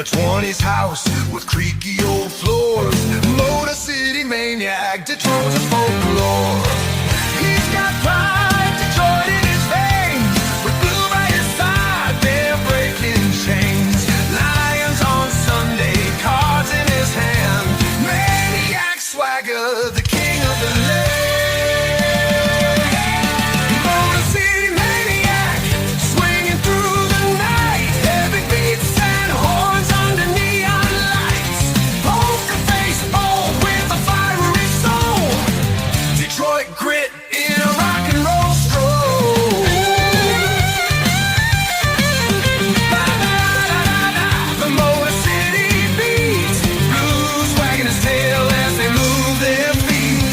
A 20s house with creaky old floors. Motor City maniac, Detroit's a folklore. He's got pride, Detroit in his veins. With blue by his side, they're breaking chains. Lions on Sunday, cards in his hand. Maniac swagger, the king of the land. Motor City maniac, swinging through the night. Heavy beats and horns under neon lights. Poker face, bold with a fiery soul. Detroit grit in a rock and roll stroll. The Motor City beat, blues wagging his tail as they move their feet.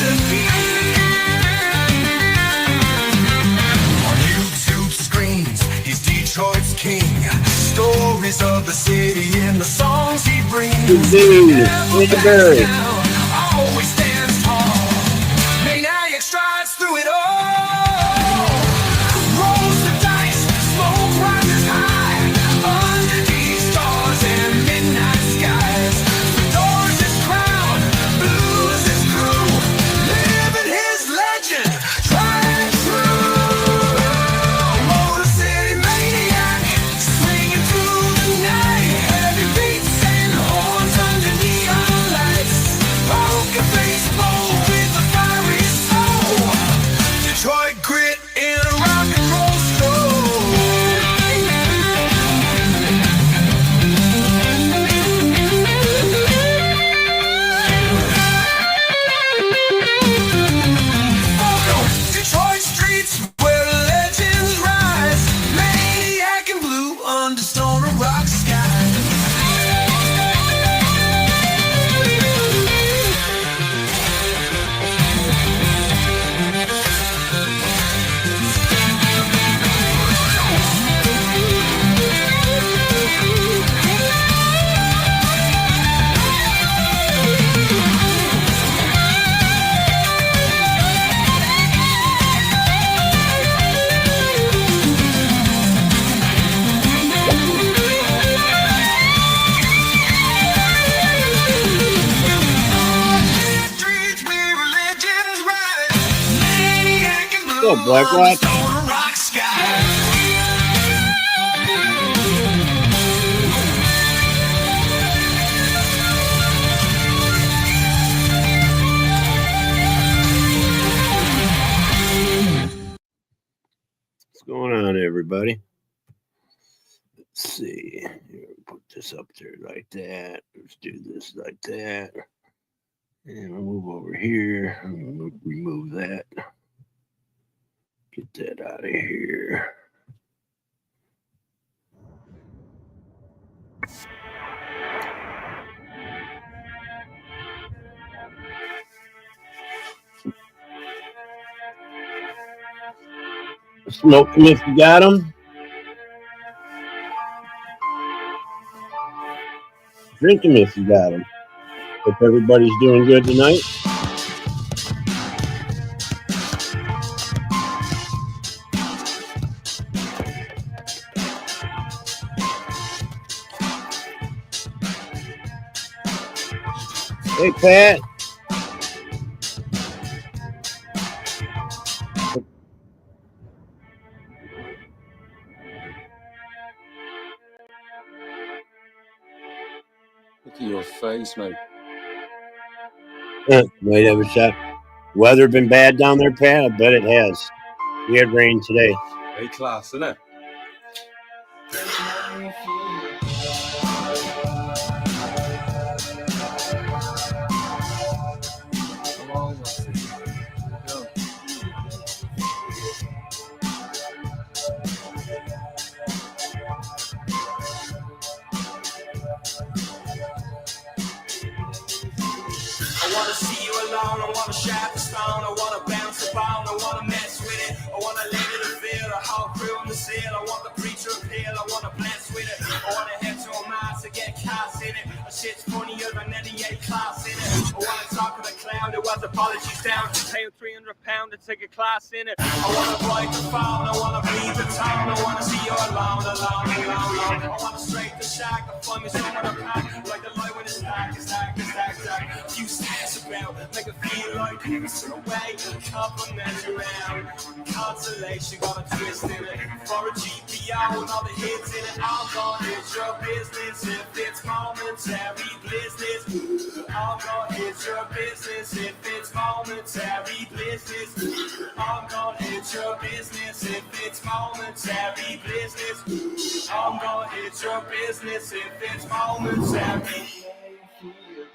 On YouTube screens, he's Detroit's king. Stories of the city in the songs he brings. Indeed. Always stands tall. Maniac strides through it all. Rolls the dice, smoke rises high. Underneath stars and midnight skies. Adores his crown, blues his crew. Living his legend, tried and true. Motor City maniac, swinging through the night. Heavy beats and horns under neon lights. Poker face, bold with a fiery soul. Detroit grit in a rock and roll stroll. Detroit streets where legends rise. Maniac and blue under stone and rock skies. Streets where legends rise. Maniac and blue Go, Black under Rock. stone and rock skies. What's going on, everybody? Let's see. Here, put this up there like that. Let's do this like that. And we'll move over here. We'll remove that. Get that out of here. Smoke them if you got them. Drink them if you got them. Hope everybody's doing good tonight. Hey, Pat. Look at your face, mate. Might have a shot. Weather been bad down there, Pat? I bet it has. We had rain today. Very class, isn't it? I wanna see you alone, I wanna shatter the stone, I wanna bounce the ball, I wanna mess with it, I wanna lay to the field, a whole crew on the seal, I want the preacher appeal, I wanna bless with it, I wanna head to a mass to get cast in it, a shit's funnier than any A class in it, I wanna talk to the clown, there was apologies down, pay a £300 to take a class in it. I wanna write the phone, I wanna bleed the town, I wanna see you alone. I wanna straight the shack, I find me somewhere to pack, like the light when it's stack. Few stairs about, make it feel like it's away, compliment around. Consolation got a twist in it, for a GPO and all the hits in it. I'm gonna hit your business if it's momentary business. I'm gonna hit your business if it's momentary business. I'm gonna hit your business if it's momentary business. I'm gonna hit your business if it's momentary.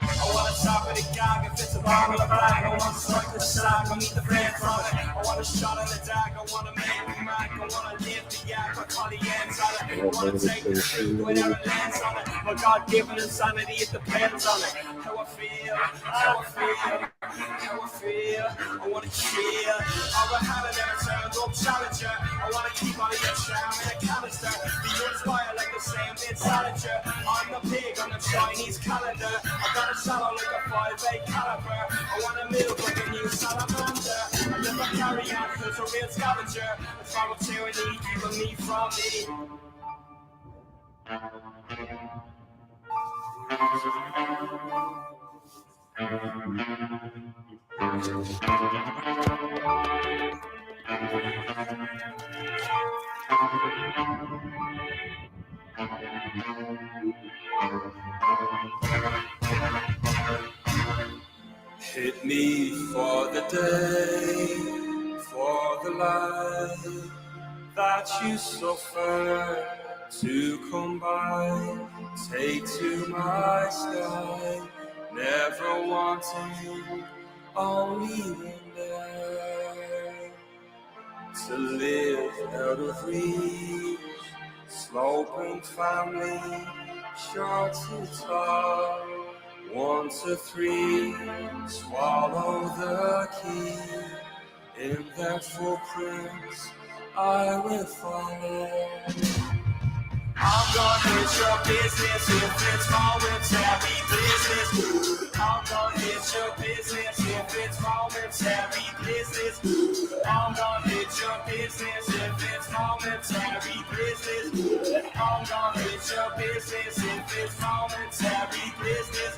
I wanna top of the gag if it's a bottle of black. I wanna strike the shot, I meet the friend from it. I want a shot in the dark, I wanna make me mad. I wanna live the yak, I call the ends on it. I wanna take the truth whenever it lands on it. My God-given insanity, it depends on it. How I feel, how I feel, how I feel. I wanna cheer. I'm a hand and never turned up challenger. I wanna keep on your charm in a canister. Be inspired like the same mid Salinger. I'm the pig on the Chinese calendar. I got a shallow like a 5'8" caliber. I wanna milk like a new salamander. I live a carry on cause a real scavenger. It's from tyranny, keeping me from me. Hit me for the day, for the light that you suffer to come by. Take to my sky, never wanting, only wonder to live out of reach. Sloping family, short to tall. 1 to 3, swallow the key. In that footprints, I will follow. I'm gonna hit your business if it's momentary business. I'm gonna hit your business if it's momentary business. I'm gonna hit your business if it's momentary business. I'm gonna hit your business if it's momentary business.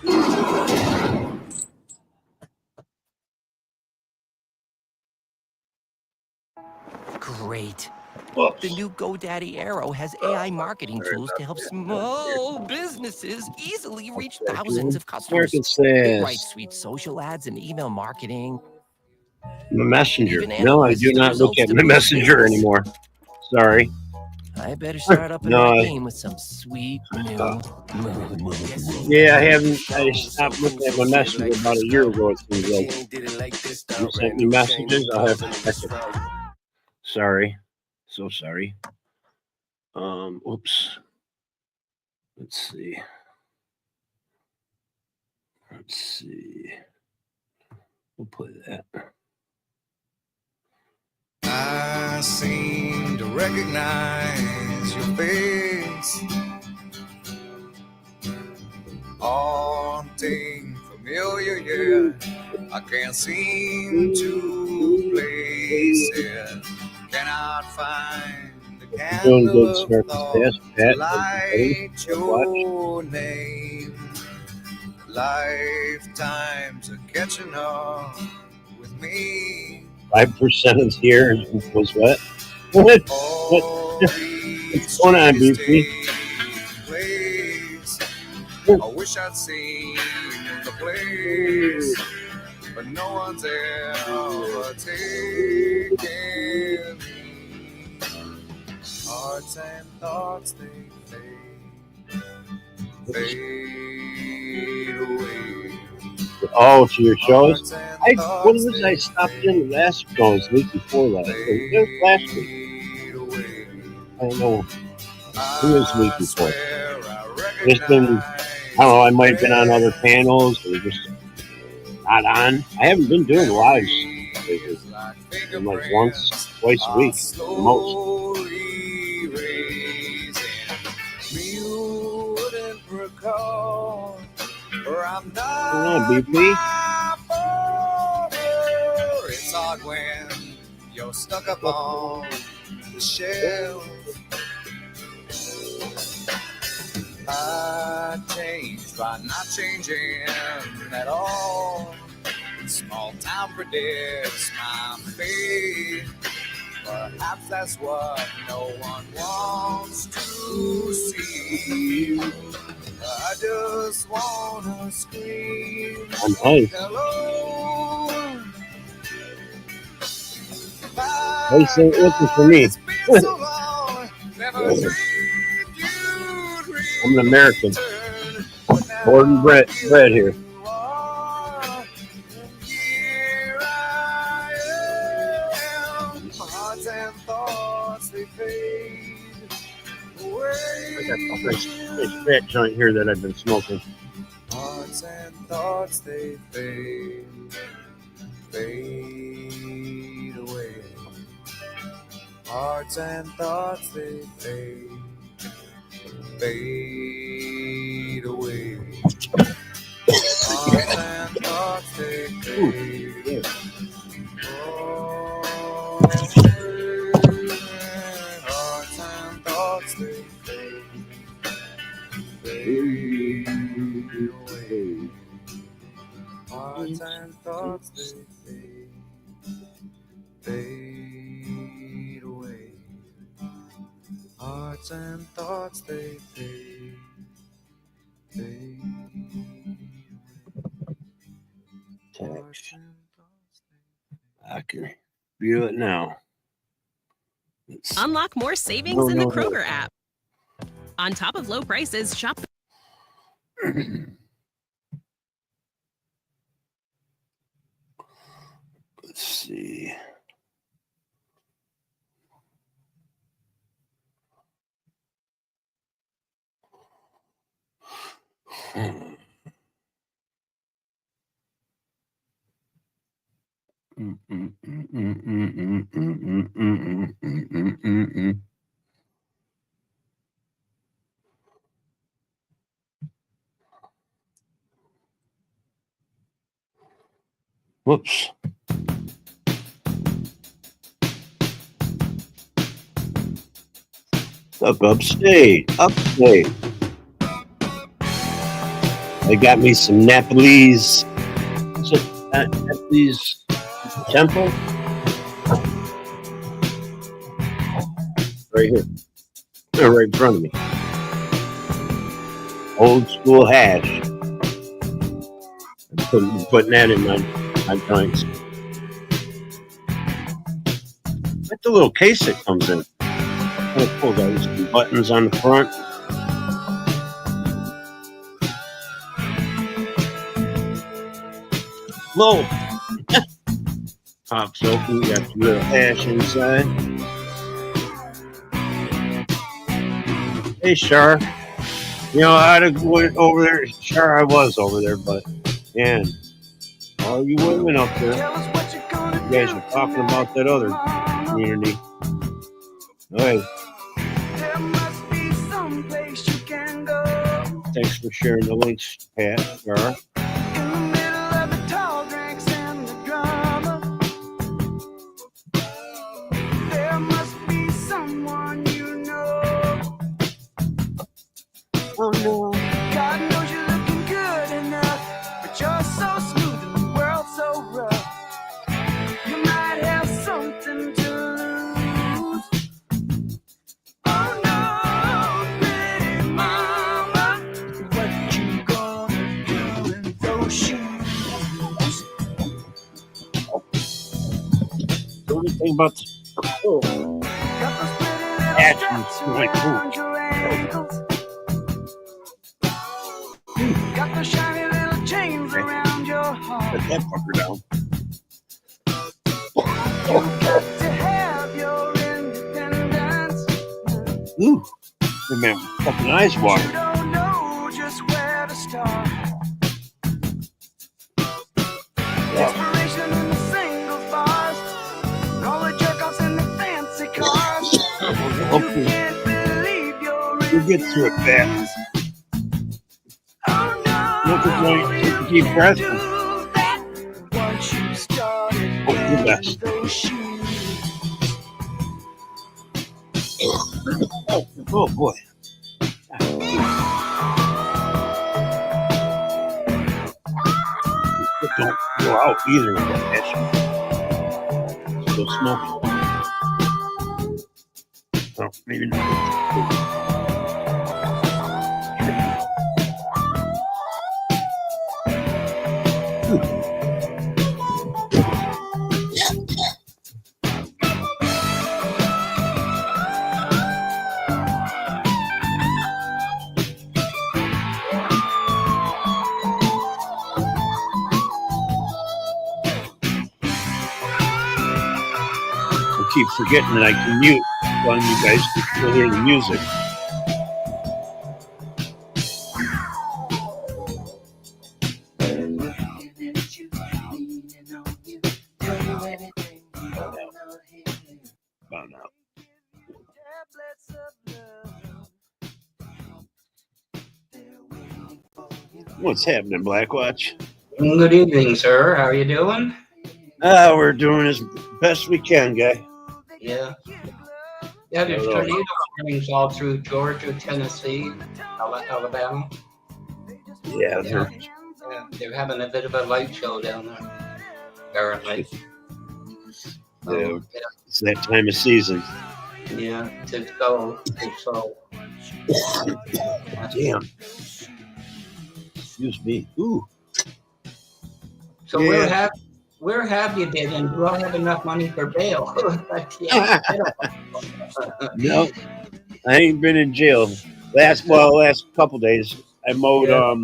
Great. Whoops. The new GoDaddy Arrow has AI marketing tools to help small businesses easily reach thousands of customers. Market It writes says sweet social ads and email marketing. my messenger. Even No, I analyzes do the not look results at to my boost messenger business. anymore. Sorry. I better start up No, my I- game with some sweet new. Yeah, I haven't. I stopped looking at my messenger about a year ago. It seems like you sent me messages. I'll have to check it. Sorry, so sorry. Oops. Let's see. We'll play that. I seem to recognize your face, haunting, familiar, yeah. I can't seem to place it. Cannot find the Doing candle good, of Snarky thought Stash, to Pat. light Everybody, your name. Lifetimes are catching up with me. 5% is here. Was what? What? What's going on, BP? I wish I'd seen the place, but no one's ever taken me. Hearts and thoughts, they fade away. Oh, to your shows? Hearts and When was thoughts, I stopped in the last show? It was the week before last. It was last week. fade away. I don't know. Who was the week before? swear I Just been, I don't know, I might have been on other panels or just not on. I haven't been doing lives lately. I'm like once, twice a week, the most. You wouldn't recall, or I'm Come on, not BP. my father. It's hard when you're stuck up on the shelf. I changed by not changing at all. Small town predicts my fate. Perhaps that's what no one wants to see. I just wanna scream Nice. hello. They say looking for me. It's been so long, never dreamed you'd I'm an American. return, but now Born and bred here. you are, and here I am. Hearts and thoughts, they fade away. I got a nice fat joint here that I've been smoking. Hearts and thoughts, they fade away. Hearts and thoughts, they fade away. Hearts and thoughts, they fade Hearts and thoughts, they fade away. Hearts and thoughts, they fade away. Hearts and thoughts, they fade away. Hearts and thoughts, I can view it now. It's Unlock more savings in the Kroger app. On top of low prices, shop. Let's see. Whoops. Upstate. They got me some Nepalese. Is it Nepalese temple? Right here. They're right in front of me. Old school hash. I'm putting that in my joints. That's the little case that comes in. Oh, cool. There's some buttons on the front. Whoa! Pops open. You got the little hash inside. Hey, Shar. You know, I'd have went over there. Sure, I was over there, but man, all you women up there, you guys are talking about that other community. Hey, There must be some place you can go. thanks for sharing the links, Pat. Shar. In the middle of the tall drinks and the drama, there must be someone you know. Oh no. God knows you're looking good enough, but you're so smooth and the world's so rough. You might have something to lose. Oh no, pretty mama, what you gonna do in those shoes? The only thing about Got those pretty little Action, straps like, ooh. around your ankles. Got those shiny little chains around your heart. put that fucker down. You got to have your independence. Ooh, man, fucking eyes You water. don't know just where to start. Inspiration in the singles bars, and all the jerk-offs in the fancy cars. You Hopefully, can't believe you're you get through it fast. Oh no, Look at my you deep breath. do that once you started Hope you're wearing best. those shoes. Oh boy. Don't go out either. Still smoking. Oh, maybe not. I keep forgetting that I can mute while you guys can still hear the music. About now. What's happening, Blackwatch? Good evening, sir. How are you doing? We're doing as best we can, guy. Yeah. Yeah, there's tornado warnings all through Georgia, Tennessee, Alabama. Yeah, Yeah, they're having a bit of a light show down there, apparently. Yeah, it's that time of season. Yeah, to go. Damn. Excuse me. Ooh. So Yeah. where have you been, and do I have enough money for bail? But, yeah, I don't know. No, I ain't been in jail. Last couple days, I mowed. Yeah.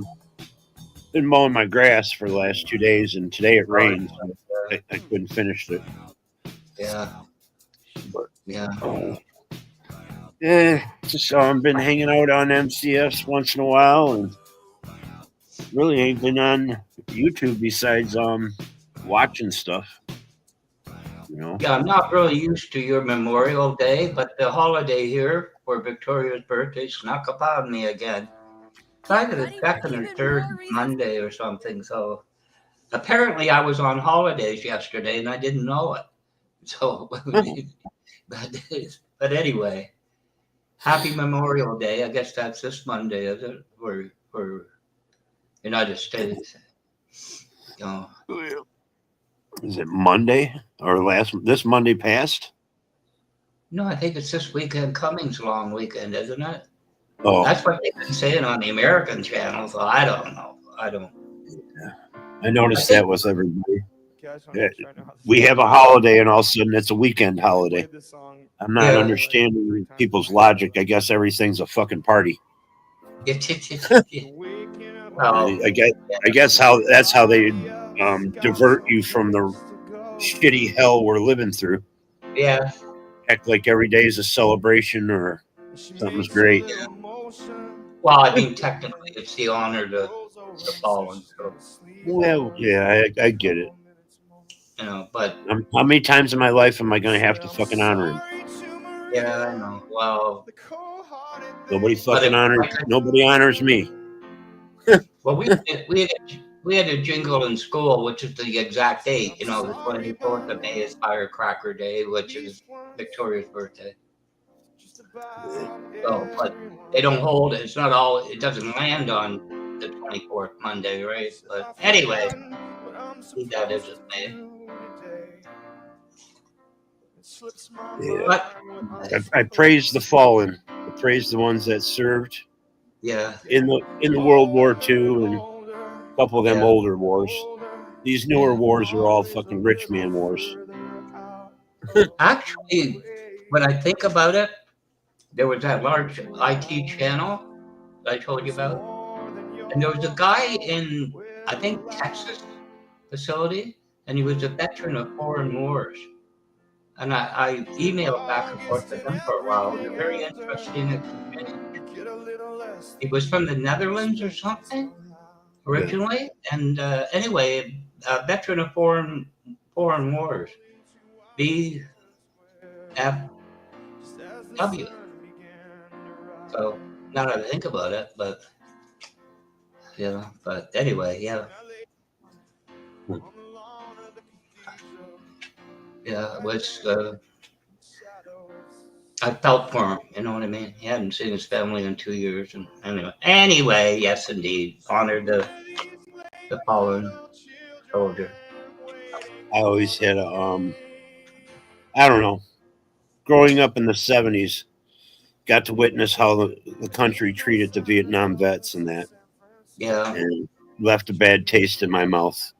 Been mowing my grass for the last 2 days, and today it rained. So I couldn't finish it. Yeah. Yeah. Yeah, just I've been hanging out on MCS once in a while, and really ain't been on YouTube besides watching stuff. You know. Yeah, I'm not really used to your Memorial Day, but the holiday here for Victoria's birthday snuck up on me again. It's either the second or third Monday or something. So apparently I was on holidays yesterday and I didn't know it. So, but anyway, happy Memorial Day. I guess that's this Monday, is it? For United States. You know. Is it Monday or this Monday past? No, I think it's this weekend, Cummings long weekend, isn't it? Oh, That's what they've been saying on the American channel, so I don't know. I noticed that with everybody. Yeah, we have a holiday, and all of a sudden it's a weekend holiday. I'm not Yeah. understanding people's logic. I guess everything's a fucking party. Well, I guess that's how they divert you from the shitty hell we're living through. yeah, Act like every day is a celebration or something's great. well, I mean, technically, it's the honor to the fallen, so, Well, yeah, I get it. you know, but How many times in my life am I going to have to fucking honor him? yeah, I know. Well, Nobody honors me. well, we had a jingle in school, which is the exact date. You know, the 24th of May is Firecracker Day, which is Victoria's birthday. So, but they don't hold it. It's not all. It doesn't land on the 24th Monday, right? But anyway, see that as it may. Yeah. But I praise the fallen. I praise the ones that served yeah, in the World War II and a couple of them Yeah. older wars. These newer wars are all fucking rich man wars. actually, when I think about it, there was that large IT channel that I told you about, and there was a guy in, I think, Texas facility, and he was a veteran of foreign wars. And I emailed back and forth with him for a while. It was a very interesting exchange. He was from the Netherlands or something originally, and anyway, a veteran of foreign wars, BFW. So now that I think about it, but yeah, but anyway, yeah. Yeah, it was. I felt for him. You know what I mean? He hadn't seen his family in 2 years, and anyway, yes, indeed, honored the fallen soldier. I always had a I don't know. Growing up in the 70s, got to witness how the country treated the Vietnam vets and that, Yeah. and left a bad taste in my mouth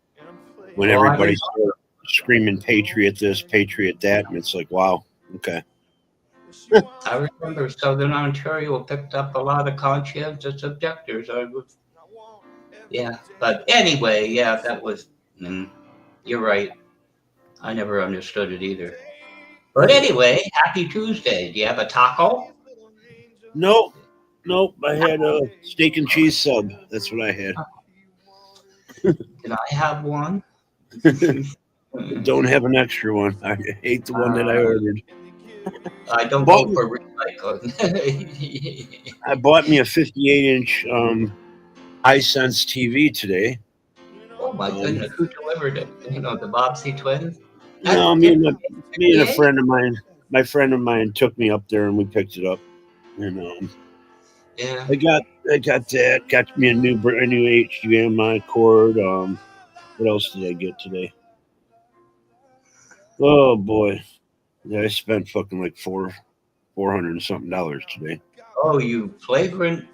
when Well, everybody started screaming "Patriot this, Patriot that," and it's like, wow, okay. I remember Southern Ontario picked up a lot of conscientious objectors. Yeah, but anyway, yeah, that was. You're right. I never understood it either. But anyway, happy Tuesday. Do you have a taco? Nope, I had a steak and cheese sub. That's what I had. Can I have one? Don't have an extra one. I hate the one that I ordered. I don't Bought vote for recycling. I bought me a 58-inch Hisense TV today. Oh my goodness, who delivered it? You know, the Bobbsey twins? No, me and a friend of mine. My friend of mine took me up there and we picked it up. And Yeah. I got that. Got me a brand new HDMI cord. What else did I get today? Oh boy, yeah, I spent fucking like $400 and something today. Oh, you flagrant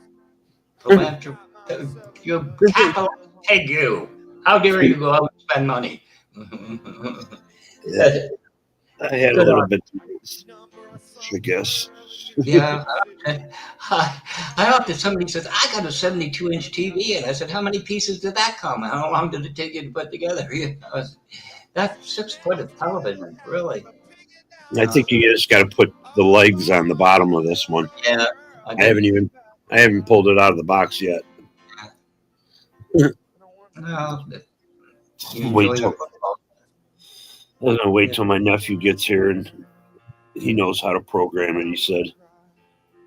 philanthropist. You capital pig, you. How dare you go out and spend money? Yeah, I had a little bit, I guess. Yeah. I often somebody says, I got a 72-inch TV. And I said, how many pieces did that come? How long did it take you to put together? You know, that's 6 foot of television, really. I think you just got to put the legs on the bottom of this one. Yeah. I haven't pulled it out of the box yet. No, Wait till I'm gonna wait till my nephew gets here and he knows how to program it. He said.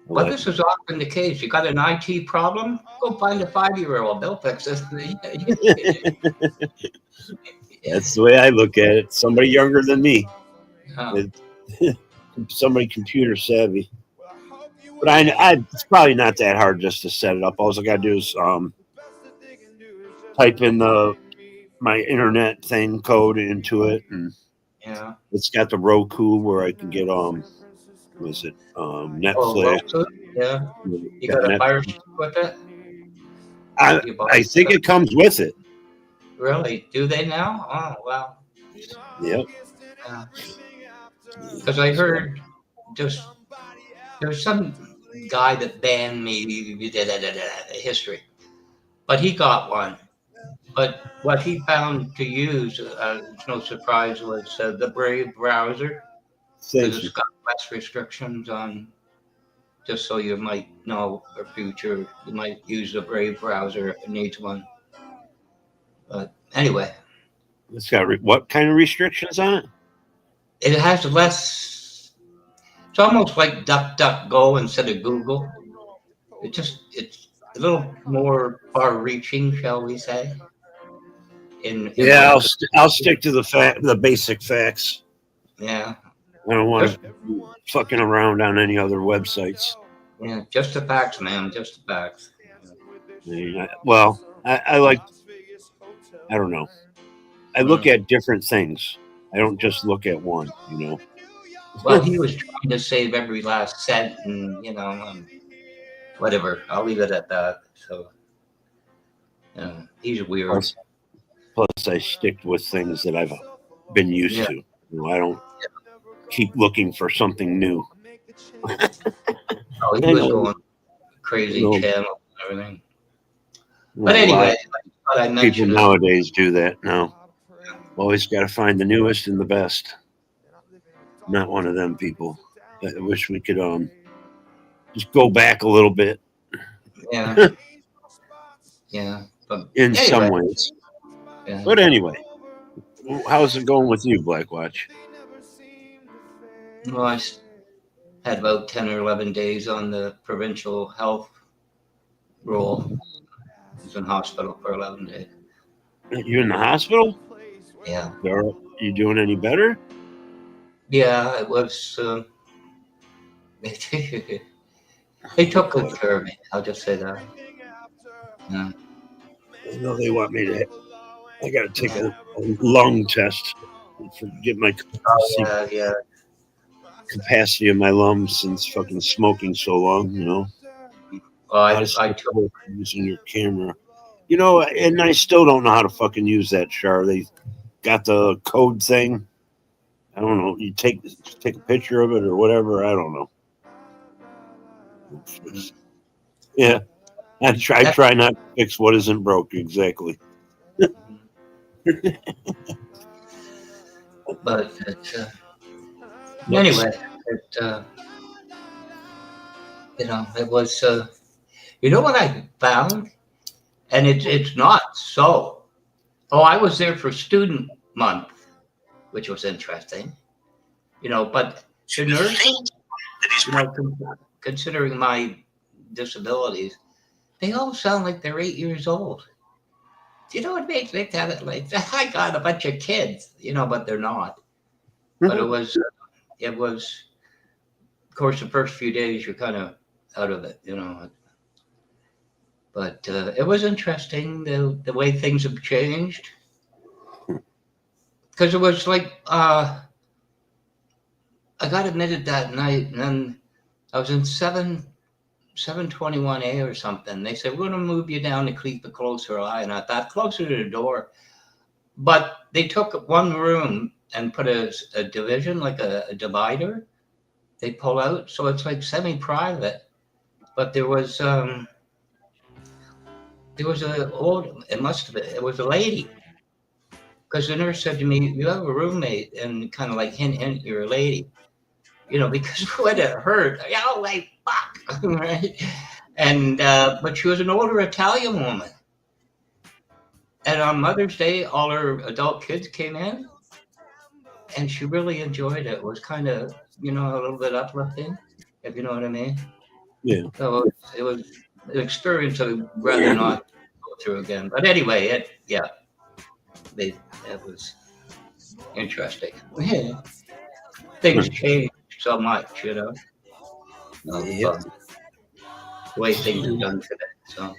Well, this is often the case. You got an IT problem? Go find a 5-year-old. They'll fix it. That's the way I look at it. Somebody younger than me. Oh. Somebody computer savvy. But I it's probably not that hard just to set it up. All I gotta do is type in my internet thing code into it, and Yeah. it's got the Roku where I can get Netflix. Oh, yeah. You got a fire stick with it? I think it comes with it. Really? Do they now? Oh, wow. Yep. Because I heard there's some guy that banned me history, but he got one. But what he found to use, it's no surprise, was the Brave browser. Thank It's you. got less restrictions on. Just so you might know for future, you might use the Brave browser if it needs one. But anyway, It's got what kind of restrictions on it? it has less. It's almost like DuckDuckGo instead of Google. It's a little more far-reaching, shall we say? Yeah, I'll stick to the basic facts. Yeah. I don't want to fucking around on any other websites. Yeah, just the facts, man. Just the facts. I like. I don't know. I look at different things. I don't just look at one. Well, he was trying to save every last cent, and whatever. I'll leave it at that. So, he's weird. Plus, I stick with things that I've been used to. I don't keep looking for something new. Oh, he was going crazy channel and everything. But anyway, I people mentioned nowadays do that now. Always got to find the newest and the best. Not one of them people. I wish we could just go back a little bit. Yeah. Yeah. But in some ways. Yeah. But anyway, how's it going with you, Blackwatch? Well, I had about 10 or 11 days on the provincial health roll. I was in hospital for 11 days. You in the hospital? Yeah. Are you doing any better? Yeah, it was They took good care of me. I'll just say that. Yeah. I know they want me to. I got to take a lung test to get my Yeah. capacity of my lungs since fucking smoking so long. You know, Well, how to I stop took. using your camera. You know, and I still don't know how to fucking use that, Char. They got the code thing. I don't know. You take a picture of it or whatever. I don't know. Yeah, I try not to fix what isn't broke. Exactly. But anyway, it was. You know what I found, and it's not so. Oh, I was there for student month, which was interesting. But the nurses, considering my disabilities, they all sound like they're 8 years old. You know what makes me kind of like I got a bunch of kids, but they're not. But it was, of course, the first few days you're kind of out of it, But it was interesting the way things have changed, because it was like I got admitted that night, and then I was in 721A or something. They said, we're going to move you down to keep a closer eye. And I thought, closer to the door. But they took one room and put a division, like a divider. They pull out. So it's like semi-private. But it was a lady. Because the nurse said to me, you have a roommate, and kind of like hint, you're a lady. Because when it hurt, like, fuck, right? And, but she was an older Italian woman. And on Mother's Day, all her adult kids came in, and she really enjoyed it. It was kind of, a little bit uplifting, if you know what I mean. Yeah. So it was an experience I'd rather not go through again. But anyway, it was interesting. Things change so much, the way things are done today. So,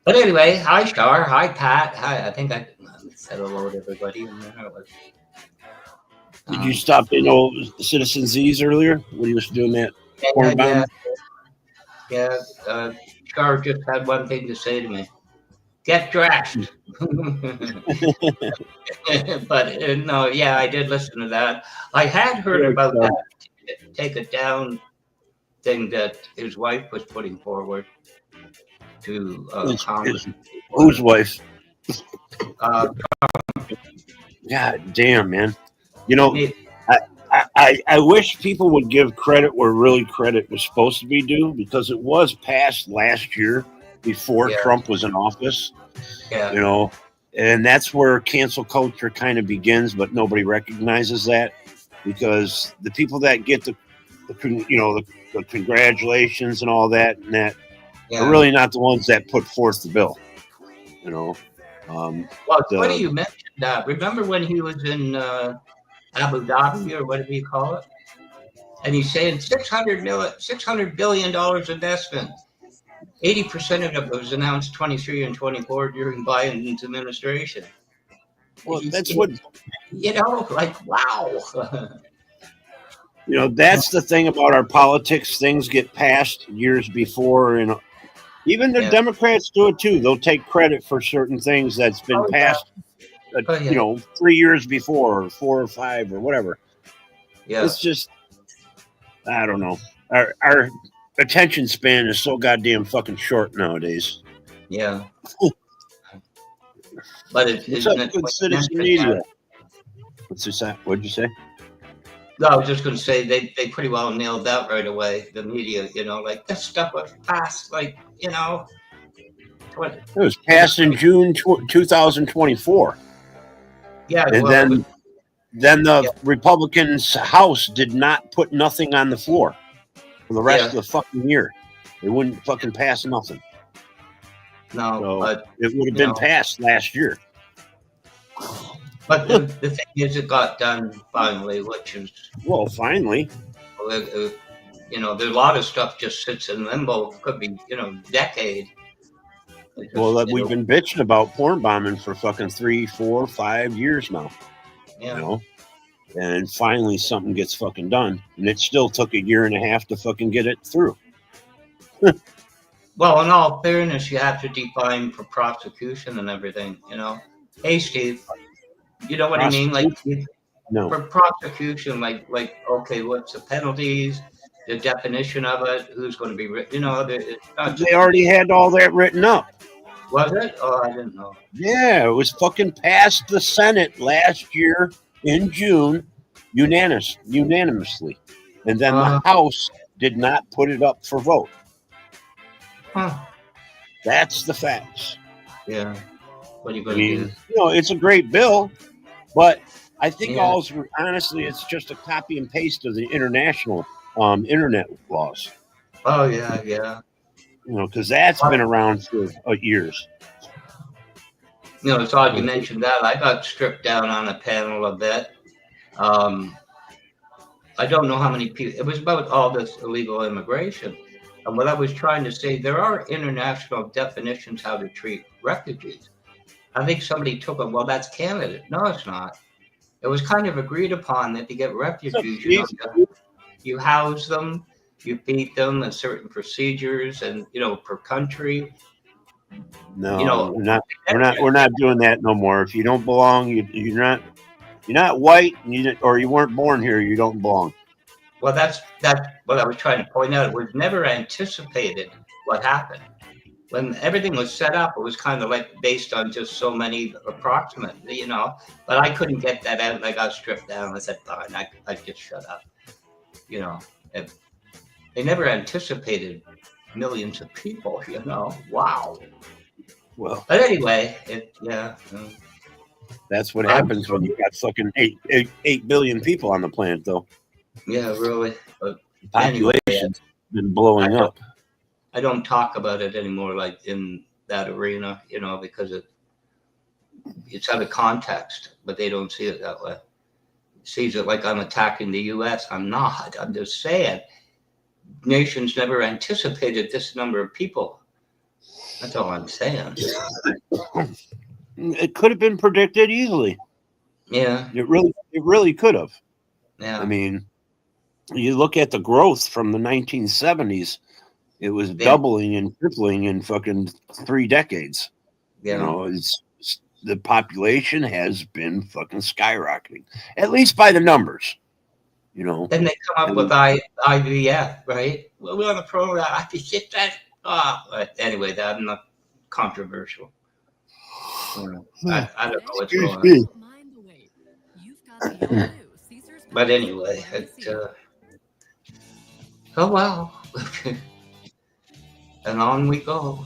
but anyway, hi Char, hi Pat, hi. I think I said hello to everybody. Did you stop Citizen Z's earlier when he was doing that? Yeah. Char just had one thing to say to me: get dressed. But no, yeah, I did listen to that. I had heard about that take it down thing that his wife was putting forward to Congress. Whose wife? God damn, man. I wish people would give credit where really credit was supposed to be due, because it was passed last year before Trump was in office. Yeah. And that's where cancel culture kind of begins, but nobody recognizes that, because the people that get the congratulations and all that are really not the ones that put forth the bill. Well, it's funny you mentioned that. Remember when he was in Abu Dhabi, or whatever you call it, and he's saying $600 billion investment. 80% of it was announced 23 and 24 during Biden's administration. Well, that's what like, wow. That's the thing about our politics. Things get passed years before, and even the Democrats do it too. They'll take credit for certain things that's been passed, 3 years before, or 4 or 5 or whatever. Yeah, it's just, I don't know. Our attention span is so goddamn fucking short nowadays. Yeah. But it's good citizen media. What's that? What'd you say? No, I was just going to say they pretty well nailed that right away. The media, like this stuff was passed, like, it was passed in June 2024. Yeah, and then the Republicans' House did not put nothing on the floor for the rest of the fucking year. They wouldn't fucking pass nothing. No, so but it would have been passed last year. But the thing is, it got done finally, which is... Well, finally. You know, there's a lot of stuff just sits in limbo. Could be, you know, decade. It Well, just, we've been bitching about porn bombing for fucking 3, 4, 5 years now. yeah. You know, and finally something gets fucking done, and it still took 1.5 years to fucking get it through. Well, in all fairness, you have to define for prosecution and everything, you know. Hey, Steve, you know what I mean? Like No, for prosecution, like okay, what's the penalties, the definition of it, who's going to be, you know, it's not just, they already had all that written up. was it? Oh, I didn't know. Yeah, it was fucking passed the Senate last year in June, unanimously, and then the House did not put it up for vote. Huh. That's the facts. Yeah. What are you I going to mean, do? you know, it's a great bill, but I think Yeah. honestly, it's just a copy and paste of the international internet laws. Oh, yeah, yeah. You know, because that's been around for years. You know, it's odd you mentioned that. I got stripped down on a panel a bit. I don't know how many people. It was about all this illegal immigration. And what I was trying to say, there are international definitions how to treat refugees. I think somebody took it, well, that's Canada. No, it's not. It was kind of agreed upon that to get refugees, you know, you house them, you feed them, and certain procedures, and you know, per country. No, You know, we're not doing that no more. If you don't belong, you're not white, or you weren't born here, you don't belong. Well, that's what I was trying to point out. It was never anticipated what happened. When everything was set up, it was kind of like based on just so many approximate, you know. But I couldn't get that out, and I got stripped down. I said, fine, I just shut up. You know, they never anticipated millions of people, you know. Wow. Well, But anyway, that's what happens when you got fucking 8 billion people on the planet, though. yeah, really. But Population's been blowing up. I don't talk about it anymore, like in that arena, you know, because it's out of context, but they don't see it that way. It sees it like I'm attacking the U.S. I'm not. I'm just saying nations never anticipated this number of people. That's all I'm saying. It could have been predicted easily. Yeah. It really could have. Yeah. I mean, you look at the growth from the 1970s, it was doubling and tripling in fucking 3 decades. Yeah. You know, the population has been fucking skyrocketing, at least by the numbers. You know, Then they come up with IVF, right? Well, we're on the program. I can get that. But anyway, that's not controversial. I don't know what's going on. But anyway, oh well. And on we go.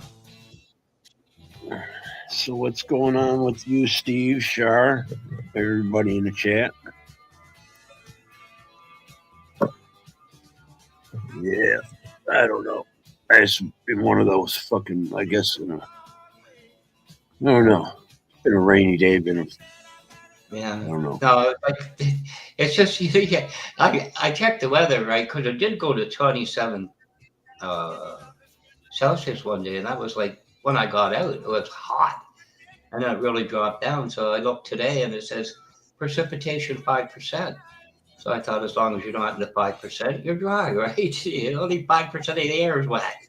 So what's going on with you, Steve, Shar, everybody in the chat? Yeah, I don't know. It's been one of those fucking, I guess, I don't know. It's been a rainy day, Yeah. I don't know. No, it's just, yeah, I checked the weather, right? Because it did go to 27 Celsius one day, and that was like when I got out, it was hot. And then it really dropped down. So I looked today and it says precipitation 5%. So I thought as long as you're not in the 5%, you're dry, right? Only 5% of the air is wet.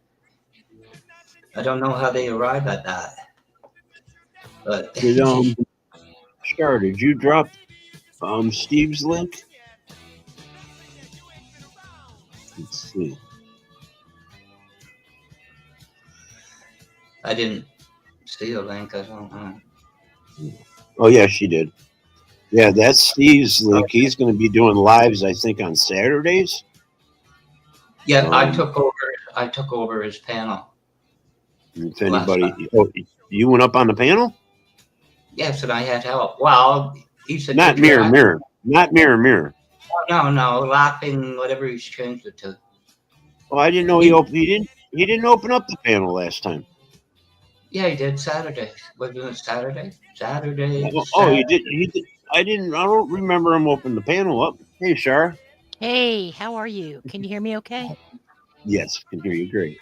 I don't know how they arrived at that. But Shar, did you drop Steve's link? Let's see. I didn't see a link. I don't know. Oh yeah, she did. Yeah, that's Steve's link. He's going to be doing lives, I think, on Saturdays. Yeah, I took over his panel. If anybody, you went up on the panel? Yes, and I had help. Well, he said Not mirror, not mirror. No, laughing, whatever he's changed it to. Oh, I didn't know he didn't open up the panel last time. Yeah, he did Saturday. Wasn't it Saturday? Saturday. Oh, he did. I don't remember him open the panel up. Hey, Shar. Hey, how are you? Can you hear me okay? Yes, can hear you great.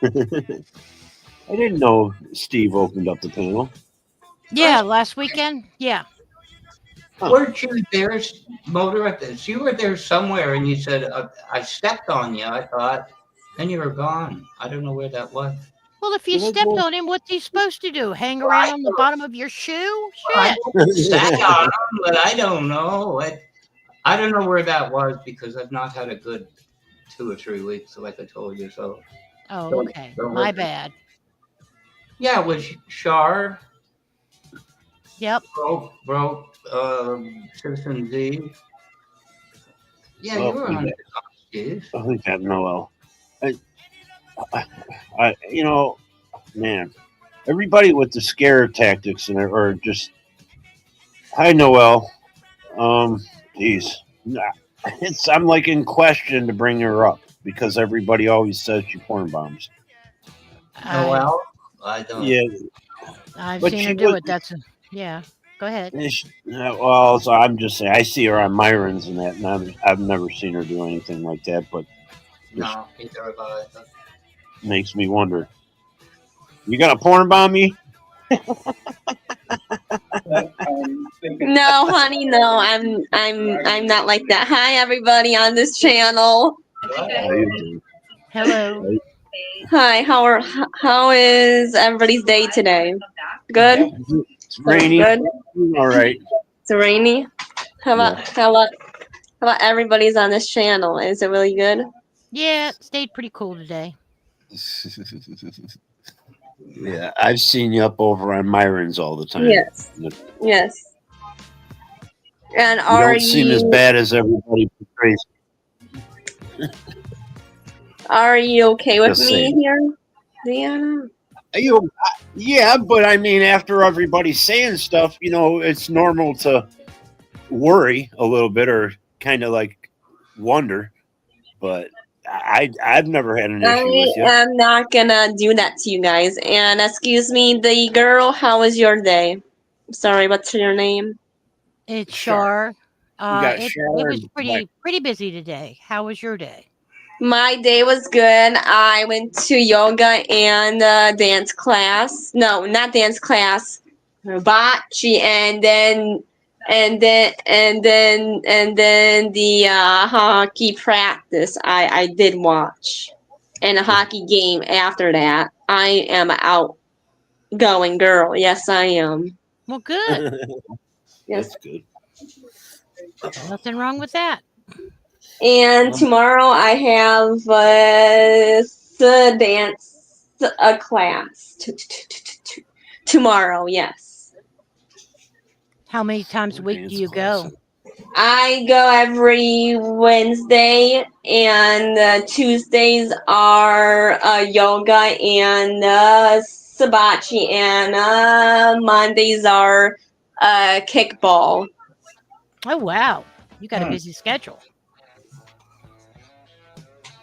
I didn't know Steve opened up the panel. Yeah, last weekend. Yeah. Weren't you there, Motor? You were there somewhere, and you said, "I stepped on you." I thought, then you were gone. I don't know where that was. Well, if you Did I stepped go? on him, what's he supposed to do? Hang Well, around on the bottom of your shoe? I Shit. sat on them, but I don't know. I don't know where that was because I've not had a good 2 or 3 weeks, like I told you. So, Oh, okay. don't My listen. bad. Yeah, it was Shar Yep. broke Citizen Z. Yeah, Oh, you were we on got- it, Steve. I think that Noel. You know, man, everybody with the scare tactics and or just hi Noel. Geez, I'm like in question to bring her up because everybody always says she porn bombs. Noel, I don't. Yeah, I've but seen she her do was- it. That's yeah. Go ahead. well, so I'm just saying I see her on Myron's and that, and I've never seen her do anything like that, but No, either have I. makes me wonder. You gonna porn bomb me? No, honey, no. I'm not like that. Hi, everybody on this channel. How you doing? Hello. Hi, how is everybody's day today? Good. It's rainy. Good. All right. It's rainy. How about everybody's on this channel? Is it really good? Yeah, it stayed pretty cool today. Yeah, I've seen you up over on Myron's all the time. Yes. Yes. And You are don't seem as bad as everybody portrays. Are you okay with Just me saying. here, Deanna? Yeah, but I mean, after everybody's saying stuff, you know, it's normal to worry a little bit or kind of like wonder. But I've never had an issue with you. I'm not gonna do that to you guys. And excuse me, the girl, how was your day? Sorry, what's your name? It's Shar. got It Shar was and pretty busy today. How was your day? My day was good. I went to yoga and dance class. No, not dance class. Bocce, and then the hockey practice. I did watch, and a hockey game after that. I am a outgoing girl. Yes, I am. Well, good. Yes. That's good. Nothing wrong with that. And tomorrow I have the dance class. Tomorrow, yes. How many times a week do you go? I go every Wednesday, and Tuesdays are yoga and sabachi, and Mondays are kickball. Oh wow, you got a busy schedule.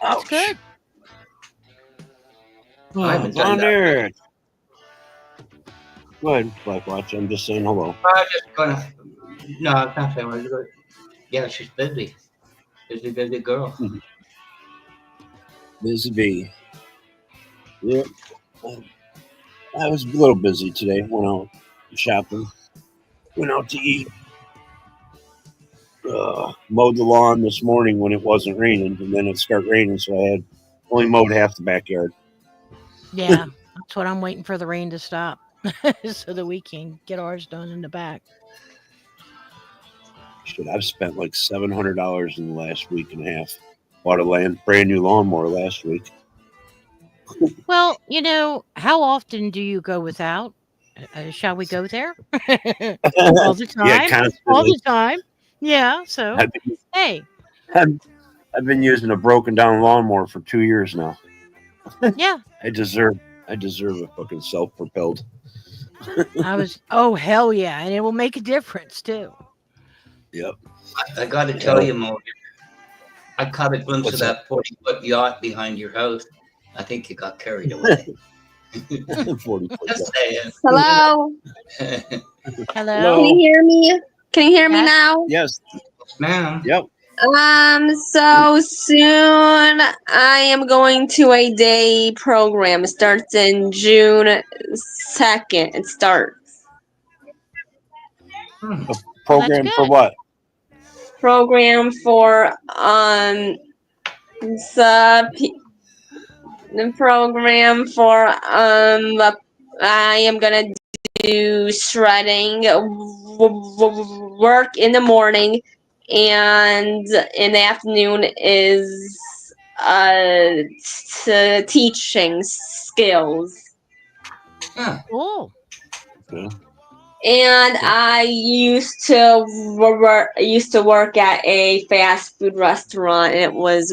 That's good. I haven't done On that. there. Go ahead, Blackwatch. I'm just saying hello. I'm just gonna. No, it's not saying good. Yeah, she's busy. Busy girl. Busy bee. Yep. I was a little busy today. Went out shopping. Went out to eat. Mowed the lawn this morning when it wasn't raining, and then it started raining, so I had only mowed half the backyard. Yeah, that's what I'm waiting for the rain to stop so that we can get ours done in the back. Shit, I've spent like $700 in the last week and a half. Bought a brand new lawnmower last week. Well, you know, how often do you go without? Shall we go there? All the time. Yeah, constantly. All the time. Yeah. So, hey. I've been using a broken down lawnmower for 2 years now. Yeah. I deserve a fucking self-propelled. Oh hell yeah, and it will make a difference too. Yep. I got to tell you, Mo, I caught a glimpse of that 40-foot yacht behind your house. I think you got carried away. 40 Just saying. Hello. Hello. Can you hear me? Can you hear me now? Yes. Ma'am. Yep. So soon I am going to a day program. It starts in June 2nd. It starts. Program good. for what? Program for the program for I am gonna do shredding work in the morning, and in the afternoon is teaching skills. Oh, Okay. And I used to work at a fast food restaurant, and it was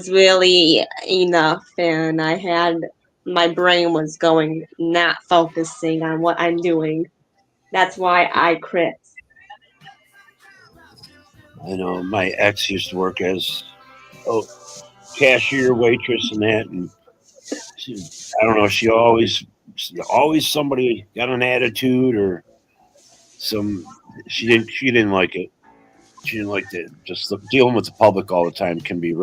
really enough, and I had my brain was going not focusing on what I'm doing. That's why I quit. I know my ex used to work as a cashier, waitress, and that, and I don't know. She always somebody got an attitude or some. She didn't like it. She didn't like that. Just dealing with the public all the time can be,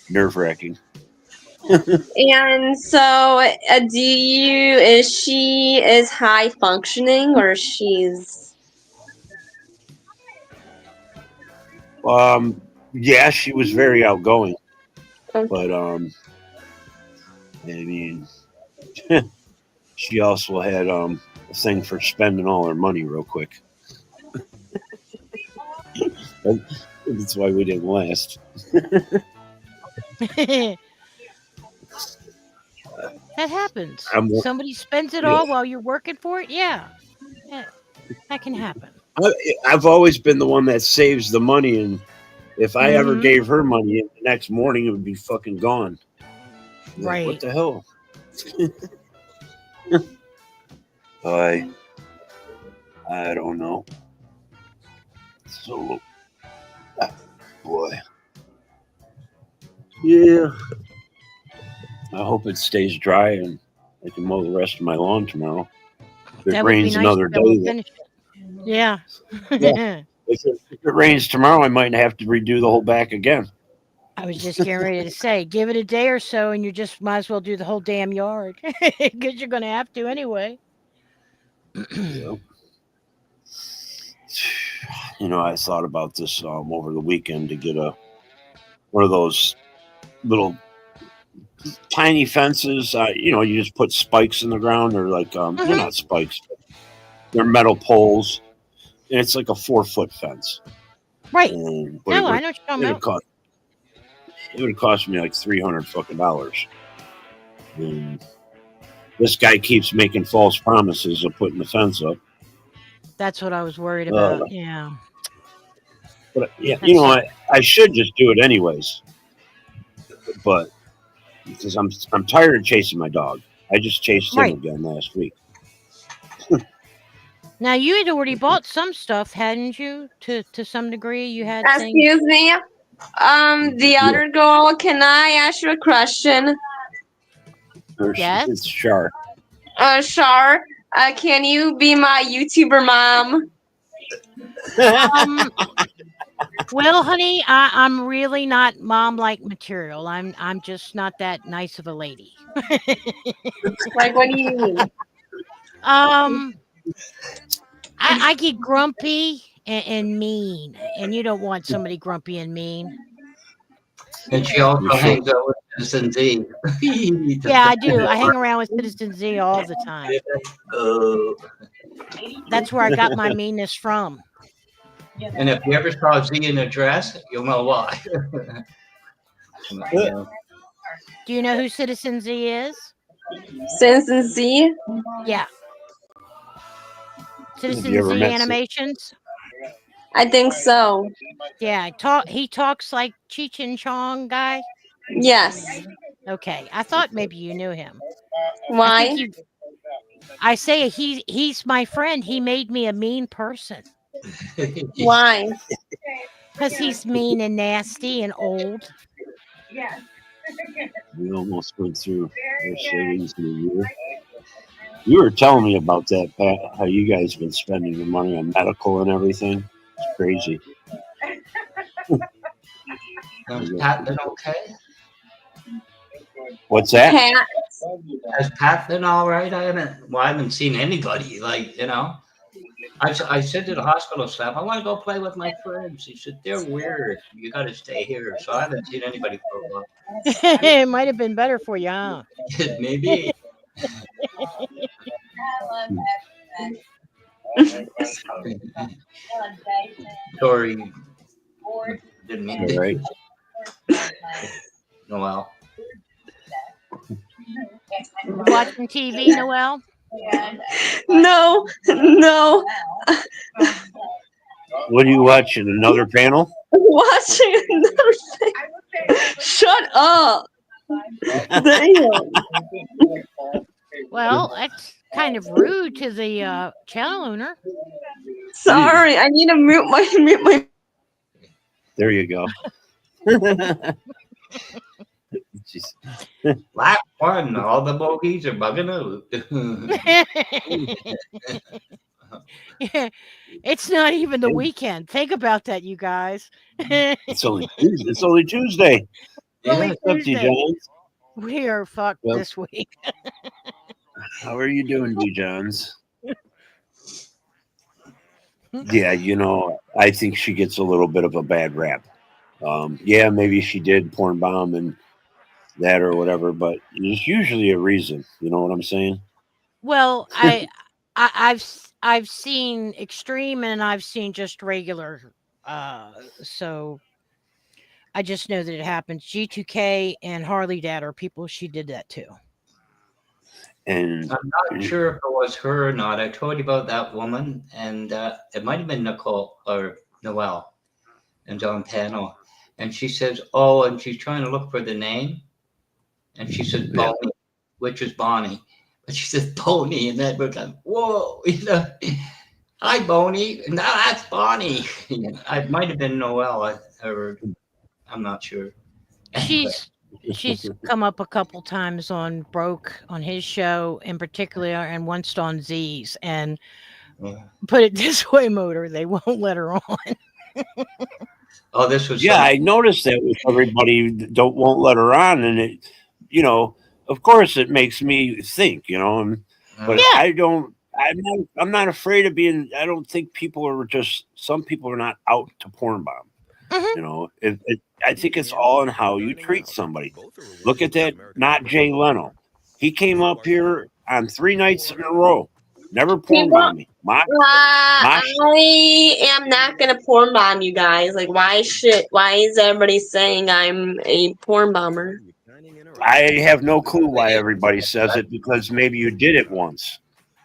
nerve wracking. And so, is she high functioning, or she's? Yeah, she was very outgoing, Okay. but I mean, she also had a thing for spending all her money real quick. That's why we didn't last. that happens. I'm- Somebody spends it Yeah. all while you're working for it. Yeah, that can happen. I've always been the one that saves the money, and if I ever Mhm. gave her money, the next morning it would be fucking gone. Like, Right. what the hell? I don't know. So, boy, yeah. I hope it stays dry and I can mow the rest of my lawn tomorrow. If it That would be rains nice another to be able day, to finish it. Yeah. Yeah. if it rains tomorrow, I might have to redo the whole back again. I was just getting ready to say, give it a day or so, and you just might as well do the whole damn yard because you're going to have to anyway. Yeah. You know, I thought about this over the weekend to get one of those little tiny fences. You just put spikes in the ground, or like they're not spikes, but they're metal poles, and it's like a 4-foot fence. Right. And, No, I know what you're talking about. It would cost me like $300 fucking dollars. And this guy keeps making false promises of putting the fence up. That's what I was worried about. Yeah. But yeah, I should just do it anyways. But because I'm tired of chasing my dog. I just chased him again last week. Now you had already bought some stuff, hadn't you? To some degree, you had. Excuse me. The other girl, can I ask you a question? Yes. It's Char. Char, can you be my YouTuber mom? Well, honey, I'm really not mom-like material. I'm just not that nice of a lady. Like, what do you mean? I get grumpy and mean, and you don't want somebody grumpy and mean. And she also hangs out with Citizen Z. Yeah, I do. I hang around with Citizen Z all the time. That's where I got my meanness from. And if you ever saw Z in a dress, you'll know why. Do you know who Citizen Z is? Citizen Z? Yeah. Citizen ever Z met Animations? I think so. Yeah, he talks like Cheech and Chong guy. Yes. Okay, I thought maybe you knew him. Why? I say he's my friend. He made me a mean person. Why? Because he's mean and nasty and old. We almost went through our savings in a year. You were telling me about that, Pat, how you guys been spending your money on medical and everything. It's crazy. Pat been okay? What's that? Pat, Has Pat been all right? I haven't seen anybody. Like, you know, I said to the hospital staff, I want to go play with my friends. He said, they're weird. You got to stay here. So I haven't seen anybody for a while. It might have been better for you, huh? Maybe. Sorry. Didn't mean All to. right. Noel. Watching TV, Noel? no, no. What are you watching? Another panel? Watching another thing. Shut up. Damn. Well, that's kind of rude to the channel owner. Sorry, I need to mute my. There you go. Jeez. Lap one. All the bogeys are bugging out. Yeah, it's not even the weekend. Think about that, you guys. It's only Tuesday. It's only Tuesday. Only What's up, Tuesday. D-Johns? We are fucked Well- this week. How are you doing, D-Johns? Yeah, you know, I think she gets a little bit of a bad rap. Yeah, maybe she did porn bomb and that or whatever, but there's usually a reason. You know what I'm saying? Well, I've seen extreme and I've seen just regular. So I just know that it happens. G2K and Harley Dad are people she did that to. And I'm not sure if it was her or not. I told you about that woman, and it might have been Nicole or Noelle, and on panel. And she says, "Oh," and she's trying to look for the name, and she says Yeah. Bonnie, which is Bonnie, but she says Bonnie, and then we're like, "Whoa," you know. Hi, Bonnie. No, that's Bonnie. I might have been Noelle, or I'm not sure. She's come up a couple times on Broke on his show in particular, and once on Z's. And Yeah. put it this way, Motor, they won't let her on. Oh, this was yeah, I noticed that with everybody won't let her on, and it, you know, of course, it makes me think, you know, but Yeah. I don't. I'm not afraid of being. I don't think people are just. Some people are not out to porn bomb. Mhm. You know, I think it's all in how you treat somebody. Look at that, not Jay Leno. He came up here on 3 nights in a row. Never porn bombed me. I am not gonna porn bomb you guys. Like, why is everybody saying I'm a porn bomber? I have no clue why everybody says it, because maybe you did it once,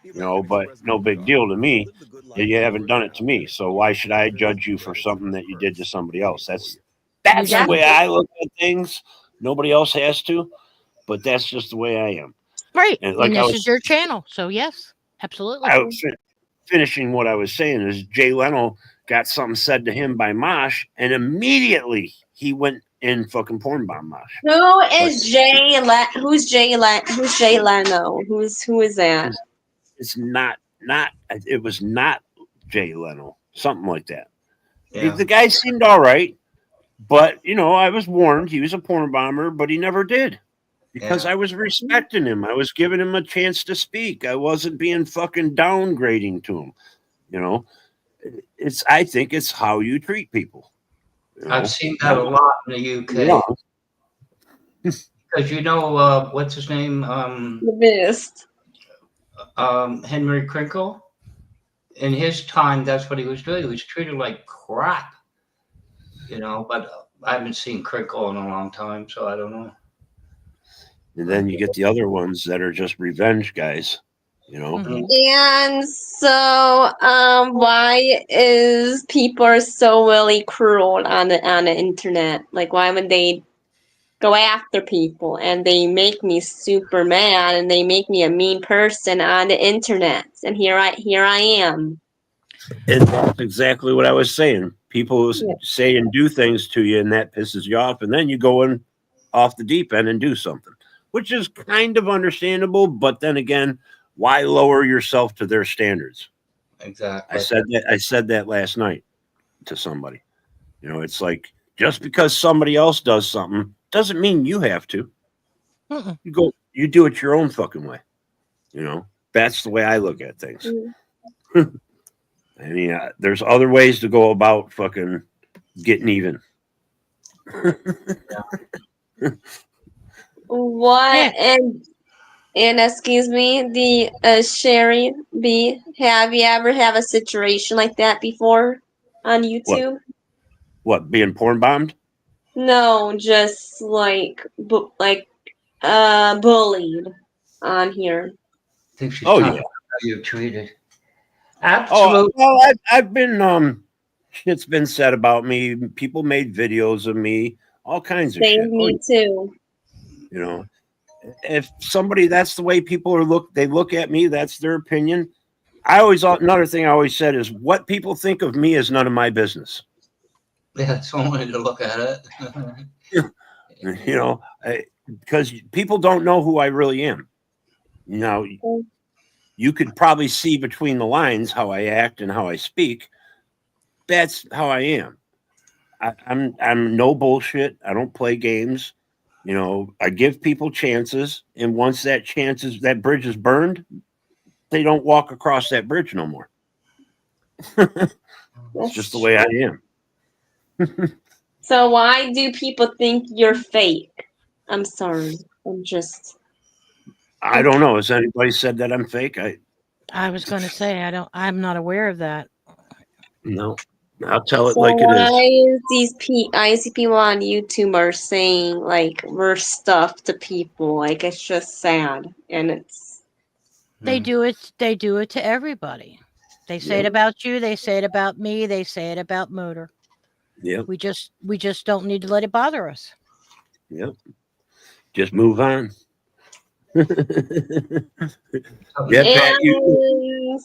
you know, but no big deal to me. You haven't done it to me, so why should I judge you for something that you did to somebody else? That's the way I look at things. Nobody else has to, but that's just the way I am. Right. And And, like I this was- is your channel. So, yes, absolutely. I was finishing what I was saying is Jay Leno got something said to him by Mosh, and immediately he went in fucking porn bomb Mosh. Who is Jay? Who's Jay? Who's Jay Leno? Who is that? It's not. It was not Jay Leno. Something like that. Yeah. The guy seemed all right, but you know, I was warned he was a porn bomber, but he never did. Because Yeah. I was respecting him. I was giving him a chance to speak. I wasn't being fucking downgrading to him. You know, I think it's how you treat people. You know? I've seen that a lot in the UK. Yeah. Because you know, what's his name? The best. Henry Crinkle. In his time, that's what he was doing. He was treated like crap. You know, but I haven't seen Crinkle in a long time, so I don't know. And then you get the other ones that are just revenge guys. You know, Mhm. And so, why is people are so really cruel on the internet? Like, why would they go after people? And they make me super mad, and they make me a mean person on the internet. And here I am. and that's exactly what I was saying. People say and do things to you, and that pisses you off, and then you go in off the deep end and do something, which is kind of understandable. But then again, why lower yourself to their standards? Exactly. I said that last night to somebody. You know, it's like Just because somebody else does something doesn't mean you have to. Mm-mm. You do it your own fucking way. You know, that's the way I look at things. Mm. I mean, there's other ways to go about fucking getting even. What Yeah. and excuse me, the Sherry B, have you ever have a situation like that before on YouTube? What, being porn bombed? No, just like bullied on here. I think she's Oh, talking yeah. about how you're treated. Oh, Absolutely. well, I've been shit's been said about me. People made videos of me, all kinds of shit. Same me too. You know, if somebody, that's the way people are they look at me, that's their opinion. Another thing I always said is, what people think of me is none of my business. Yeah, that's one way to look at it. You know, because people don't know who I really am. You know, you could probably see between the lines how I act and how I speak. That's how I am. I'm no bullshit. I don't play games. You know, I give people chances, and once that bridge is burned, they don't walk across that bridge no more. It's just the way I am. So why do people think you're fake? I'm sorry. I don't know. Has anybody said that I'm fake? I was going to say I'm not aware of that. No. I'll tell it So like it why is. is I see people on YouTube are saying like worse stuff to people. Like it's just sad, and it's They do it. They do it to everybody. They say it Yep. about you. They say it about me. They say it about Motor. Yep. We just don't need to let it bother us. Yep. Just move on. Yeah, Pat, and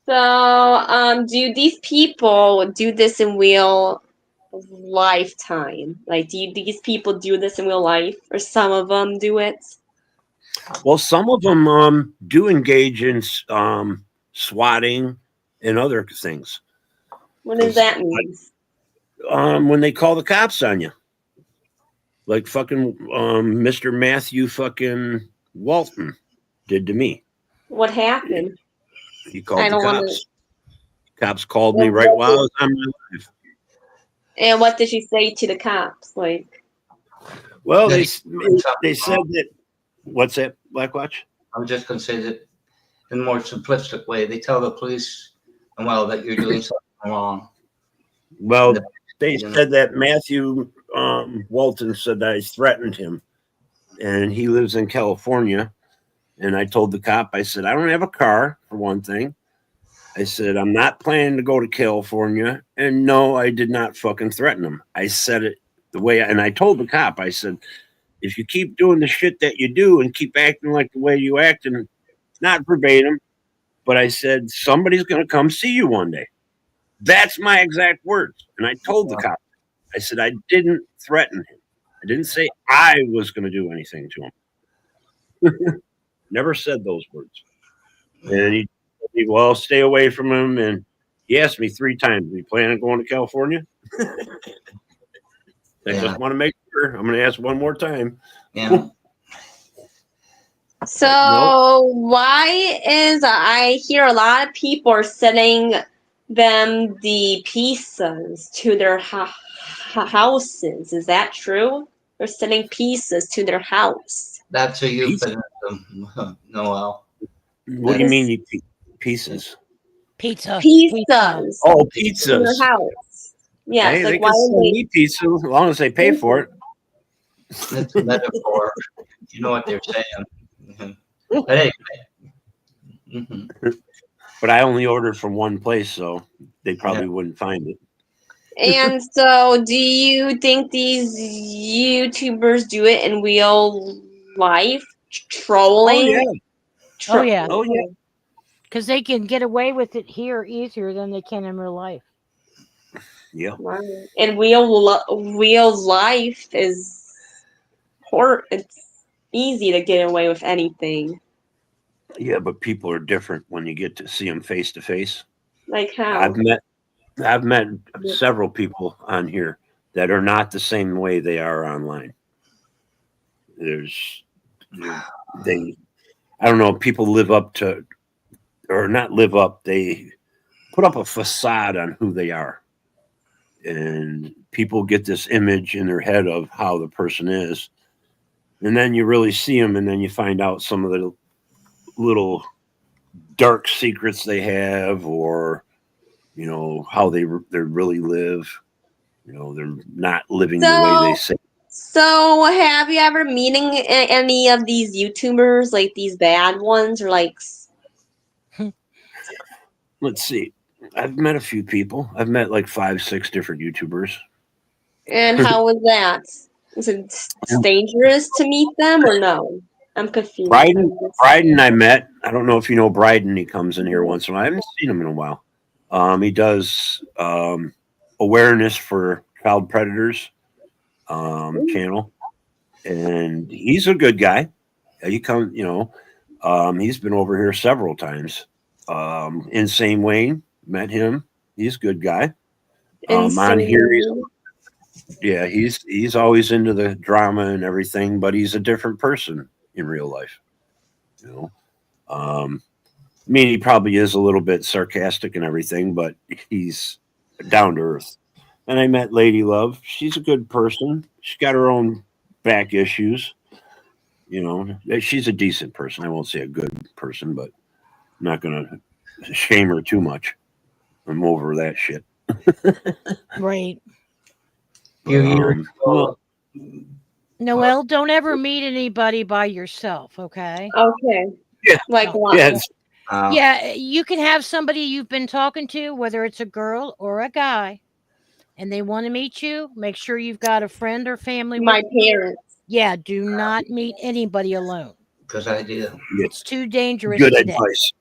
so do these people do this in real lifetime? Like do these people do this in real life, or some of them do it? well, some of them do engage in swatting and other things. What does that mean? When they call the cops on you, like fucking Mr. Matthew fucking Walton did to me. What happened? He called I the don't wanna- cops. Cops called me right while I was on my live. And what did you say to the cops? Like, Well, they said that. What's that, Blackwatch? I was just going to say that in a more simplistic way, they tell the police, well, that you're doing something wrong. Well, they said that Matthew Walton said that I threatened him, and he lives in California. And I told the cop, I said, I don't have a car, for one thing. I said, I'm not planning to go to California. And no, I did not fucking threaten him. I said it the way, and I told the cop, I said, if you keep doing the shit that you do and keep acting like the way you act, and not verbatim, but I said, somebody's going to come see you one day. That's my exact words. And I told the cop, I said, I didn't threaten him. I didn't say I was going to do anything to him. Never said those words. And he told me, well, stay away from him. And he asked me 3 times, are you planning on going to California? I just want to make sure. I'm going to ask one more time. Yeah. so why is I hear a lot of people are sending them the pizzas to their houses? Is that true? They're sending pizzas to their house. That's a euphemism, Noel. What do you mean, pieces? Pizza. Pizzas. Oh, To pizzas. their house. Yes, Hey, like they why can would send they? me pizza as long as they pay for it. That's a metaphor. You know what they're saying. But anyway. But I only ordered from one place, so they probably wouldn't find it. And so, do you think these YouTubers do it in real life? Trolling? Oh yeah. Oh yeah. Because they can get away with it here easier than they can in real life. Yeah. Wow. And real life is it's easy to get away with anything. Yeah, but people are different when you get to see them face to face. Like how? I've met several people on here that are not the same way they are online. They I don't know, people live up to, or not live up, they put up a facade on who they are. And people get this image in their head of how the person is. And then you really see them, and then you find out some of the little dark secrets they have, or, you know, how they really live. You know, they're not living the way they say. So, have you ever meeting any of these YouTubers, like these bad ones, or like? Let's see. I've met a few people. I've met like 5, 6 different YouTubers. And how was that? Is it dangerous to meet them or no? I'm confused. Bryden I met. I don't know if you know Bryden. He comes in here once in a while. I haven't seen him in a while. He does awareness for child predators channel, and he's a good guy. He comes, you know, he's been over here several times. Insane Wayne, met him. He's a good guy. On here, yeah, he's always into the drama and everything, but he's a different person in real life. You know, I mean, he probably is a little bit sarcastic and everything, but he's down to earth. And I met Lady Love. She's a good person. She's got her own back issues. You know, she's a decent person. I won't say a good person, but I'm not going to shame her too much. I'm over that shit. Right. Well, Noelle, don't ever meet anybody by yourself, okay? Okay. Yeah. Like what? yes. Yeah, you can have somebody you've been talking to, whether it's a girl or a guy, and they want to meet you. Make sure you've got a friend or family. My with you. parents. Yeah, do not meet anybody alone. Good idea. It's too dangerous. Good today. advice.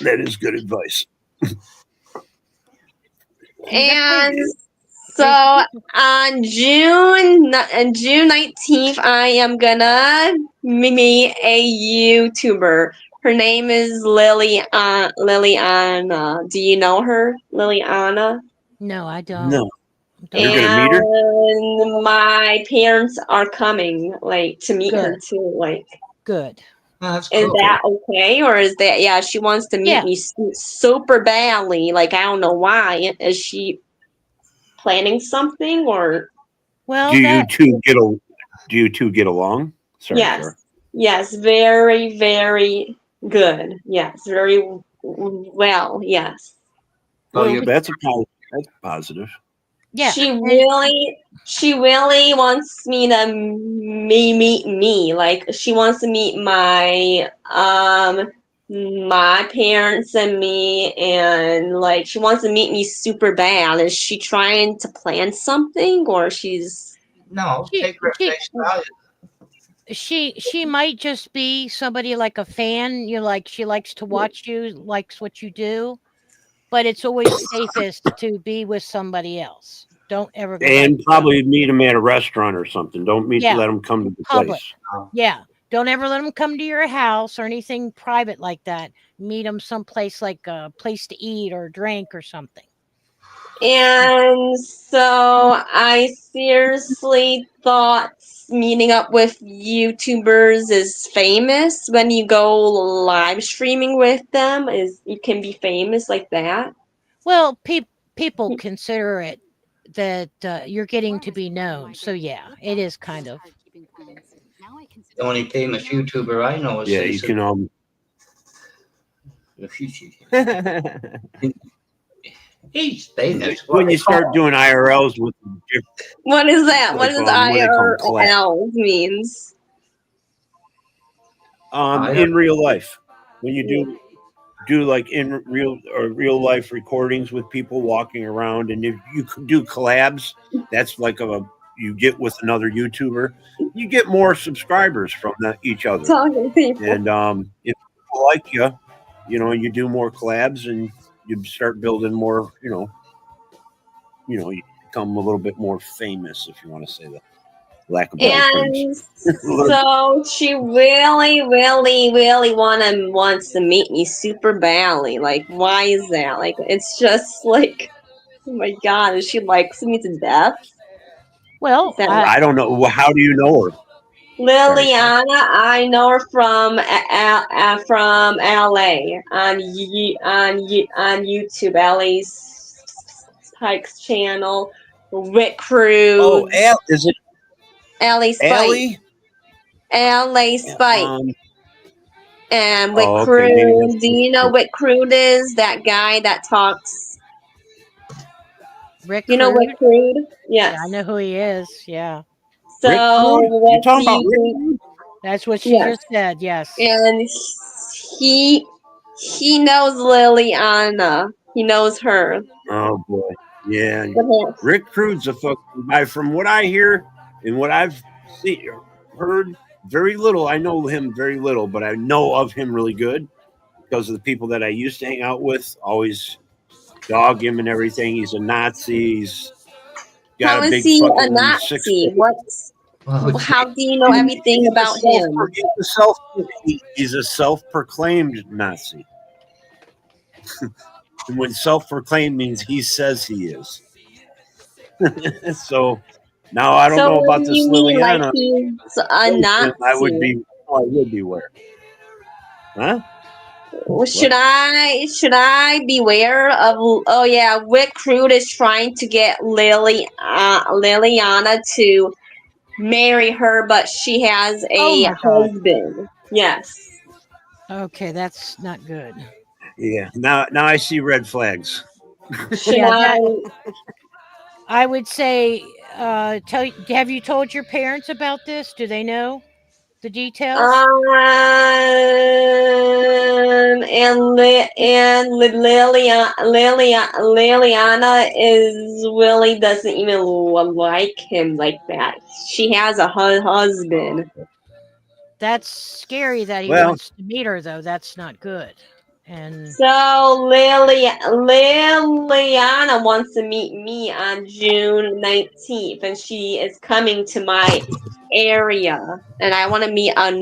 That is good advice. And so on June 19th, I am gonna meet a YouTuber. Her name is Liliana. Do you know her, Liliana? No, I don't. No. You're gonna meet her? And my parents are coming, like, to meet her Good. too. Like, Good. Oh, that's is cool. that okay, or is that? Yeah, she wants to meet Yeah. me super badly. Like, I don't know why. Is she planning something, or? Well, Do you that, two get along? Sorry, Yes. sir. Yes, very, very good. Yes, very well. Yes. Oh, Well, you're that's positive. yeah. She really wants me to meet me. Like, she wants to meet my parents and me, and like she wants to meet me super bad. Is she trying to plan something, or she's? no, She- take her she- face value. She might just be somebody like a fan. You like, she likes to watch you, likes what you do, but it's always safest to be with somebody else. Don't ever go And by probably meet him at a restaurant or something. Don't Yeah. let him come to the Public. place. Yeah. Don't ever let them come to your house or anything private like that. Meet them someplace like a place to eat or drink or something. And so I seriously thought meeting up with YouTubers is famous. When you go live streaming with them, is you can be famous like that. Well, people consider it that you're getting to be known. So yeah, it is kind of. The only famous YouTuber I know is Yeah, you Cecil. can He's famous. when you start doing IRLs with What is that? What Like, does what they call clap. IRL means? in real life, when you do like in real life recordings with people walking around, and if you could do collabs, that's like you get with another YouTuber, you get more subscribers from each other. Talking to people. And if people like you know, you do more collabs and you start building more, you know, you become a little bit more famous, if you want to say that. Lack of better terms. And so she really, really, really wants to meet me super badly. Like, why is that? Like, it's just like, oh my god, she likes me to death. Well, That- I, I don't know. Well, how do you know her? Liliana, I know her from LA on YouTube. LA Spike's channel. Rick Cruz. Oh, is it LA Spike. Allie? LA Spike. And Rick Oh, okay, maybe Cruz. that's Do you know Rick Cruz is? That guy that talks. Rick You know Crude? Rick Cruz? Yes. Yeah, I know who he is. Yeah. So Rick Crude? You what talking do about you Rick think? Crude? That's what she Yes. just said. Yes. And he knows Liliana. He knows her. Oh boy, yeah. But Rick Crude's a fucking guy. From what I hear and what I've heard, very little. I know him very little, but I know of him really good because of the people that I used to hang out with. Always dog him and everything. He's a Nazi. He's got how a is big he a fucking Nazi? What's Well, how do you know everything about him? He's a self-proclaimed Nazi. And when self-proclaimed means he says he is. So now I don't So know what about do this you mean, like Liliana. he's a Nazi? I would be aware. Huh? Should I beware of? Oh yeah, Rick Cruz is trying to get Liliana to marry her, but she has Oh a my God. husband. Yes. Okay, that's not good. Yeah. Now I see red flags. Should Yeah, I? I would say, have you told your parents about this? Do they know the details? Liliana is really doesn't even like him like that. She has a husband. That's scary that he Well- wants to meet her, though. That's not good. And So Liliana wants to meet me on June 19th, and she is coming to my area, and I want to meet a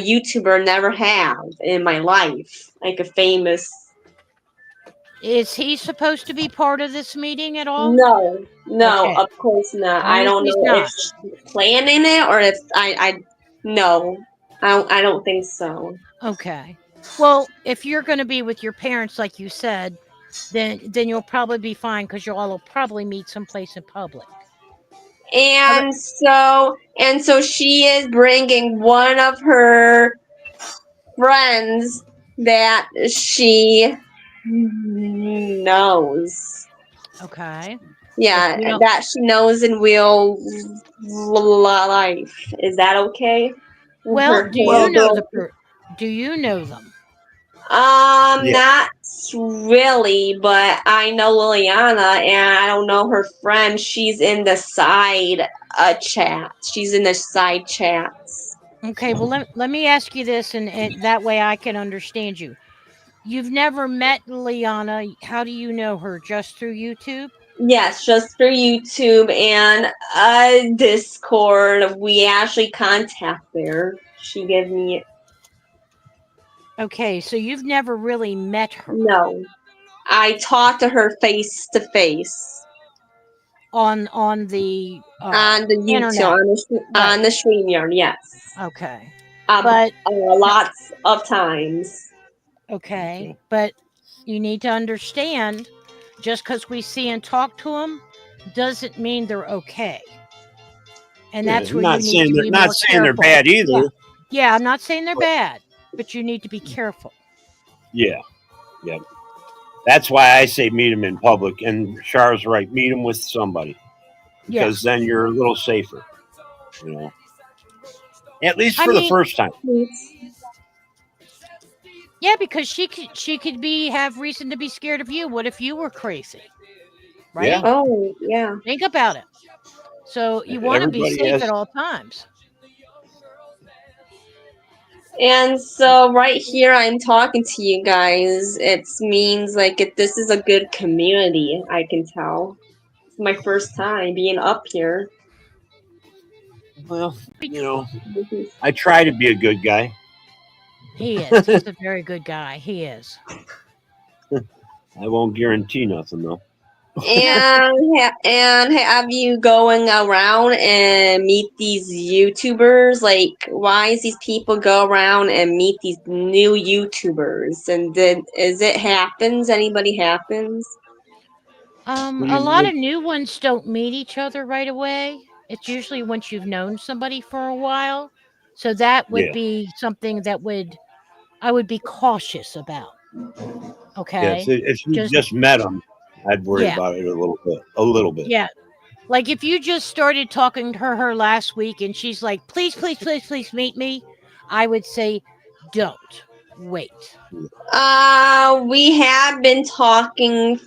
YouTuber never have in my life, like a famous. is he supposed to be part of this meeting at all? No, Okay. of course not. Long I as don't he's know not. if she's planning it or if no, I don't think so. Okay. Well, if you're going to be with your parents, like you said, then you'll probably be fine because you all will probably meet someplace in public. And so she is bringing one of her friends that she knows. Okay. Yeah, You know- that she knows in real life. Is that okay? Well, Her- do you know do you know them? Yeah. Not really, but I know Liliana, and I don't know her friend. She's in the side chat. She's in the side chats. Okay. Well, let me ask you this, and that way I can understand you. You've never met Liana. How do you know her? Just through YouTube? Yes, just through YouTube and Discord. We actually contact there. She gave me Okay, so you've never really met her no. I talked to her face to face on the on the YouTube internet. on the StreamYard. Yes, Okay, but lots of times. okay, but you need to understand, just because we see and talk to them doesn't mean they're okay. And that's where not you need saying to they're be not more saying they're careful. bad either. Yeah, I'm not saying they're bad, but you need to be careful. Yeah. That's why I say meet them in public. And Char's right. Meet them with somebody because then you're a little safer. You know, at least for the first time. Yeah, because she could have reason to be scared of you. What if you were crazy? Right? Yeah. Oh, yeah. Think about it. So you want to be Everybody safe has- at all times. And so right here, I'm talking to you guys. It means like this is a good community. I can tell. It's my first time being up here. Well, you know, I try to be a good guy. He is. He's a very good guy. He is. I won't guarantee nothing though. And have you going around and meet these YouTubers? Like, why is these people go around and meet these new YouTubers? And is it happens? Anybody happens? What do A you lot mean? of new ones don't meet each other right away. It's usually once you've known somebody for a while. So that would Yeah. be something that I would be cautious about. Yes. Okay. If you Just just met them, I'd worry yeah. about it a little bit. A little bit. Yeah. Like if you just started talking to her last week and she's like, please, please, please, please meet me, I would say, don't wait. We have been talking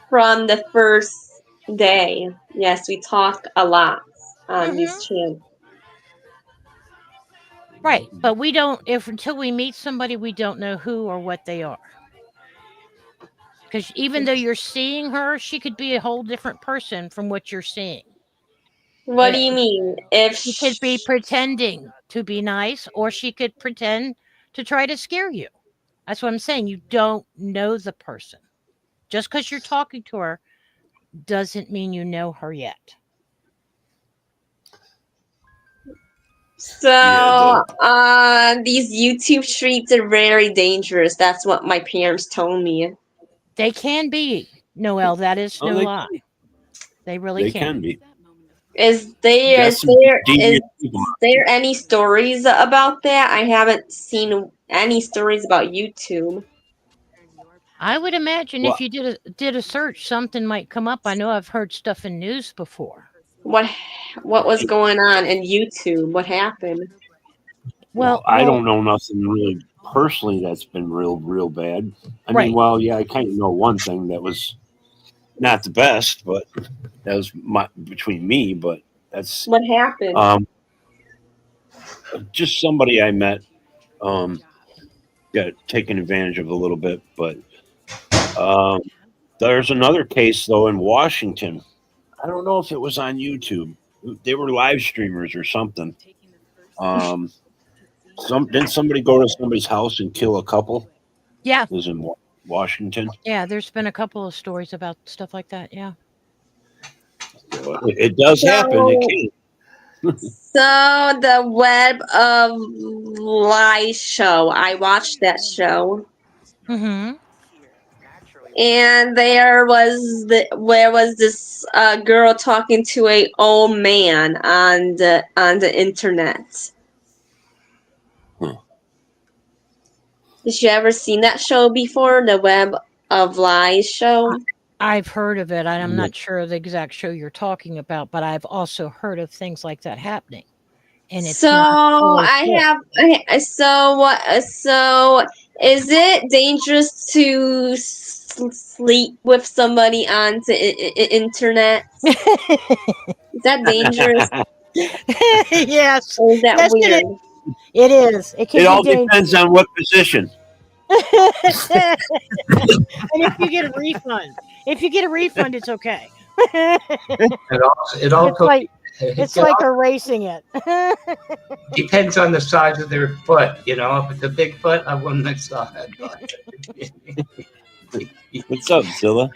from the first day. Yes, we talk a lot on these channels. Right. But we don't, if until we meet somebody, we don't know who or what they are. Because even though you're seeing her, she could be a whole different person from what you're seeing. What do you mean? If She could be pretending to be nice, or she could pretend to try to scare you. That's what I'm saying. You don't know the person. Just because you're talking to her doesn't mean you know her yet. So, these YouTube streets are very dangerous. That's what my parents told me. They can be, Noel. That is Oh, no they lie. They really They can. can be. Is there Got is some there deviant is people. there any stories about that? I haven't seen any stories about YouTube. I would imagine Well, if you did a search, something might come up. I know I've heard stuff in news before. What was going on in YouTube? What happened? Well, I don't know nothing really personally that's been real bad. I Right. mean, well, yeah, I kind of know one thing that was not the best, but that was between me. But that's What happened? just somebody I met got taken advantage of a little bit. But there's another case though in Washington. I don't know if it was on YouTube. They were live streamers or something. Didn't somebody go to somebody's house and kill a couple? Yeah. It was in Washington. Yeah, there's been a couple of stories about stuff like that. Yeah. So it does happen. It can. So the Web of Lies show. I watched that show. Mm-hmm. And where was this girl talking to a old man on the internet? Did you ever seen that show before? The Web of Lies show? I've heard of it. I'm not sure of the exact show you're talking about, but I've also heard of things like that happening. And it's So so is it dangerous to sleep with somebody on the internet? Is that dangerous? Yes. Or is that Yes, weird? It is. It can It be all dangerous. depends on what position. And if you get a refund, it's okay. It also It's like erasing it. depends on the size of their foot. You know, if it's a big foot, I wouldn't side. What's up, Zilla?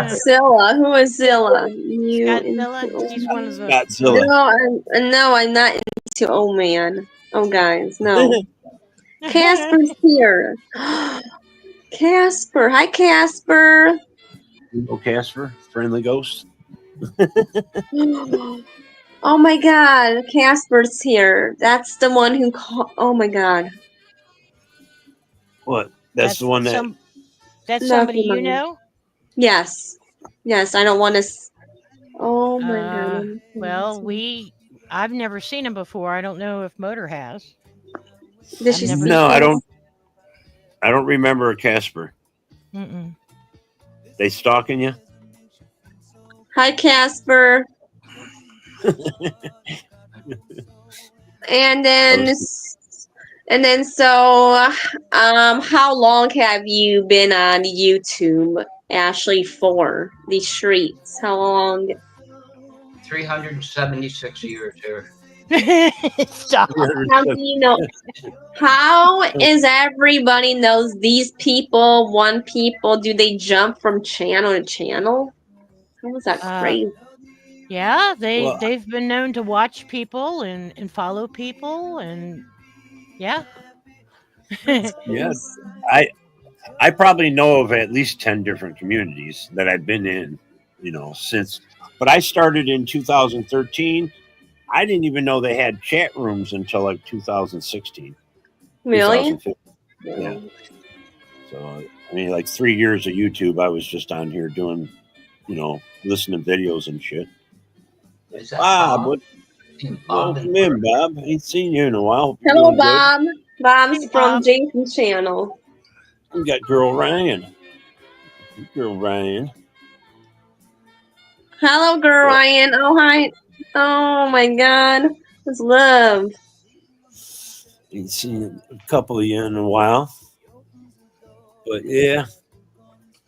Zilla, who is Zilla? Godzilla, he's one of the. Godzilla. No, I'm not into old man. Oh, guys, no. Casper's here. Casper, hi, Casper. Oh, Casper, friendly ghost. Oh my God, Casper's here. That's the one who called. Oh my God. What? That's the one that. That's No, somebody come you on. know? Yes. I don't want to. Oh my God. Well, I've never seen him before. I don't know if Motor has. No, I don't. I don't remember Casper. Mm-mm. They stalking you? Hi, Casper. And then so how long have you been on YouTube, Ashley, for these streets? How long? 376 years here. Stop. How do you know? How is everybody knows these people? One people? Do they jump from channel to channel? How is that crazy? Yeah, Well, they've been known to watch people and follow people and yeah. yeah, I probably know of at least 10 different communities that I've been in, since. But I started in 2013. I didn't even know they had chat rooms until like 2016, Really? 2015. Yeah. So, I mean, like 3 years of YouTube, I was just on here doing, listening to videos and shit. Is that Bob, Bob? what? Bob Welcome in, Bob. Ain't seen you in a while. Hope you're Hello, doing good. Bob. Bob's Hey, from Bob. Jason's channel. We got girl Ryan. Girl Ryan. Hello, girl Ryan. Oh, hi. Oh, my God. It's love. Ain't seen a couple of you in a while. But yeah,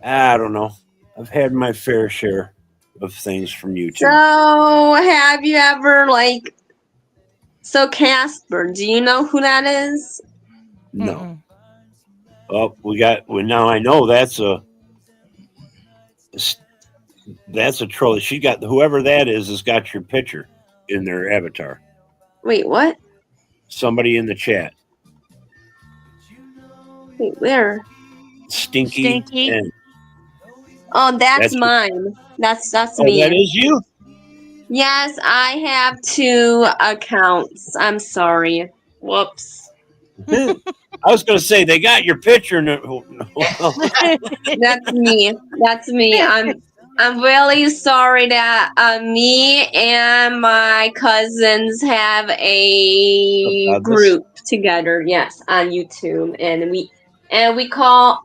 I don't know. I've had my fair share of things from YouTube. So, have you ever, so Casper, do you know who that is? No. Mm-mm. Oh, now I know that's a troll. She got whoever that is has got your picture in their avatar. Wait, what? Somebody in the chat. Wait, where? Stinky. Stinky. And Oh, that's That's- mine. That's oh, me. that is you? Yes, I have 2 accounts. I'm sorry. Whoops. I was going to say they got your picture. That's me. That's me. I'm really sorry that me and my cousins have a About this? group together. Yes, on YouTube, and we call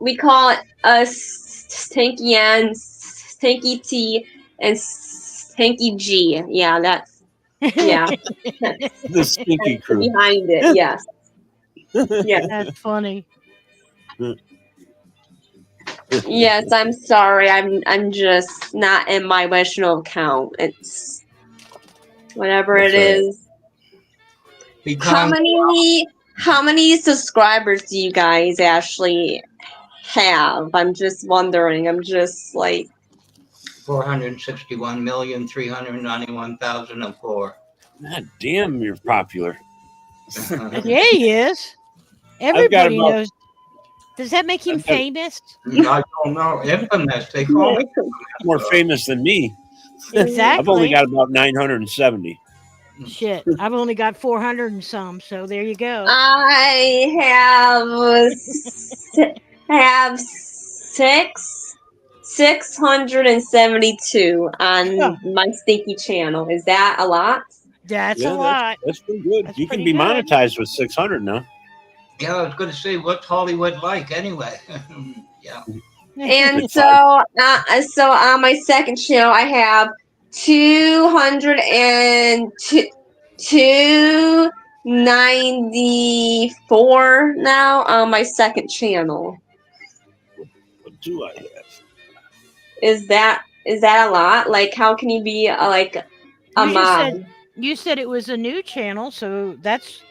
it Stinky and Stinky T and Stinky G. Yeah, that's The Stinky crew. behind it. Yes, yes. That's funny. Yes, I'm sorry. I'm just not in my original account. It's whatever That's it all right. is. How many subscribers do you guys actually have? I'm just wondering. I'm just like 461,391,004. God damn, you're popular. Yeah, he is. Everybody about- knows. Does that make him I've got- famous? I don't know. Infamous. They call me. More famous than me. Exactly. I've only got about 970. Shit. I've only got 400 and some, so there you go. I have 672 on my Stinky channel. Is that a lot? That's Yeah, a lot. That's pretty good. That's You can pretty be good. monetized with 600 now. Yeah, I was going to say, what's Hollywood like anyway? Yeah. And so on my second channel, I have 294 now on my second channel. What do I have? Is that a lot? Like, how can you be a You just mom? You said it was a new channel, so that's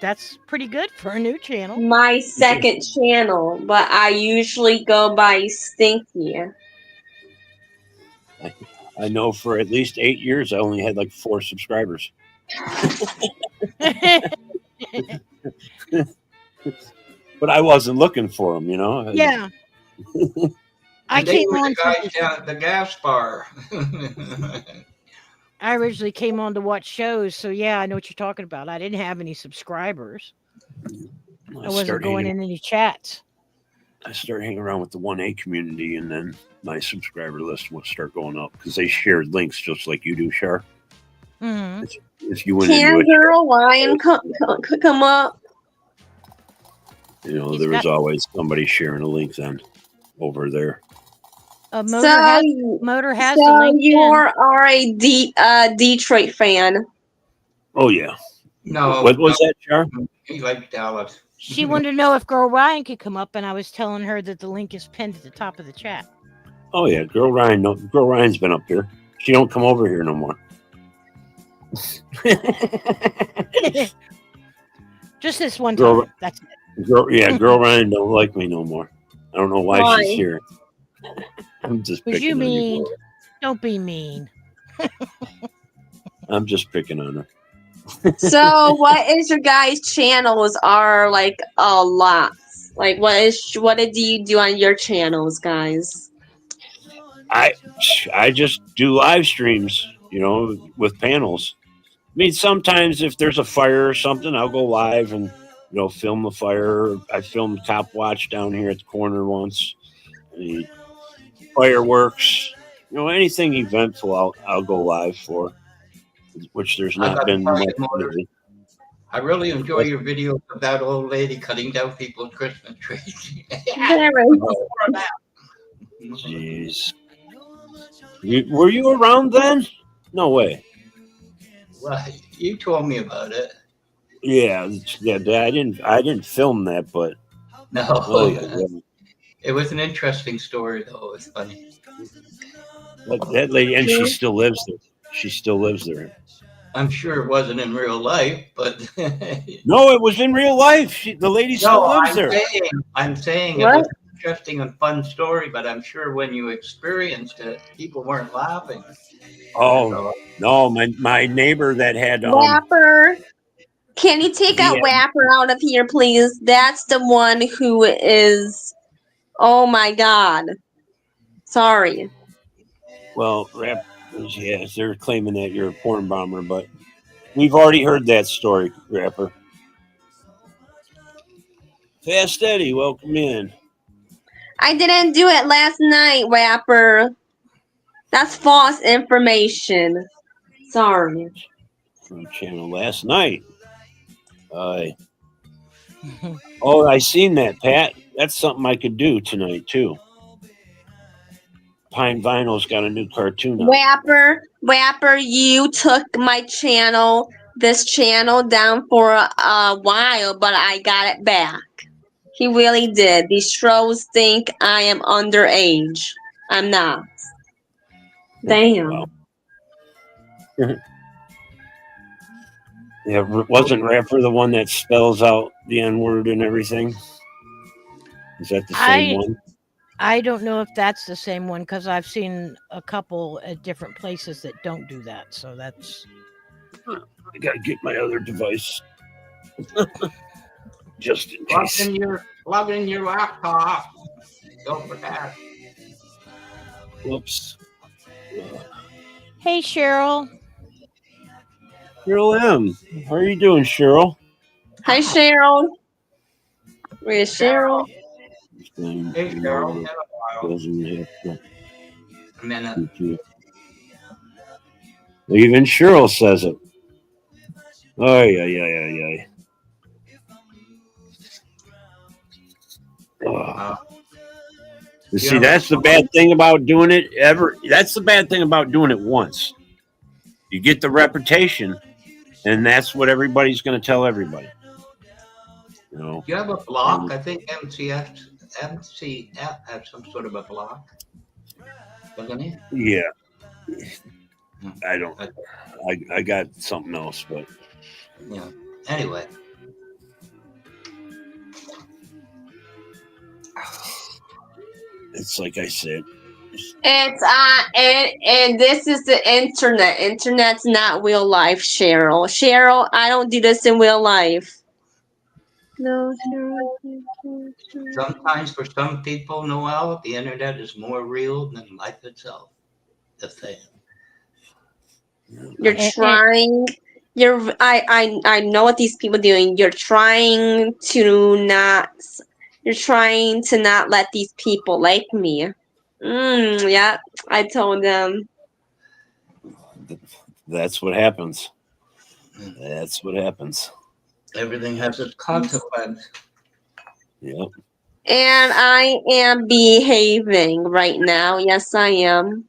pretty good for a new channel. My second channel, but I usually go by Stinky. I know for at least 8 years, I only had like 4 subscribers. But I wasn't looking for them, Yeah. I They came were on. the guys down at the gas bar. I originally came on to watch shows, so yeah, I know what you're talking about. I didn't have any subscribers. I wasn't going in any chats. I started hanging around with the 1A community, and then my subscriber list will start going up because they share links just like you do, Shar. Mm-hmm. If you went Can into it, girl Ryan come up? there He's was got- always somebody sharing a link then over there. Motor So has the link. you are a Detroit fan. Oh yeah. No. What was that, Shar? He likes Dallas. She wanted to know if Girl Ryan could come up, and I was telling her that the link is pinned at the top of the chat. Oh yeah, Girl Ryan. No, Girl Ryan's been up here. She don't come over here no more. Just this one Girl- time. That's it. Girl Ryan don't like me no more. I don't know why Why? she's here. I'm just Was picking you on mean? you. Girl. Don't be mean. I'm just picking on her. So, what is your guys' channels? Are like a lot. Like, what do you do on your channels, guys? I just do live streams, with panels. I mean, sometimes if there's a fire or something, I'll go live and film the fire. I filmed Cop Watch down here at the corner once. The fireworks, anything eventful, I'll go live for. Which there's I not gotta been tell you, much Motors, lately. I really enjoy your videos of that old lady cutting down people's Christmas trees. Very. Jeez, were you around then? No way. Well, you told me about it. Yeah. I didn't film that, but No, oh yeah. it was an interesting story, though. It was funny. That lady, and she still lives there. She still lives there. I'm sure it wasn't in real life, but No, it was in real life. The lady still lives there. I'm saying it What? was an interesting and fun story, but I'm sure when you experienced it, people weren't laughing. Oh no, my neighbor that had Wapper. Can you take out Yeah. Wapper out of here, please? That's the one who is. Oh my God. Sorry. well, yes, they're claiming that you're a porn bomber, but we've already heard that story, Rapper. Fast Eddie, welcome in. I didn't do it last night, Wapper. That's false information. Sorry. From channel last night. Oh, I seen that, Pat. That's something I could do tonight too. Pine Vinyl's got a new cartoon out. Wapper, you took my channel, this channel, down for a while, but I got it back. He really did. These trolls think I am underage. I'm not. Damn. Wow. Yeah, wasn't Rapper the one that spells out the N-word and everything? Is that the same one? I don't know if that's the same one because I've seen a couple at different places that don't do that. So that's. I gotta get my other device. Just in case. Plug in your laptop. Don't forget. Whoops. Hey, Cheryl. Cheryl M. How are you doing, Cheryl? Hi, Cheryl. Where's Cheryl? Hey, Cheryl. A minute. Even Cheryl says it. Oh, yeah. You see, that's the bad thing about doing it That's the bad thing about doing it once. You get the reputation, and that's what everybody's going to tell everybody. Do you have a block? I think MCF had some sort of a block. Wasn't it? Yeah. I don't. I got something else, but yeah. Anyway. It's like I said. It's and this is the internet. Internet's not real life, Cheryl. Cheryl, I don't do this in real life. No, Cheryl. Sometimes for some people, Noel, the internet is more real than life itself. The thing. You're trying. I know what these people are doing. You're trying to not let these people like me. Yeah, I told them. That's what happens. That's what happens. Everything has its consequence. Yep. And I am behaving right now. Yes, I am.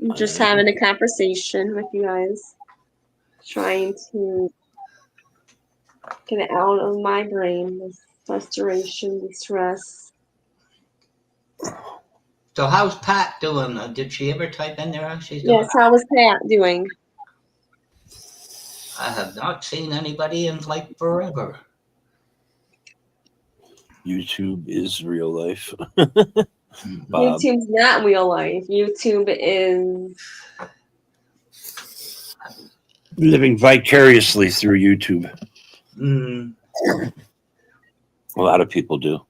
I'm just having a conversation with you guys. Trying to get it out of my brain. This frustration, distress. So how's Pat doing? Did she ever type in there how she's doing? Yes, how was Pat doing? I have not seen anybody in like forever. YouTube is real life. Hmm. Bob. YouTube's not real life. YouTube is. Living vicariously through YouTube. Mm, A lot of people do.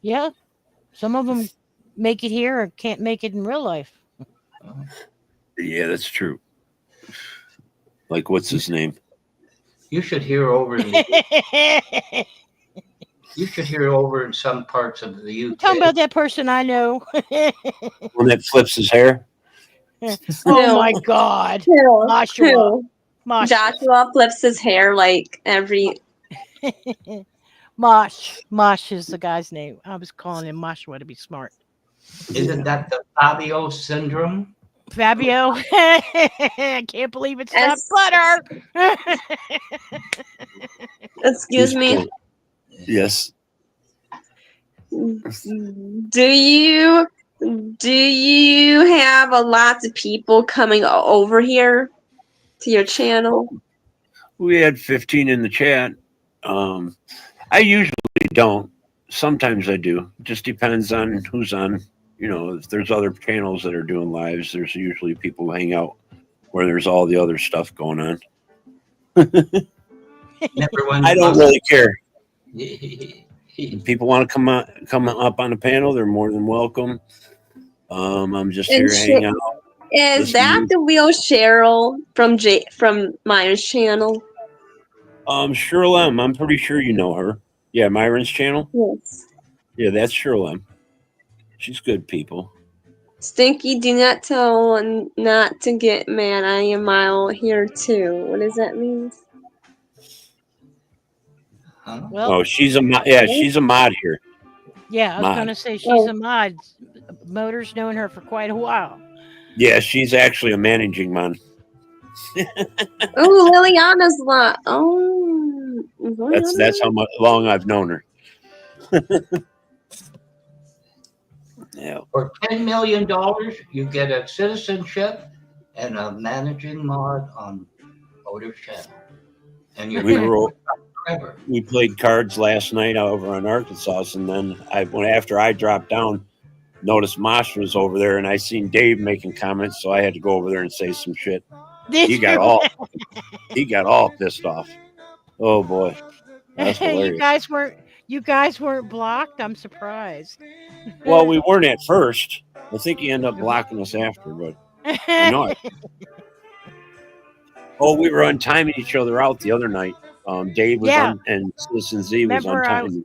Yeah. Some of them make it here or can't make it in real life. Yeah, that's true. Like, what's his name? you should hear over in the, you should hear over in some parts of the UK. Talking about that person I know. One that flips his hair? Oh my God. Who? Joshua. Who? Mosh. Joshua flips his hair like every. Mosh. Mosh is the guy's name. I was calling him Moshua to be smart. Isn't that the Fabio syndrome? Fabio. I can't believe it's not butter. Excuse me. Yes. Do you have a lot of people coming over here to your channel? We had 15 in the chat. I usually don't. Sometimes I do. Just depends on who's on. You know, if there's other channels that are doing lives, there's usually people who hang out where there's all the other stuff going on. Everyone I don't loves- really care. If people want to come up on the panel, they're more than welcome. I'm just here And to hang out. Is Listen that to- the real Cheryl from Myron's channel? Cheryl M. I'm pretty sure you know her. Yeah, Myron's channel. Yes. Yeah, that's Cheryl M. She's good people. Stinky, do not tell not to get mad. I am out here too. What does that mean? Huh? Well, Oh, she's a she's a mod here. yeah, I was mod. going to say she's Oh. a mod. Motor's known her for quite a while. Yeah, she's actually a managing mod. Oh, Liliana's lot. Oh, That's how long I've known her. Yeah. For $10 million, you get a citizenship and a managing mod on Motor's channel. And you're We were forever. we played cards last night over on Arkansas, and then after I dropped down, noticed Mosh was over there, and I seen Dave making comments, so I had to go over there and say some shit. Did He got all pissed off. Oh boy, that's hilarious. you guys weren't blocked. I'm surprised. Well, we weren't at first. I think he ended up blocking us after, but I know it. Oh, we were untiming each other out the other night. Dave was Yeah. on, and Citizen Z was Remember, untiming.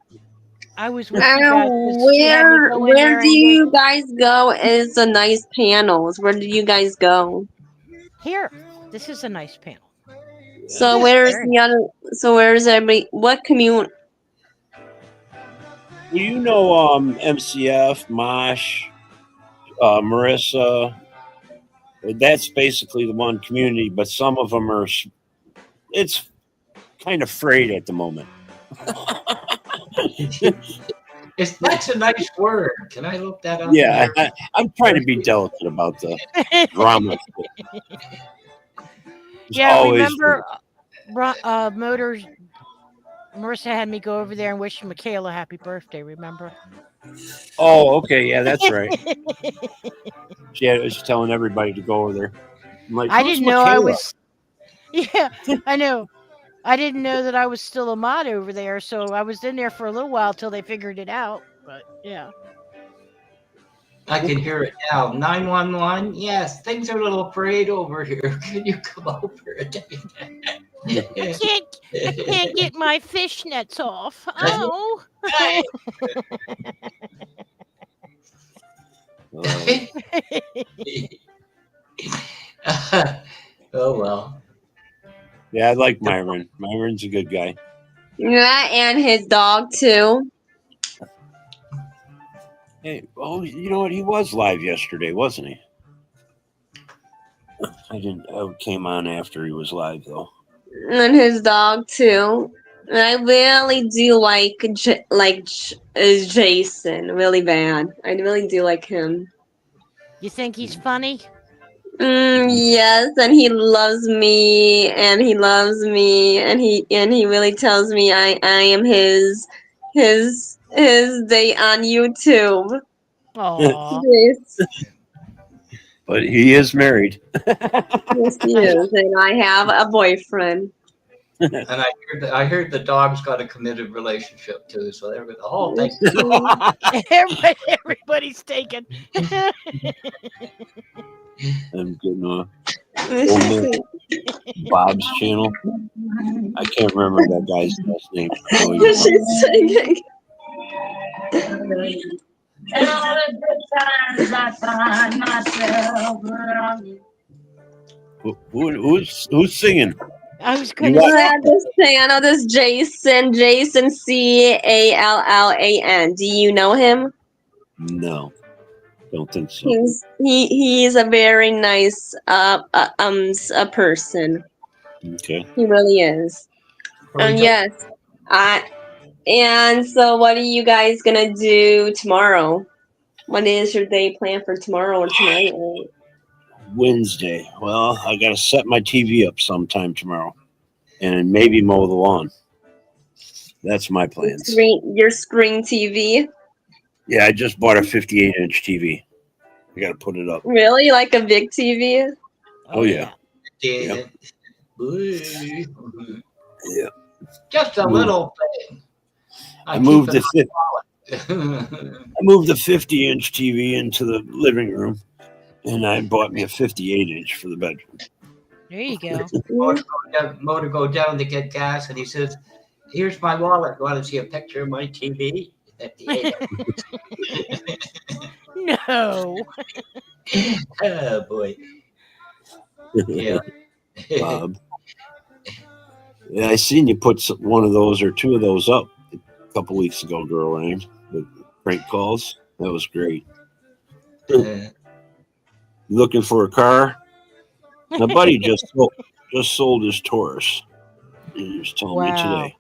I was with you guys. 'cause she had me go in Where there do and you guys go? Is the nice panels? Where do you guys go? Here, this is a nice panel. So Yeah, where's very the other? So where's everybody? What commune? Well, you know, MCF, Mosh, Marissa. That's basically the one community, but some of them are. It's kind of frayed at the moment. That's a nice word. Can I look that up? Yeah, I'm trying to be delicate about the drama. It's Yeah, always- remember, Motors. Marissa had me go over there and wish Michaela happy birthday. Remember? Oh, okay, yeah, that's right. She was telling everybody to go over there. I'm like, I "Who's didn't know I Michaela?" was. Yeah, I know. I didn't know that I was still a mod over there, so I was in there for a little while till they figured it out. But yeah. I can hear it now. 911. Yes, things are a little frayed over here. Can you come over and take that? I can't get my fishnets off. Oh. Oh well. Yeah, I like Myron. Myron's a good guy. Yeah, and his dog too. Hey, oh, you know what? He was live yesterday, wasn't he? I came on after he was live though. And his dog too. And I really do like Jason really bad. I really do like him. You think he's funny? Yes, and he loves me, and he loves me, and he really tells me I am his date on YouTube. Aw. Yes, But he is married. yes, he is, and I have a boyfriend. And I heard the dog's got a committed relationship too. So there we go. Oh, thank Everybody's taken. I'm getting old man Bob's channel. I can't remember that guy's last name. Oh, you She's singing. And all the good times I find myself around. who's singing? I was You going got- to I just say I know this Jason Callan. Do you know him? No, don't think so. He's a very nice a person. Okay. He really is. Yes. And so what are you guys gonna do tomorrow? What is your day planned for tomorrow or tonight? Wednesday. Well, I got to set my TV up sometime tomorrow, and maybe mow the lawn. That's my plans. Your screen TV? Yeah, I just bought a 58-inch TV. I got to put it up. Really? Like a big TV? Oh yeah. Yeah. Yeah. Just a little thing. I moved keep the it I moved the 50-inch TV into the living room, and I bought me a 58-inch for the bedroom. There you go. motor go down to get gas, and he says, "Here's my wallet. Want to see a picture of my TV?" No. Oh boy. Yeah. Bob. Yeah, I seen you put one of those or two of those up a couple weeks ago, Girl Rain. The prank calls. That was great. Looking for a car? My buddy just sold his Taurus. He was telling me today.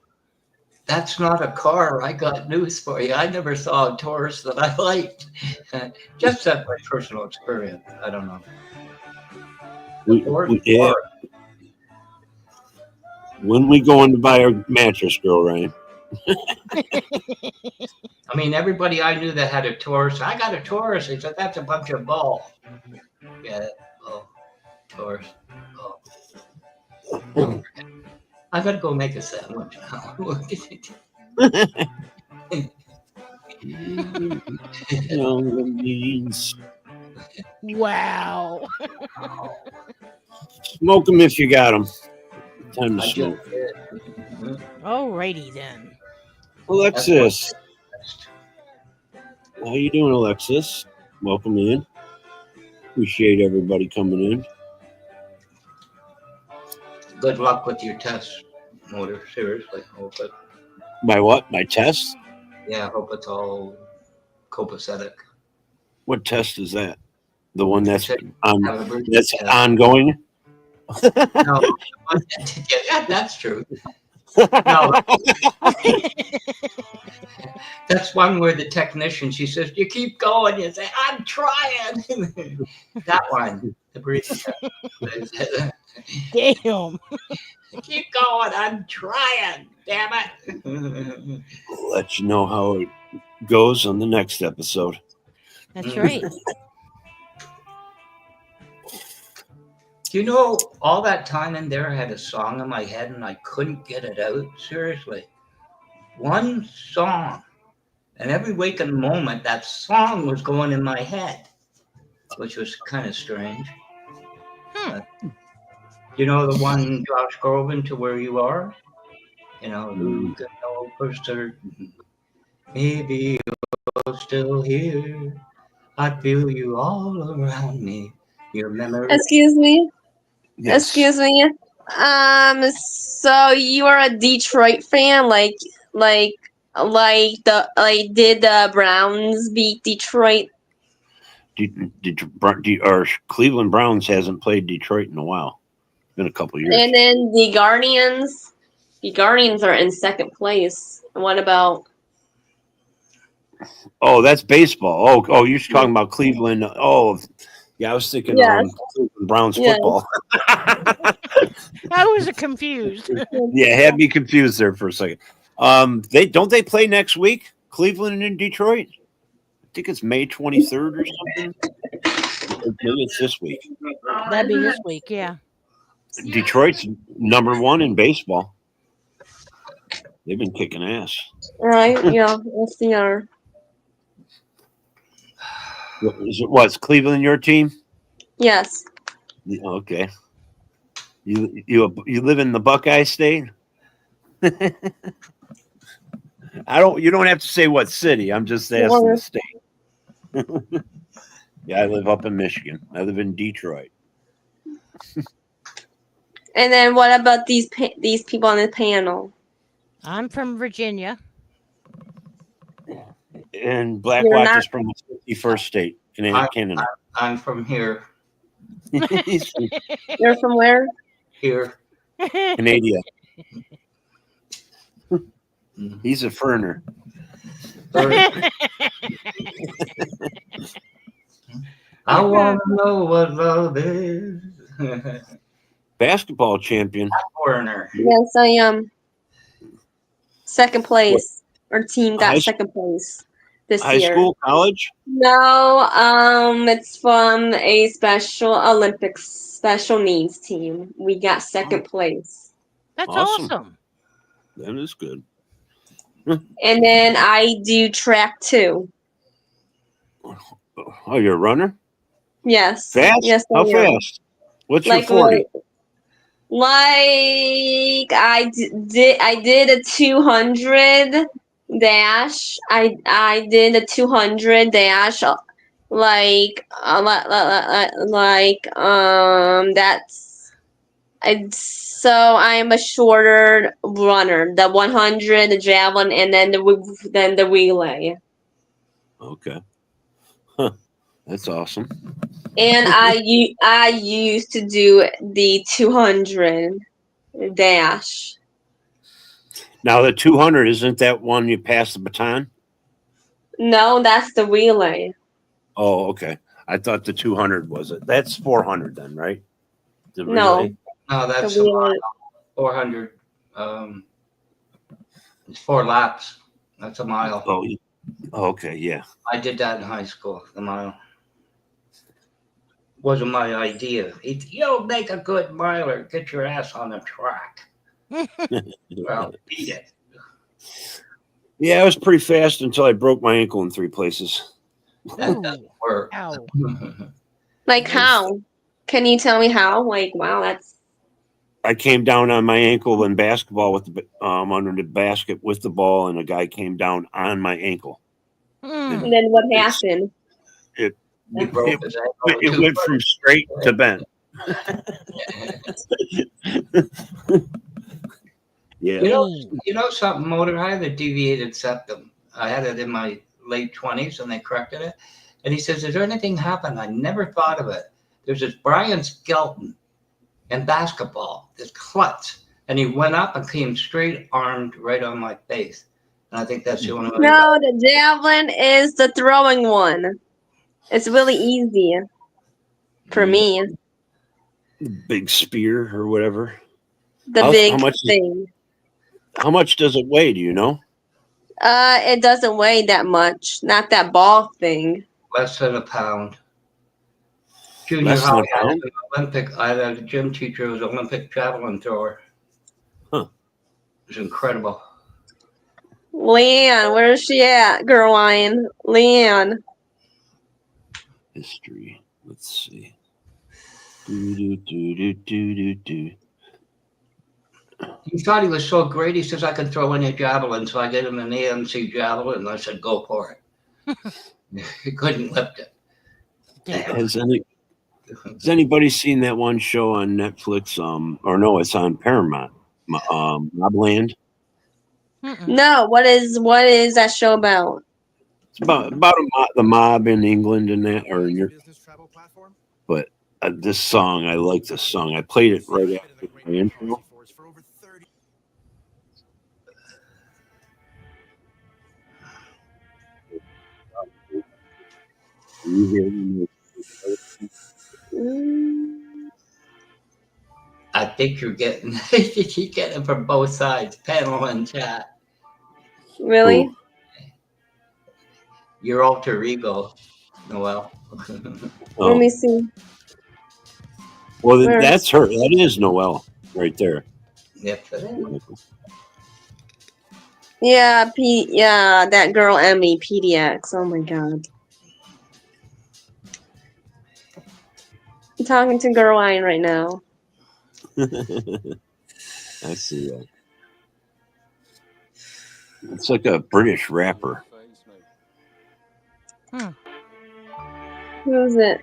That's not a car. I got news for you. I never saw a Taurus that I liked. Just that my personal experience. I don't know. Yeah. When we going to buy a mattress, Girl Rain? I mean, everybody I knew that had a Taurus, I got a Taurus. They said, that's a bunch of bull. Yeah. Oh, Taurus. Oh. I gotta go make a sandwich now. Wow. Smoke them if you got them. Time to smoke. Alrighty then. Alexis. How you doing, Alexis? Welcome in. Appreciate everybody coming in. Good luck with your test, Motor. Seriously. Hope it, My what? My test? yeah, hope it's all copacetic. What test is that? The one that's Have a birthday that's test. ongoing? No, yeah, that's true. No, that's one where the technician, she says, "You keep going." You say, "I'm trying." That one, the breathing test. Damn. Keep going. I'm trying. Damn it. We'll let you know how it goes on the next episode. That's right. You know, all that time in there, I had a song in my head and I couldn't get it out. Seriously. One song. And every waking moment, that song was going in my head, which was kind of strange. You know the one, Josh Groban, To Where You Are? You know, who can know for certain? Maybe you're still here. I feel you all around me. Your memory. Excuse me. Yes. Excuse me. So you are a Detroit fan, did the Browns beat Detroit? Or Cleveland Browns hasn't played Detroit in a while. It's been a couple years. And then the Guardians. The Guardians are in second place. What about? Oh, that's baseball. Oh, you're talking about Cleveland. Oh, Yeah, I was thinking Yes. Cleveland Browns Yes. football. I was confused. Yeah, had me confused there for a second. They play next week, Cleveland and Detroit. I think it's May 23rd or something. Or maybe it's this week. That'd be this week, yeah. Detroit's number one in baseball. They've been kicking ass. Right? Yeah. Yes, they are. What's Cleveland your team? Yes. Okay. You live in the Buckeye State? You don't have to say what city. I'm just asking the state. Yeah, I live up in Michigan. I live in Detroit. And then what about these people on the panel? I'm from Virginia. And You're Blackwatch not- is from the 51st state in Canada. I'm from here. He's from You're from where? Here. Canada. He's a ferner. I want to know what love is. Basketball champion. Werner. Yes, I am. Second place. Our team got High- second place this High year. school, college? No, it's from a Special Olympics special needs team. We got second place. That's Awesome. awesome. That is good. And then I do track too. Oh, you're a runner? Yes. Fast? Yes, I How am. fast? What's your Like 40? Like I did a 200 dash. I did a 200 dash. So I'm a shorter runner. The 100, the javelin, and then the relay. Okay. Huh. That's awesome. And I used to do the 200 dash. Now the 200, isn't that one you pass the baton? No, that's the relay. Oh, okay. I thought the 200 was it. That's 400 then, right? The No. relay? No, that's The a relay. mile. 400. It's 4 laps. That's a mile. Oh, okay, yeah. I did that in high school, the mile. Wasn't my idea. You'll make a good miler. Get your ass on the track. Well, beat it. Yeah, I was pretty fast until I broke my ankle in 3 places. That doesn't work. Ow. Like how? Can you tell me how? Like, wow, that's I came down on my ankle in basketball with the under the basket with the ball, and a guy came down on my ankle. Hmm. and then what happened? He broke his ankle. It went from straight to bent. Yeah. You know something, Motor? I had a deviated septum. I had it in my late 20s, and they corrected it. And he says, "Is there anything happened? I never thought of it. There's this Brian Skelton in basketball, this klutz, and he went up and came straight armed right on my face. And I think that's the only way. No, the javelin is the throwing one. It's really easy for me. Big spear or whatever. The How big much is- thing. How much does it weigh? Do you know? It doesn't weigh that much. Not that ball thing. Less than a pound. Junior Less than high, a pound? I had a gym teacher who was an Olympic javelin thrower. Huh. It was incredible. Leanne, where is she at? Girl line. Leanne. History. Let's see. Do. He thought he was so great. He says, "I can throw any javelin." So I gave him an AMC javelin, and I said, "Go for it." He couldn't lift it. Has anybody seen that one show on Netflix? Or no, it's on Paramount. Mobland. No, what is that show about? It's about the mob in England and that, or in your. But this song, I like this song. I played it right after my intro. You hear me? think you're getting you get it from both sides, panel and chat. Really? Ooh. Your alter ego, Noel. Let Oh, me see. well, Where? that's her. That is Noelle right there. Yep, it is. Yeah, yeah, that girl Emmy, PDX. Oh my god. I'm talking to Girl Iron right now. I see that. It's like a British rapper. Who is it?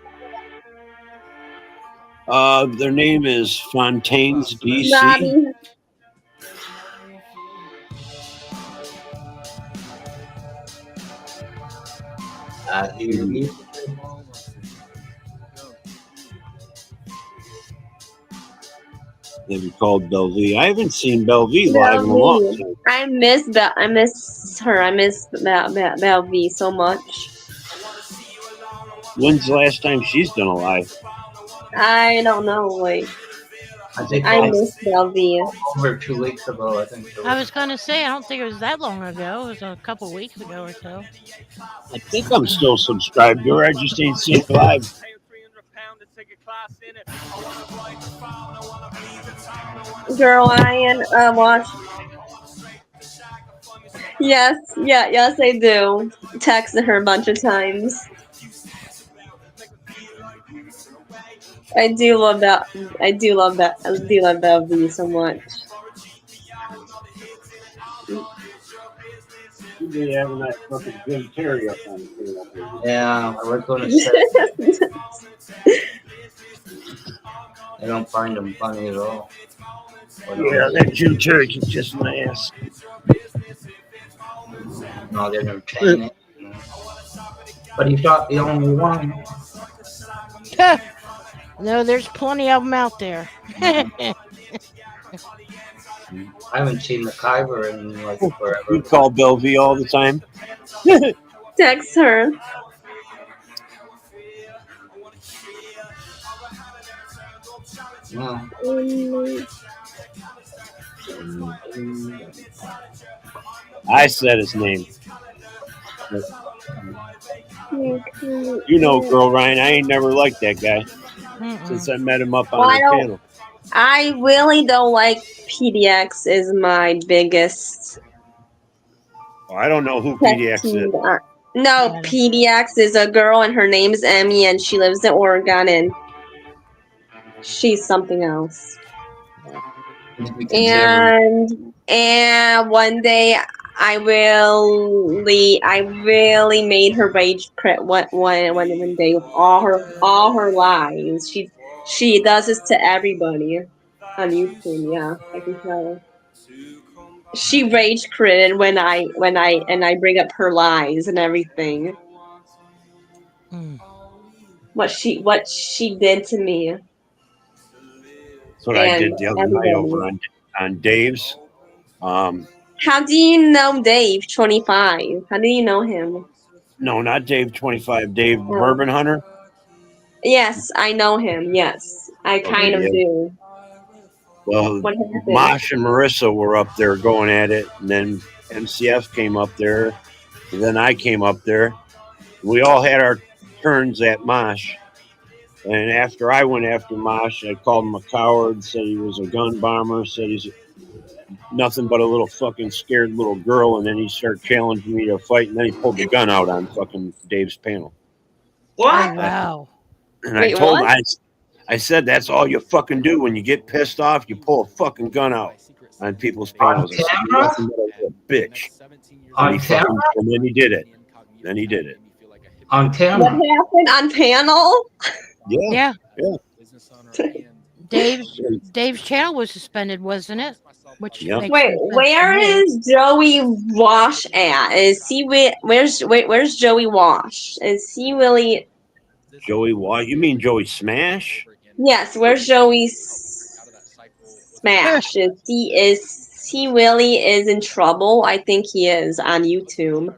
Their name is Fontaines DC. Bobby. They be called Bellevue. I haven't seen Bellevue live in a long Bellevue. time. I miss her. I miss Bellevue so much. When's the last time she's done a live? I don't know. Like, I think I miss Bellevue. over 2 weeks ago. I think. I was gonna say I don't think it was that long ago. It was a couple weeks ago or so. I think I'm still subscribed to her. I just ain't seen her live. Girl Iron, watch. Yes, yes, I do. Texted her a bunch of times. I do love Bellevue so much. You be having that fucking Jim Terry up on the Yeah, I was going to say. I don't find them funny at all. Yeah, that Jim Terry can kiss my ass. No, they're entertaining. But he's not the only one. No, there's plenty of them out there. I haven't seen MacGyver in like forever. We call Bellevue all the time. Text her. No. I said his name. You know, Girl Ryan, I ain't never liked that guy since I met him up on the panel. I really don't like PDX is my biggest. Well, I don't know who PDX is. No, PDX is a girl and her name is Emmy and she lives in Oregon and she's something else. And one day I really made her rage quit one day with all her lies. She does this to everybody on YouTube. Yeah, I can tell. She rage quitted when I bring up her lies and everything. What she did to me. That's what I did the other night over on Dave's. How do you know Dave 25? How do you know him? No, not Dave 25. Dave Bourbon Hunter. Yes, I know him. Yes, I kind of do. Well, Mosh and Marissa were up there going at it, and then MCF came up there, and then I came up there. We all had our turns at Mosh. And after I went after Mosh, I called him a coward, said he was a gun bomber, said he's nothing but a little fucking scared little girl, and then he started challenging me to fight, and then he pulled the gun out on fucking Dave's panel. What? Wow. And I told him, I said, that's all you fucking do when you get pissed off, you pull a fucking gun out on people's panels. I said, "You're nothing but a bitch." And then he did it. Then he did it. On camera. What happened on panel? Yeah. Dave's channel was suspended, wasn't it? Which Wait, where is Joey Wash at? Is he where's Joey Wash? Is he really? Joey Wash? You mean Joey Smash? Yes, where's Joey Smash? Is he really is in trouble? I think he is on YouTube.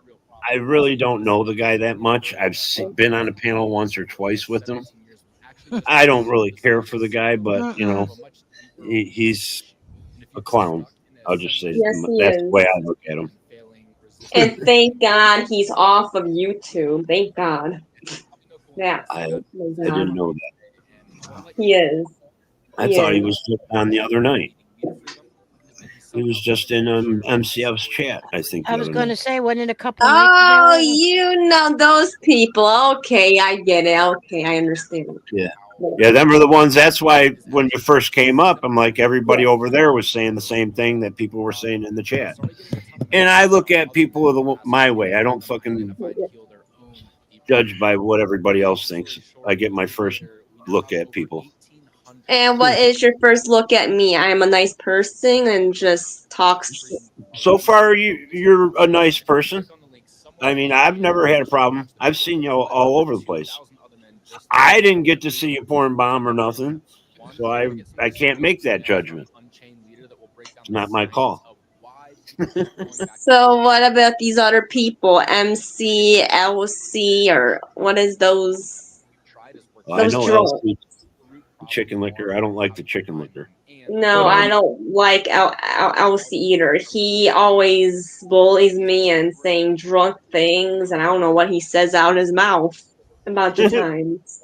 I really don't know the guy that much. I've been on a panel once or twice with him. I don't really care for the guy, but you know, he's a clown. I'll just say Yes, he that's the is. way I look at him. And thank God he's off of YouTube. Thank God. Yeah. I Oh my didn't God. know that. He is. I He thought he is. was just on the other night. He was just in MCF's chat, I think. I the was other going to night. say, wasn't it a couple nights Oh, ago? you know those people. Okay, I get it. Okay, I understand. Yeah. Yeah, them are the ones. That's why when you first came up, I'm like, everybody over there was saying the same thing that people were saying in the chat. And I look at people my way. I don't fucking judge by what everybody else thinks. I get my first look at people. And what is your first look at me? I'm a nice person and just talks. So far, you're a nice person. I mean, I've never had a problem. I've seen you all over the place. I didn't get to see you porn bomb or nothing, so I can't make that judgment. It's not my call. So what about these other people? MC, LC, or what is those? Well, I Those know drunk. LC chicken liquor. I don't like the chicken liquor. No, But, I don't like LC either. He always bullies me and saying drunk things, and I don't know what he says out his mouth about the times.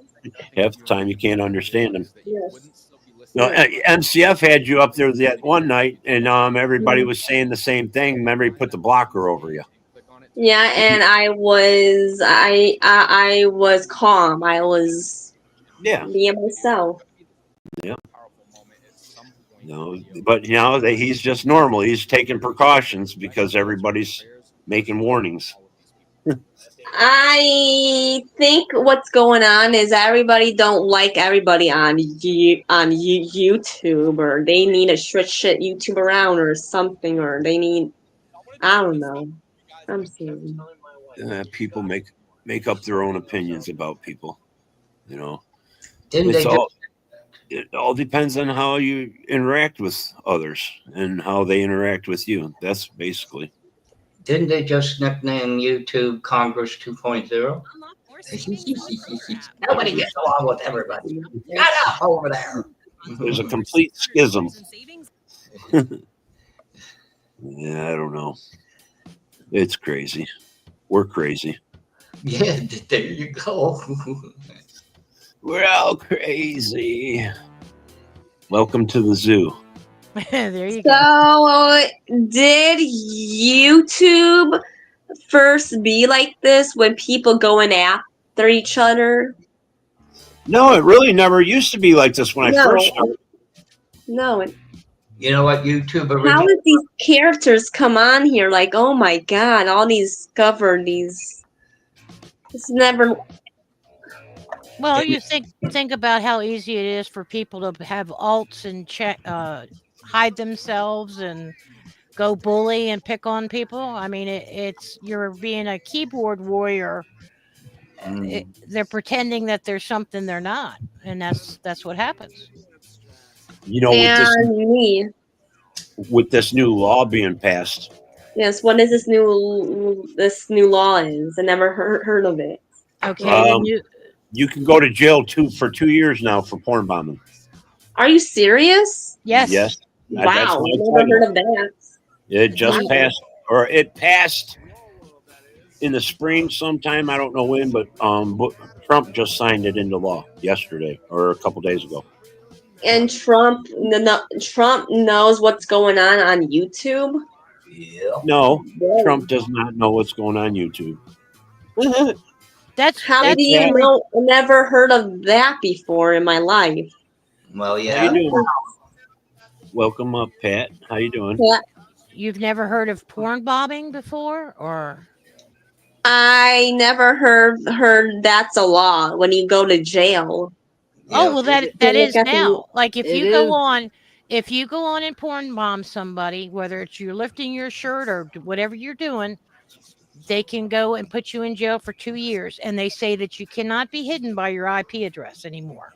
Half the time you can't understand them. Yes. No, MCF had you up there that one night, and everybody Mm-hmm. was saying the same thing. Remember, he put the blocker over you. Yeah, and I was calm. I was being myself. Yeah. No, but that he's just normal. He's taking precautions because everybody's making warnings. I think what's going on is everybody don't like everybody on YouTube, or they need a shit YouTube around or something, or they need, I don't know. I'm sorry. People make up their own opinions about people. Didn't It's they all it all depends on how you interact with others and how they interact with you. That's basically. Didn't they just nickname YouTube Congress 2.0? Nobody gets along with everybody. Shut up over there. There's a complete schism. Yeah, I don't know. It's crazy. We're crazy. Yeah, there you go. We're all crazy. Welcome to the zoo. There you go. So, did YouTube first be like this when people going after each other? No, it really never used to be like this when I first started. No. You know what YouTube How originally? did these characters come on here? Like, oh my god, all these it's never. Well, you think about how easy it is for people to have alts and hide themselves and go bully and pick on people. I mean, it's you're being a keyboard warrior. They're pretending that there's something they're not, and that's what happens. With this new law being passed, Yes, what is this new law is? I never heard of it. Okay. you can go to jail for 2 years now for porn bombing. Are you serious? Yes. Yes. Wow, That's my never title. heard of that. It just Wow. passed, or it passed in the spring sometime. I don't know when, but Trump just signed it into law yesterday or a couple days ago. And Trump knows what's going on YouTube. No, Trump does not know what's going on YouTube. How do you know? I never heard of that before in my life. Well, How yeah. you doing? Welcome up, Pat. How you doing? Yeah. You've never heard of porn bombing before, or? I never heard that's a law when you go to jail. Oh well, that is now. Like if It you go is. on, and porn bomb somebody, whether it's you're lifting your shirt or whatever you're doing, they can go and put you in jail for 2 years, and they say that you cannot be hidden by your IP address anymore.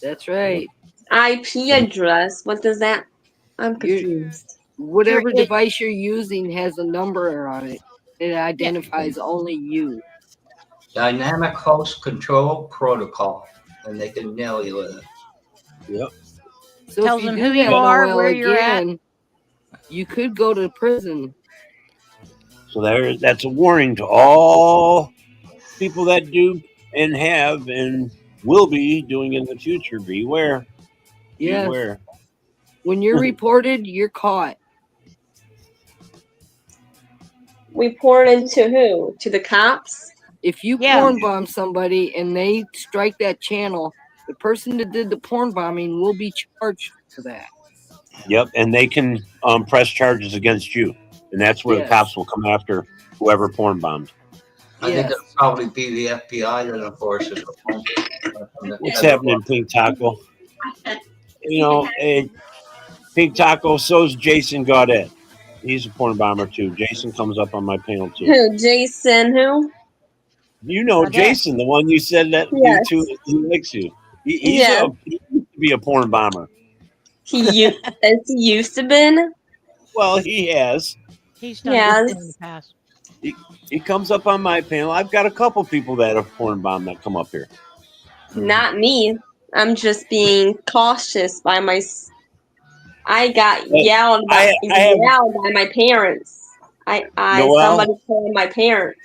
That's right. IP address. What does that? I'm confused. Whatever device you're using has a number on it. It identifies only you. Dynamic host control protocol, and they can nail you with it. Yep. So Tells if them you who do you that, are, Noel, where you're at. again, you could go to prison. So that's a warning to all people that do and have and will be doing in the future. Beware. Yes. Beware. When you're reported, you're caught. Report into who? To the cops? If you Yeah. porn bomb somebody and they strike that channel, the person that did the porn bombing will be charged for that. Yep, and they can press charges against you, and that's where the Yes. cops will come after whoever porn bombed. I think Yes. it'll probably be the FBI that enforces it. What's happening, Pink Taco? You know, Pink Taco. So's Jason Gaudet. He's a porn bomber too. Jason comes up on my panel too. Who? Jason who? You know Gaudet. Jason, the one you said that Yes. you two, he likes you. He Yes. used to be a porn bomber. Has he used to been? Well, he has. He's done Yes. it in the past. He comes up on my panel. I've got a couple people that have porn bombed that come up here. Not me. I'm just being cautious by my. I got yelled by, yelled by my parents. Noel? Somebody told my parents.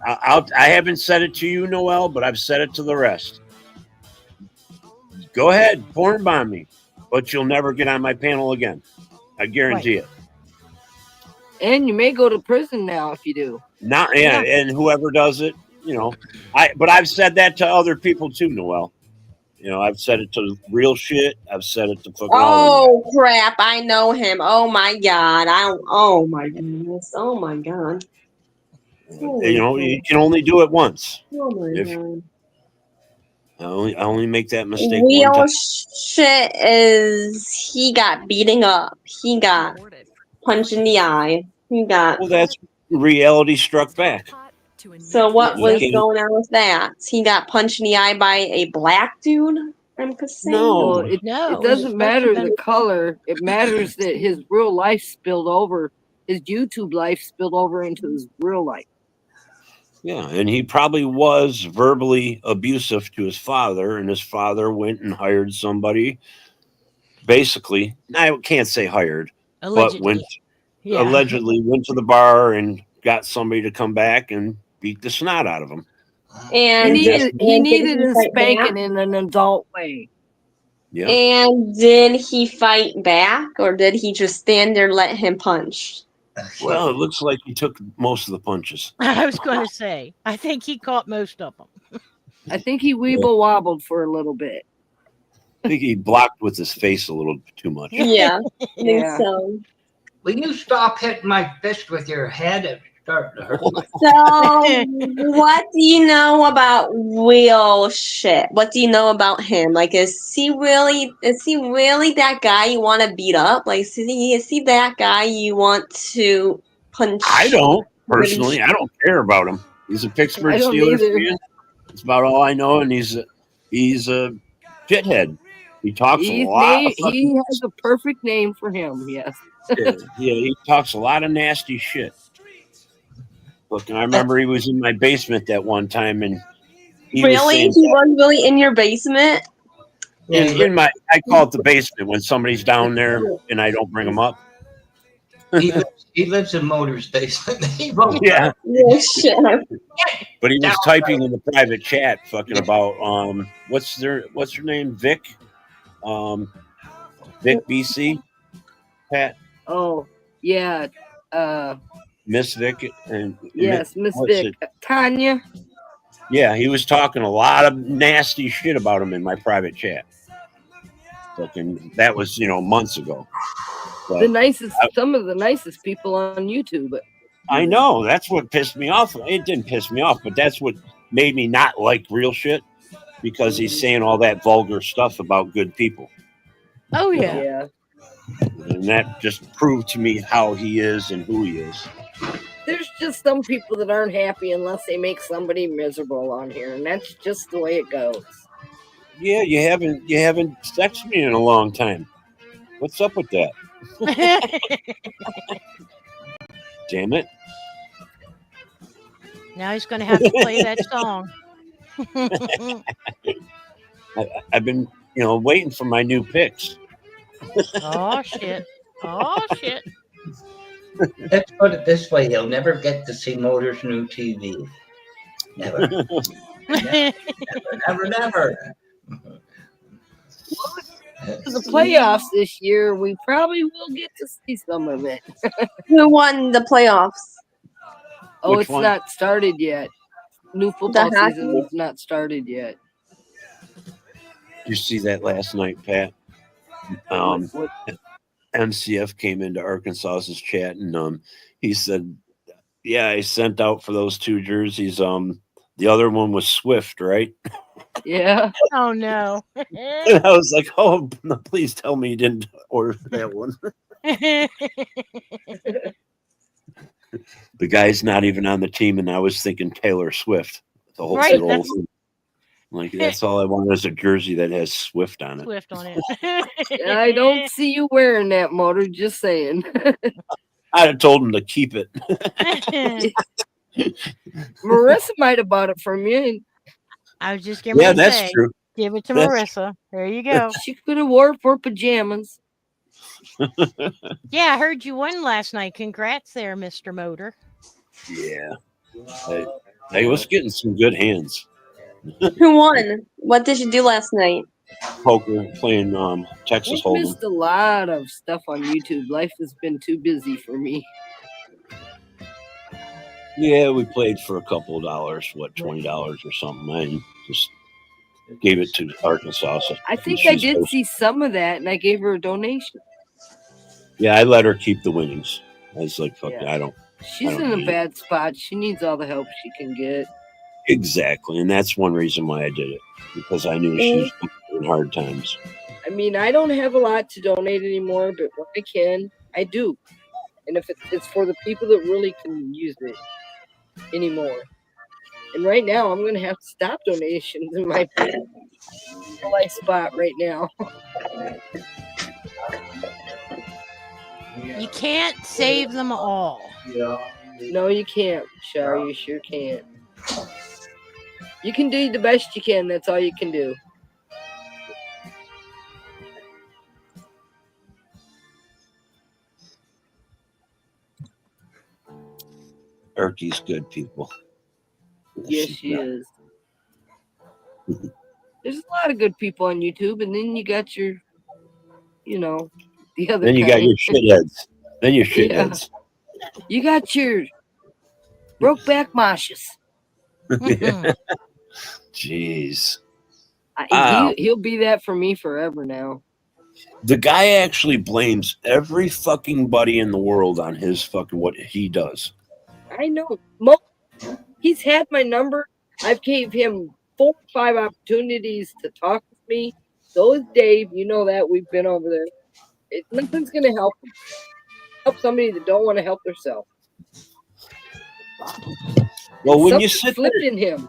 I haven't said it to you, Noel, but I've said it to the rest. Go ahead, porn bomb me, but you'll never get on my panel again. I guarantee it. And you may go to prison now if you do. And whoever does it, you know, but I've said that to other people too, Noel. You know, I've said it to Real Shit. I've said it to fucking all of Oh crap! I know him. Oh my god! Oh my goodness! Oh my god! them. You know, you can only do it once. Oh my If- god! I only make that mistake Real one time. shit is he got beating up. He got punched in the eye. He got. Well, that's reality struck back. So what You was can't- going on with that? He got punched in the eye by a black dude. I'm saying. No. It No, it doesn't matter the color. It matters that his real life spilled over. His YouTube life spilled over into his real life. Yeah, and he probably was verbally abusive to his father, and his father went and hired somebody. Basically, I can't say hired, Allegedly. but went Yeah. allegedly went to the bar and got somebody to come back and beat the snot out of him. And He did needed he his fight spanking back? in an adult way. Yeah. And did he fight back, or did he just stand there and let him punch? Well, it looks like he took most of the punches. I was going to say, I think he caught most of them. I think he weeble wobbled for a little bit. I think he blocked with his face a little too much. Yeah, I think Yeah. so. Will you stop hitting my fist with your head? It's starting to hurt. So, what do you know about Real Shit? What do you know about him? Like, is he really that guy you want to beat up? Like, is he that guy you want to punch? I don't personally. I don't care about him. He's a Pittsburgh I don't Steelers either. fan. That's about all I know, and he's a shithead. He talks a lot. He has a perfect name for him. Yes. Yeah, he talks a lot of nasty shit. Look, and I remember he was in my basement that one time, and he was Really? saying, He was really in your basement? in my, I call it the basement when somebody's down there and I don't bring them up. He lives in Motor's basement. He won't. Yeah, Real Shit. but he was typing in the private chat, fucking about what's her name, Vic, Vic BC, Pat, Oh, yeah. Miss Vic, and Yes, Miss what's Vic. Tanya. Yeah, he was talking a lot of nasty shit about him in my private chat. Fucking, that was months ago. But Some of the nicest people on YouTube. I know that's what pissed me off. It didn't piss me off, but that's what made me not like Real Shit, because he's saying all that vulgar stuff about good people, Oh, yeah. Yeah. and that just proved to me how he is and who he is. There's just some people that aren't happy unless they make somebody miserable on here, and that's just the way it goes. Yeah, you haven't texted me in a long time. What's up with that? Damn it! Now he's going to have to play that song. I've been waiting for my new picks. Oh shit. Oh shit. Let's put it this way: he'll never get to see Motor's new TV. Never, never, never. To the playoffs this year, we probably will get to see some of it. Who won the playoffs? Oh, Which it's one? not started yet. New football hockey? season is not started yet. You see that last night, Pat? What- MCF came into Arkansas's chat and he said, "Yeah, I sent out for those 2 jerseys. The other one was Swift, right?" Yeah. Oh no. And I was like, "Oh, no, please tell me you didn't order that one." The guy's not even on the team, and I was thinking Taylor Swift. The whole, Right, the whole thing. Like, that's all I want is a jersey that has Swift on it. Swift on it. I don't see you wearing that, Motor. Just saying. I told him to keep it. Marissa might have bought it from you. And I was just getting Yeah, ready to that's say, true. give it to That's- Marissa. There you go. she could have wore it for pajamas. Yeah, I heard you won last night. Congrats there, Mr. Motor. Yeah. I was getting some good hands. Who won? What did you do last night? Poker, playing Texas I've Hold'em. missed a lot of stuff on YouTube. Life has been too busy for me. Yeah, we played for a couple of dollars, $20 or something. I just gave it to Arkansas. So I think she's I did supposed- see some of that, and I gave her a donation. Yeah, I let her keep the winnings. I was like, fuck, Yeah. I don't. She's don't in a need it. bad spot. She needs all the help she can get. Exactly. And that's one reason why I did it, because I knew she was in hard times. I mean, I don't have a lot to donate anymore, but when I can, I do. And if it's for the people that really can use it anymore. And right now, I'm going to have to stop donations in my life spot right now. You can't save them all. No, you can't, Shar. You sure can't. You can do the best you can. That's all you can do. Erky's good, people. Yes, she is. There's a lot of good people on YouTube, and then you got your, the other Then you got kind. your shitheads. Then your Yeah. shitheads. You got your Brokeback Moshes. Jeez. Wow. He'll be that for me forever now. The guy actually blames every fucking buddy in the world on his fucking what he does. I know. He's had my number. I've gave him 4 or 5 opportunities to talk with me. So is Dave. You know that. We've been over there. Nothing's going to help him. Help somebody that don't want to help themselves. Well, when you Something sit flipped there, in him.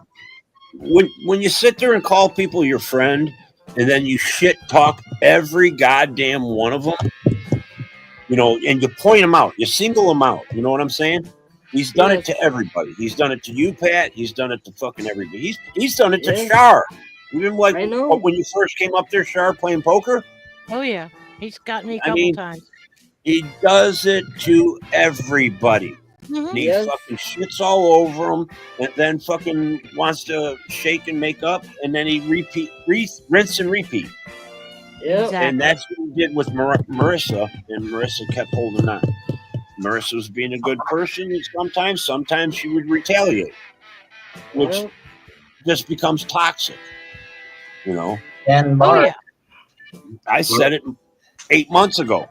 when you sit there and call people your friend, and then you shit talk every goddamn one of them, and you point them out, you single them out. You know what I'm saying? He's done it to everybody. He's done it to you, Pat. He's done it to fucking everybody. He's done it to Yeah. Shar. Even like I know. when you first came up there, Shar, playing poker. Oh yeah, he's got me a I couple mean, times. He does it to everybody. Mhm. And he Yes. fucking shits all over them, and then fucking wants to shake and make up, and then he rinse and repeat. Yeah. Exactly. And that's what he did with Marissa, and Marissa kept holding on. Marissa was being a good person, and sometimes she would retaliate, which Well, just becomes toxic. And Oh Mark, yeah. I said it 8 months ago.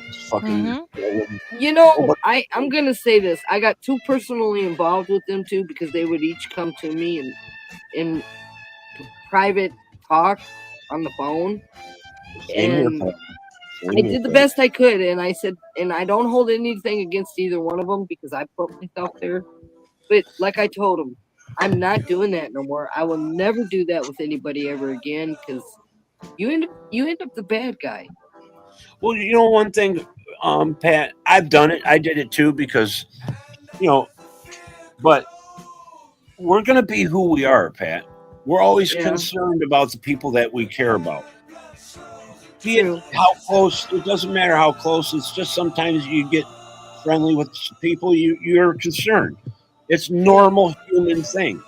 It's fucking. Mhm. I'm going to say this. I got too personally involved with them, too, because they would each come to me and in private talk on the phone. Same here, And Pat. Same I here, did the Pat. best I could, and I said, and I don't hold anything against either one of them because I put myself there. But like I told them, I'm not doing that no more. I will never do that with anybody ever again because you end up the bad guy. Well, one thing, Pat, I've done it. I did it too because, but we're going to be who we are, Pat. We're always Yeah. concerned about the people that we care about. be it how close, it doesn't matter how close. It's just sometimes you get friendly with people you're concerned. It's normal human thing.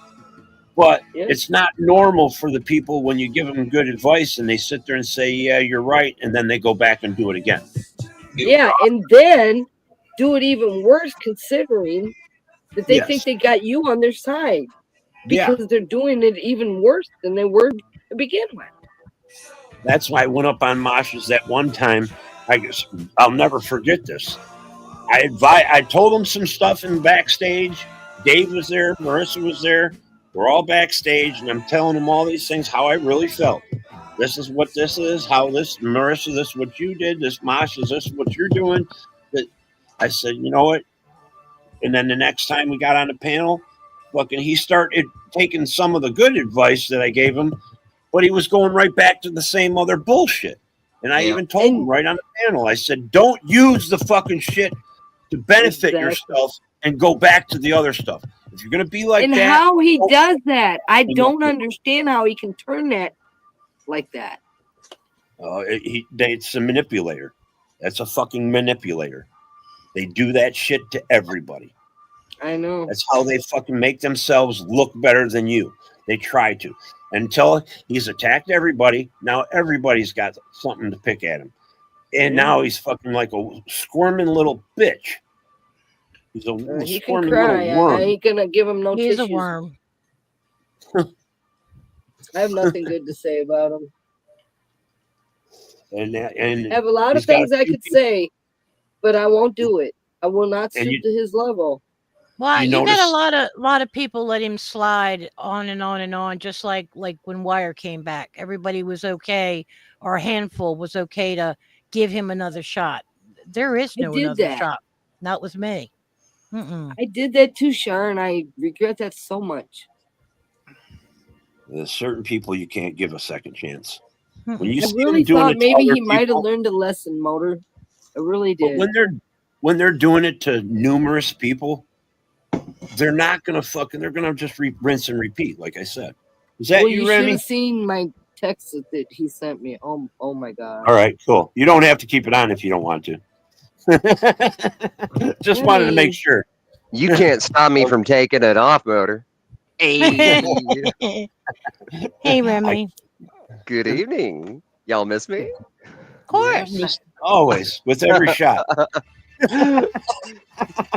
But it's not normal for the people when you give them good advice and they sit there and say, yeah, you're right. And then they go back and do it again. Yeah, and then do it even worse considering that they think they got you on their side because they're doing it even worse than they were to begin with. That's why I went up on Masha's that one time. I'll never forget this. I told them some stuff in backstage. Dave was there. Marissa was there. We're all backstage, and I'm telling them all these things, how I really felt. This is what this is, how this, Marissa, this is what you did, this, Masha, this is what you're doing. That I said, you know what? And then the next time we got on the panel, fucking, he started taking some of the good advice that I gave him, but he was going right back to the same other bullshit. And I even told him right on the panel, I said, don't use the fucking shit to benefit yourself and go back to the other stuff. If you're going to be like and that. And how he does that, I don't understand how he can turn that like that. It's a manipulator. That's a fucking manipulator. They do that shit to everybody. I know. That's how they fucking make themselves look better than you. They try to. Until he's attacked everybody. Now everybody's got something to pick at him. And now he's fucking like a squirming little bitch. He's a he squirming can cry. little worm. I ain't gonna give him no He's tissues. a worm. I have nothing good to say about him. And I have a lot of things I could say, but I won't do it. I will not stoop to his level. Well, you got a lot of people let him slide on and on and on, just like when Wire came back. Everybody was okay, or a handful was okay to give him another shot. There is no another shot. Not with me. I did that too, Sharon. I regret that so much. There's certain people you can't give a second chance. When you I see really them doing thought it to maybe other he might have people- learned a lesson, Motor. I really did. But when they're doing it to numerous people, they're not gonna they're gonna just rinse and repeat, like I said. Is that you should Remy? have seen my text that he sent me. Oh my god. All right, cool. You don't have to keep it on if you don't want to. Just wanted to make sure. You can't stop me from taking it off, Motor. Hey, Remy. Good evening. Y'all miss me? Of course. Always, with every shot.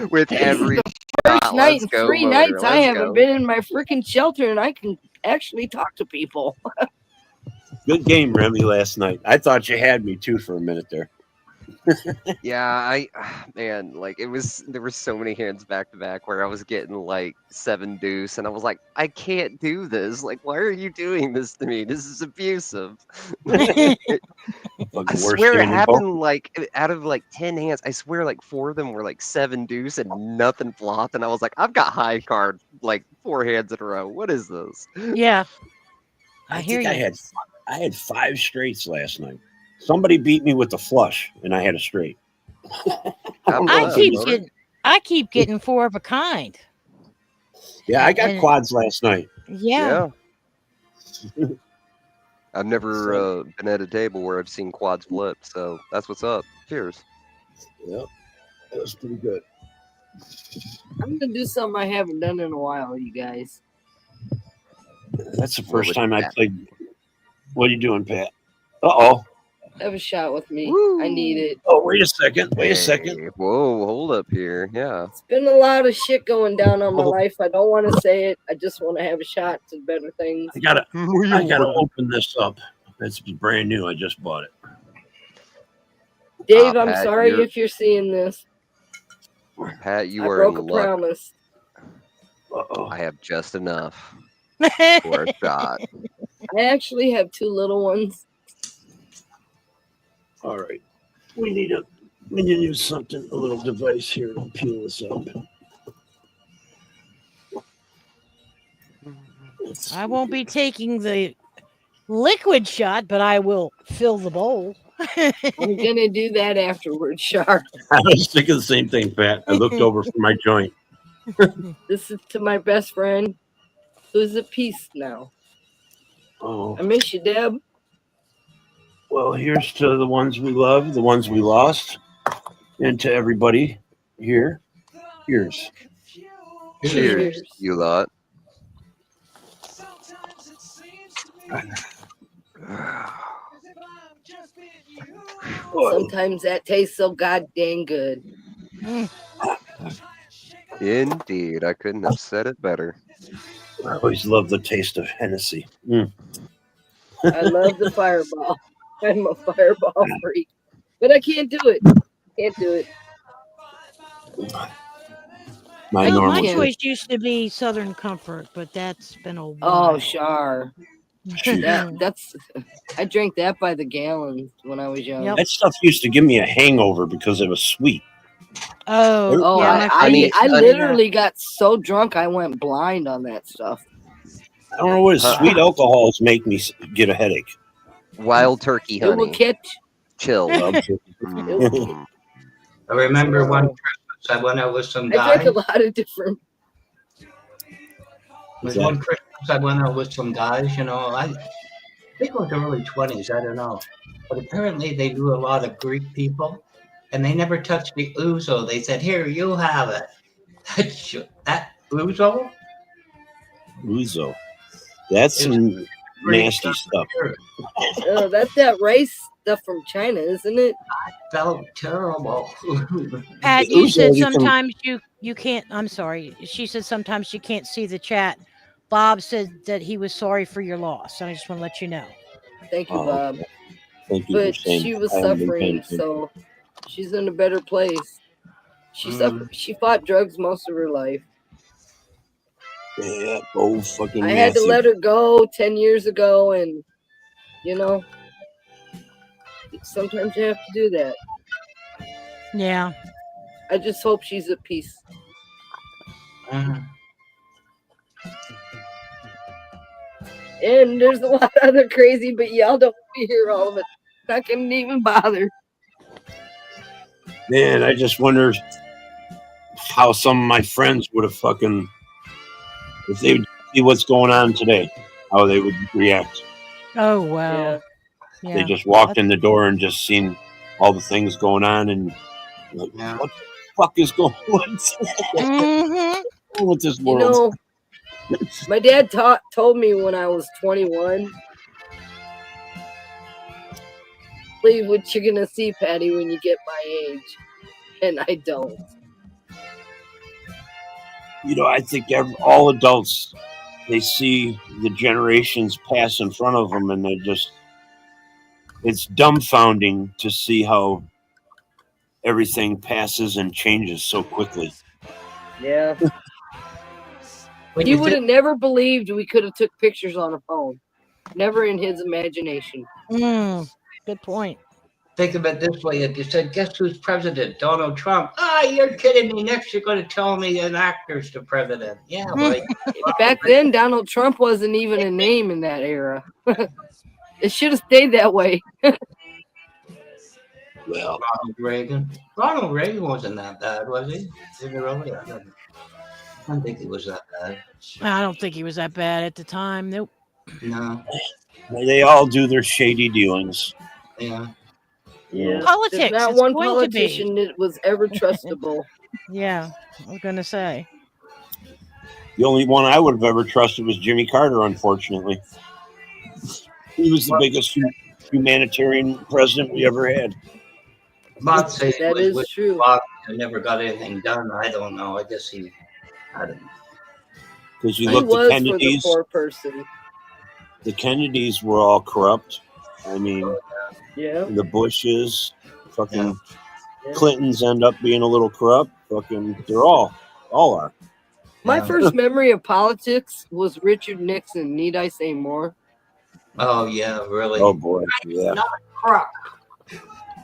With every First shot. night Let's in go, 3 Motor. nights, I Let's haven't go. been in my freaking shelter, and I can actually talk to people. Good game, Remy, last night. I thought you had me too for a minute there. Yeah, man, like there were so many hands back to back where I was getting like 7 deuce, and I was like, I can't do this. Like, why are you doing this to me? This is abusive. I swear it happened like out of like 10 hands. I swear like 4 of them were like 7 deuce and nothing flopped, and I was like, I've got high card like 4 hands in a row. What is this? Yeah, I hear think you. I had 5 straights last night. Somebody beat me with the flush, and I had a straight. I keep getting 4 of a kind. Yeah, I got quads last night. Yeah. I've never been at a table where I've seen quads flip, so that's what's up. Cheers. Yep, that was pretty good. I'm gonna do something I haven't done in a while, you guys. That's the first time I played. What are you doing, Pat? Uh-oh. Have a shot with me. I need it. Oh, wait a second. Wait a second. Whoa, hold up here. Yeah. It's been a lot of shit going down on my life. I don't want to say it. I just want to have a shot to better things. I gotta open this up. It's brand new. I just bought it. Dave, I'm Pat, sorry if you're seeing this. Pat, you I are broke in a luck. promise. I have just enough for a shot. I actually have 2 little ones. All right. We need to use something, a little device here to peel this up. I won't be taking the liquid shot, but I will fill the bowl. I'm gonna do that afterwards, Sharp. I was thinking the same thing, Pat. I looked over for my joint. This is to my best friend, who's at peace now. Oh. I miss you, Deb. Well, here's to the ones we love, the ones we lost, and to everybody here. Here's. Cheers, you lot. Sometimes that tastes so goddamn good. Indeed, I couldn't have said it better. I always love the taste of Hennessy. Mm. I love the Fireball. I'm a Fireball freak, but I can't do it. Can't do it. My choice used to be Southern Comfort, but that's been a while. Oh, Char. That's I drank that by the gallon when I was young. That stuff used to give me a hangover because it was sweet. Oh, yeah, I literally got so drunk I went blind on that stuff. I don't know what sweet alcohols make me get a headache. Wild turkey It will honey. catch. Chill. I remember one Christmas I went out with some I guys. drank a lot of different. There's one Christmas I went out with some guys, you know, I think it was early 20s, I don't know. But apparently they knew a lot of Greek people, and they never touched the ouzo. They said, here, you have it. That ouzo? Ouzo. That's some nasty stuff. Oh, that's that rice stuff from China, isn't it? I felt terrible. Pat, you said sometimes you can't. I'm sorry. She said sometimes you can't see the chat. Bob said that he was sorry for your loss. I just want to let you know. Thank you, Bob. Okay. Thank you But for saying she was I haven't been suffering, paying attention. so she's in a better place. She suffered. She fought drugs most of her life. Yeah, old fucking. I had to let her go 10 years ago, and you know, sometimes you have to do that. Yeah. I just hope she's at peace. And there's a lot of other crazy, but y'all don't want to hear all of it. Not gonna even bother. Man, I just wonder how some of my friends would have fucking, if they would see what's going on today, how they would react. Oh wow. Yeah. They just walked in the door and just seen all the things going on, and like, what the fuck is going on with this You world? know, my dad told me when I was 21, believe what you're gonna see, Patty, when you get my age, and I don't. You know, I think all adults, they see the generations pass in front of them, and they just, it's dumbfounding to see how everything passes and changes so quickly. Yeah. He would have never believed we could have took pictures on a phone. Never in his imagination. Good point. Think of it this way. If you said, guess who's president? Donald Trump. Ah, you're kidding me. Next you're going to tell me an actor's the president. Yeah, right. Back then, Donald Trump wasn't even a name in that era. It should have stayed that way. Well, Ronald Reagan wasn't that bad, was he? Did he really? I don't think he was that bad. I don't think he was that bad at the time. Nope. No. They all do their shady dealings. Yeah. Yeah. Politics, There's not it's one going to be. politician that was ever trustable. Yeah, I was gonna say. The only one I would have ever trusted was Jimmy Carter, unfortunately. He was the biggest humanitarian president we ever had. Bob said That is true. Bob never got anything done. I don't know. I guess I don't know. Because you He look, was the for the Kennedys, poor person. the Kennedys were all corrupt. I mean, Yeah. the Bushes, fucking Clintons end up being a little corrupt. Fucking, they're all are. My first memory of politics was Richard Nixon. Need I say more? Oh, yeah, really. Oh, boy. Yeah. Not a crock.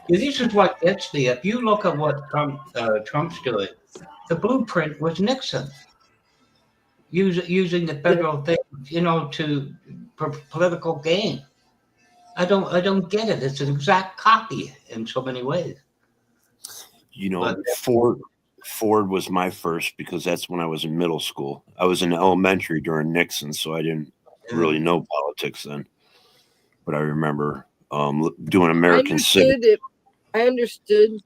This is what gets me. If you look at what Trump's doing, the blueprint was Nixon. Using the federal thing, you know, for political gain. I don't get it. It's an exact copy in so many ways. You know, Ford was my first because that's when I was in middle school. I was in elementary during Nixon, so I didn't really know politics then. But I remember doing American Civic. I understood.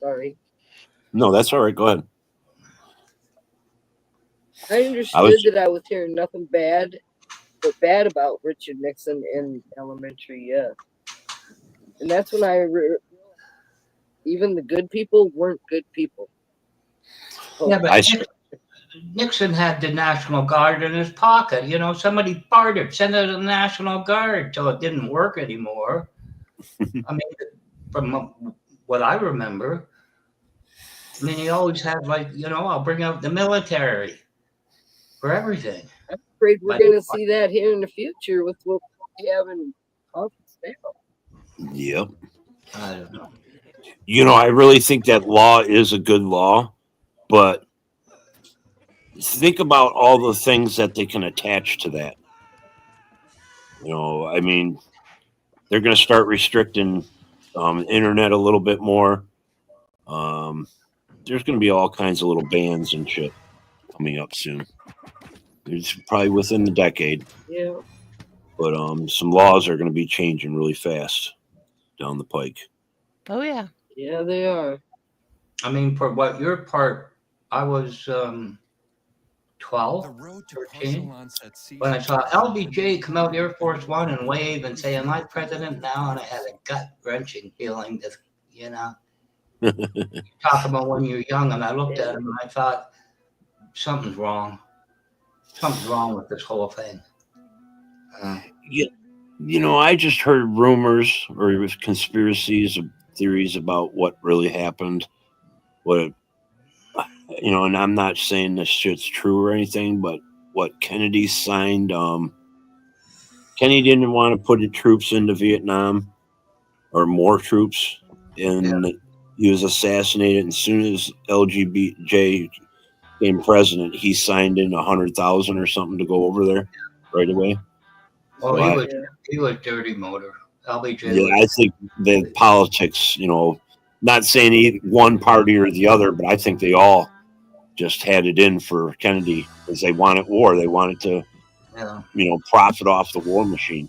Sorry. No, that's all right. Go ahead. I understood that I was hearing nothing bad about Richard Nixon in elementary, yeah. And that's when even the good people weren't good people. Yeah, but Nixon had the National Guard in his pocket. You know, somebody farted, send it to the National Guard till it didn't work anymore. I mean, from what I remember, I mean, he always had, like, you know, I'll bring out the military for everything. I'm afraid we're going to see that here in the future with what we have in office now. Yep. I don't know. You know, I really think that law is a good law, but think about all the things that they can attach to that. You know, I mean, they're going to start restricting internet a little bit more. There's going to be all kinds of little bans and shit coming up soon. It's probably within the decade. Yeah. But some laws are going to be changing really fast down the pike. Oh, yeah. Yeah, they are. I mean, for what your part, I was 12, 13, when I saw LBJ come out Air Force One and wave and say, "Am I president now?" And I had a gut-wrenching feeling that, you know, talk about when you're young, and I looked at him and I thought, something's wrong. Something's wrong with this whole thing. Yeah, you know, I just heard rumors or conspiracies, theories about what really happened. What, you know, and I'm not saying this shit's true or anything, but what Kennedy signed, Kennedy didn't want to put the troops into Vietnam or more troops, and he was assassinated. And as soon as LBJ became president, he signed in 100,000 or something to go over there right away. Oh, he was dirty motor. LBJ. Yeah, I think the politics, you know, not saying one party or the other, but I think they all just had it in for Kennedy because they wanted war. They wanted to, you know, profit off the war machine.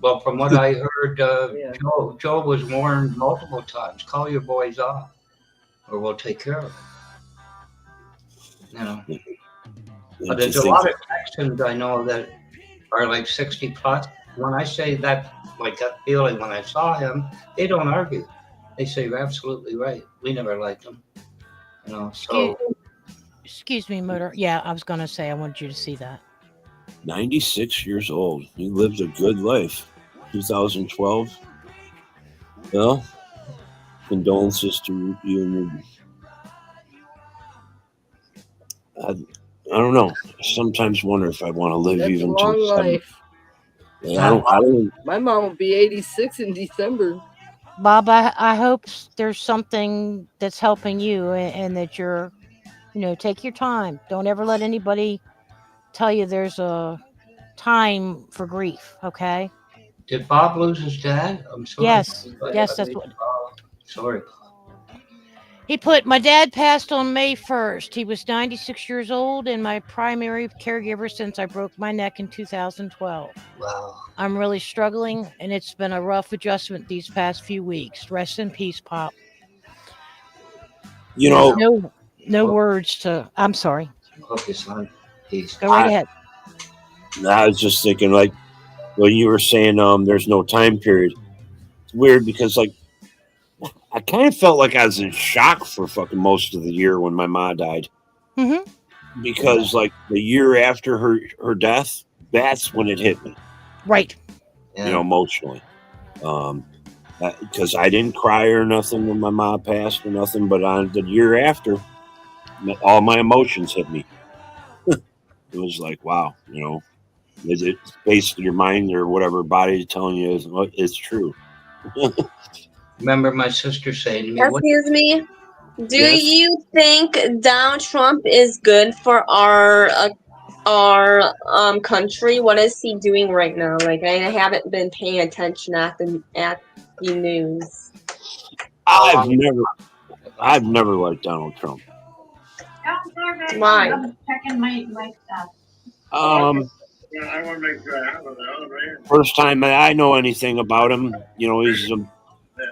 Well, from what I heard, Joe was warned multiple times, call your boys off or we'll take care of it. You know. But there's a lot of Texans I know that are like 60 plus. When I say that, like that feeling when I saw him, they don't argue. They say, "You're absolutely right. We never liked him." You know, so. Excuse me, Motor. Yeah, I was going to say, I wanted you to see that. 96 years old. He lived a good life. 2012. Well, condolences to you and your. I don't know. I sometimes wonder if I want to live That's even a long to life. I don't. My mom will be 86 in December. Bob, I hope there's something that's helping you and that you're, you know, take your time. Don't ever let anybody tell you there's a time for grief, okay? Did Bob lose his dad? I'm sorry. Yes, that's what. Sorry. He put, my dad passed on May 1st. He was 96 years old and my primary caregiver since I broke my neck in 2012. Wow. I'm really struggling and it's been a rough adjustment these past few weeks. Rest in peace, Pop. You know, no words to, I'm sorry. Okay, son. Peace. Go right ahead. I was just thinking, like, when you were saying there's no time period. It's weird because, like, I kind of felt like I was in shock for fucking most of the year when my mom died. Mm-hmm. Because, like, the year after her death, that's when it hit me. Right. You know, emotionally. Because I didn't cry or nothing when my mom passed or nothing, but on the year after, all my emotions hit me. It was like, wow, you know, it's basically your mind or whatever body is telling you it's true. Remember my sister saying to me, Excuse me. Do you think Donald Trump is good for our country? What is he doing right now? Like, I haven't been paying attention at the news. I've never liked Donald Trump. Why? I'm checking my stuff. I want to make sure I have it. Right? First time I know anything about him, you know, he's a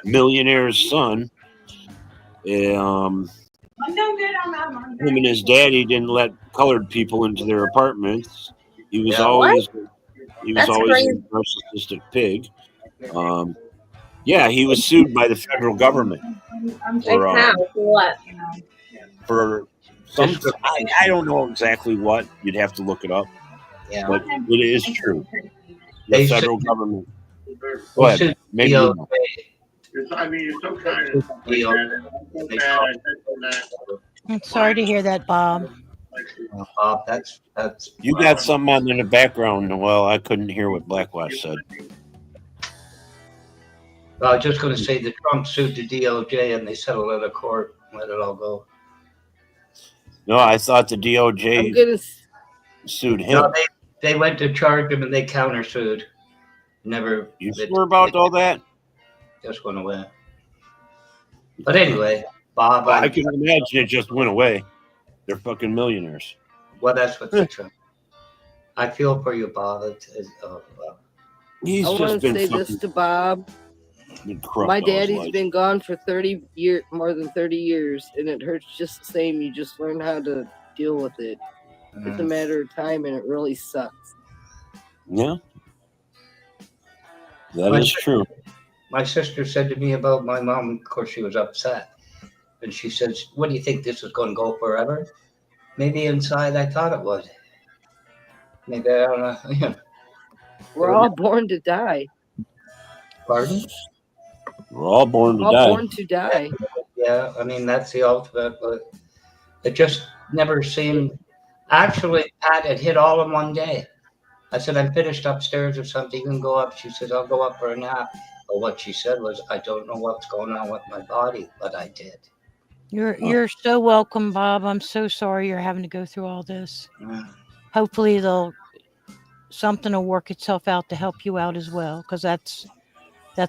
millionaire's son. Him and his daddy didn't let colored people into their apartments. He was Yeah. always That's a crazy. narcissistic pig. Yeah, he was sued by the federal government Like how? What? for some. I don't know exactly what. You'd have to look it up, Yeah. but it is true. They The federal sued- government. they Go ahead. sued Maybe DOJ. you know. I mean, you're so kind. I'm so bad. I said that. I'm sorry to hear that, Bob. Bob, that's You got something on in the background. Well, I couldn't hear what Blackwash said. I was just going to say the Trump sued the DOJ and they settled out of court and let it all go. No, I thought the I'm DOJ gonna. sued him. No, they went to charge him and they countersued. Never. You sure about all that? Just went away. But anyway, Bob, I can imagine it just went away. They're fucking millionaires. well, that's what's the truth. I feel for you, Bob. He's I just want to been say fucking this to Bob. corrupt My all his daddy's life. been gone for more than 30 years, and it hurts just the same. You just learn how to deal with it. It's a matter of time, and it really sucks. Yeah, that My is true. My sister said to me about my mom, of course, she was upset. And she says, what do you think this is going to go forever? Maybe inside I thought it would. Maybe I don't know. Yeah. We're all born to die. Pardon? We're all born to All die. born to die. Yeah, I mean, that's the ultimate, but it just never seemed. Actually, Pat, it hit all in one day. I said, I'm finished upstairs or something. You can go up. She says, I'll go up for a nap. But what she said was, I don't know what's going on with my body, but I did. You're so welcome, Bob. I'm so sorry you're having to go through all this. Mm. Hopefully something will work itself out to help you out as well, because that's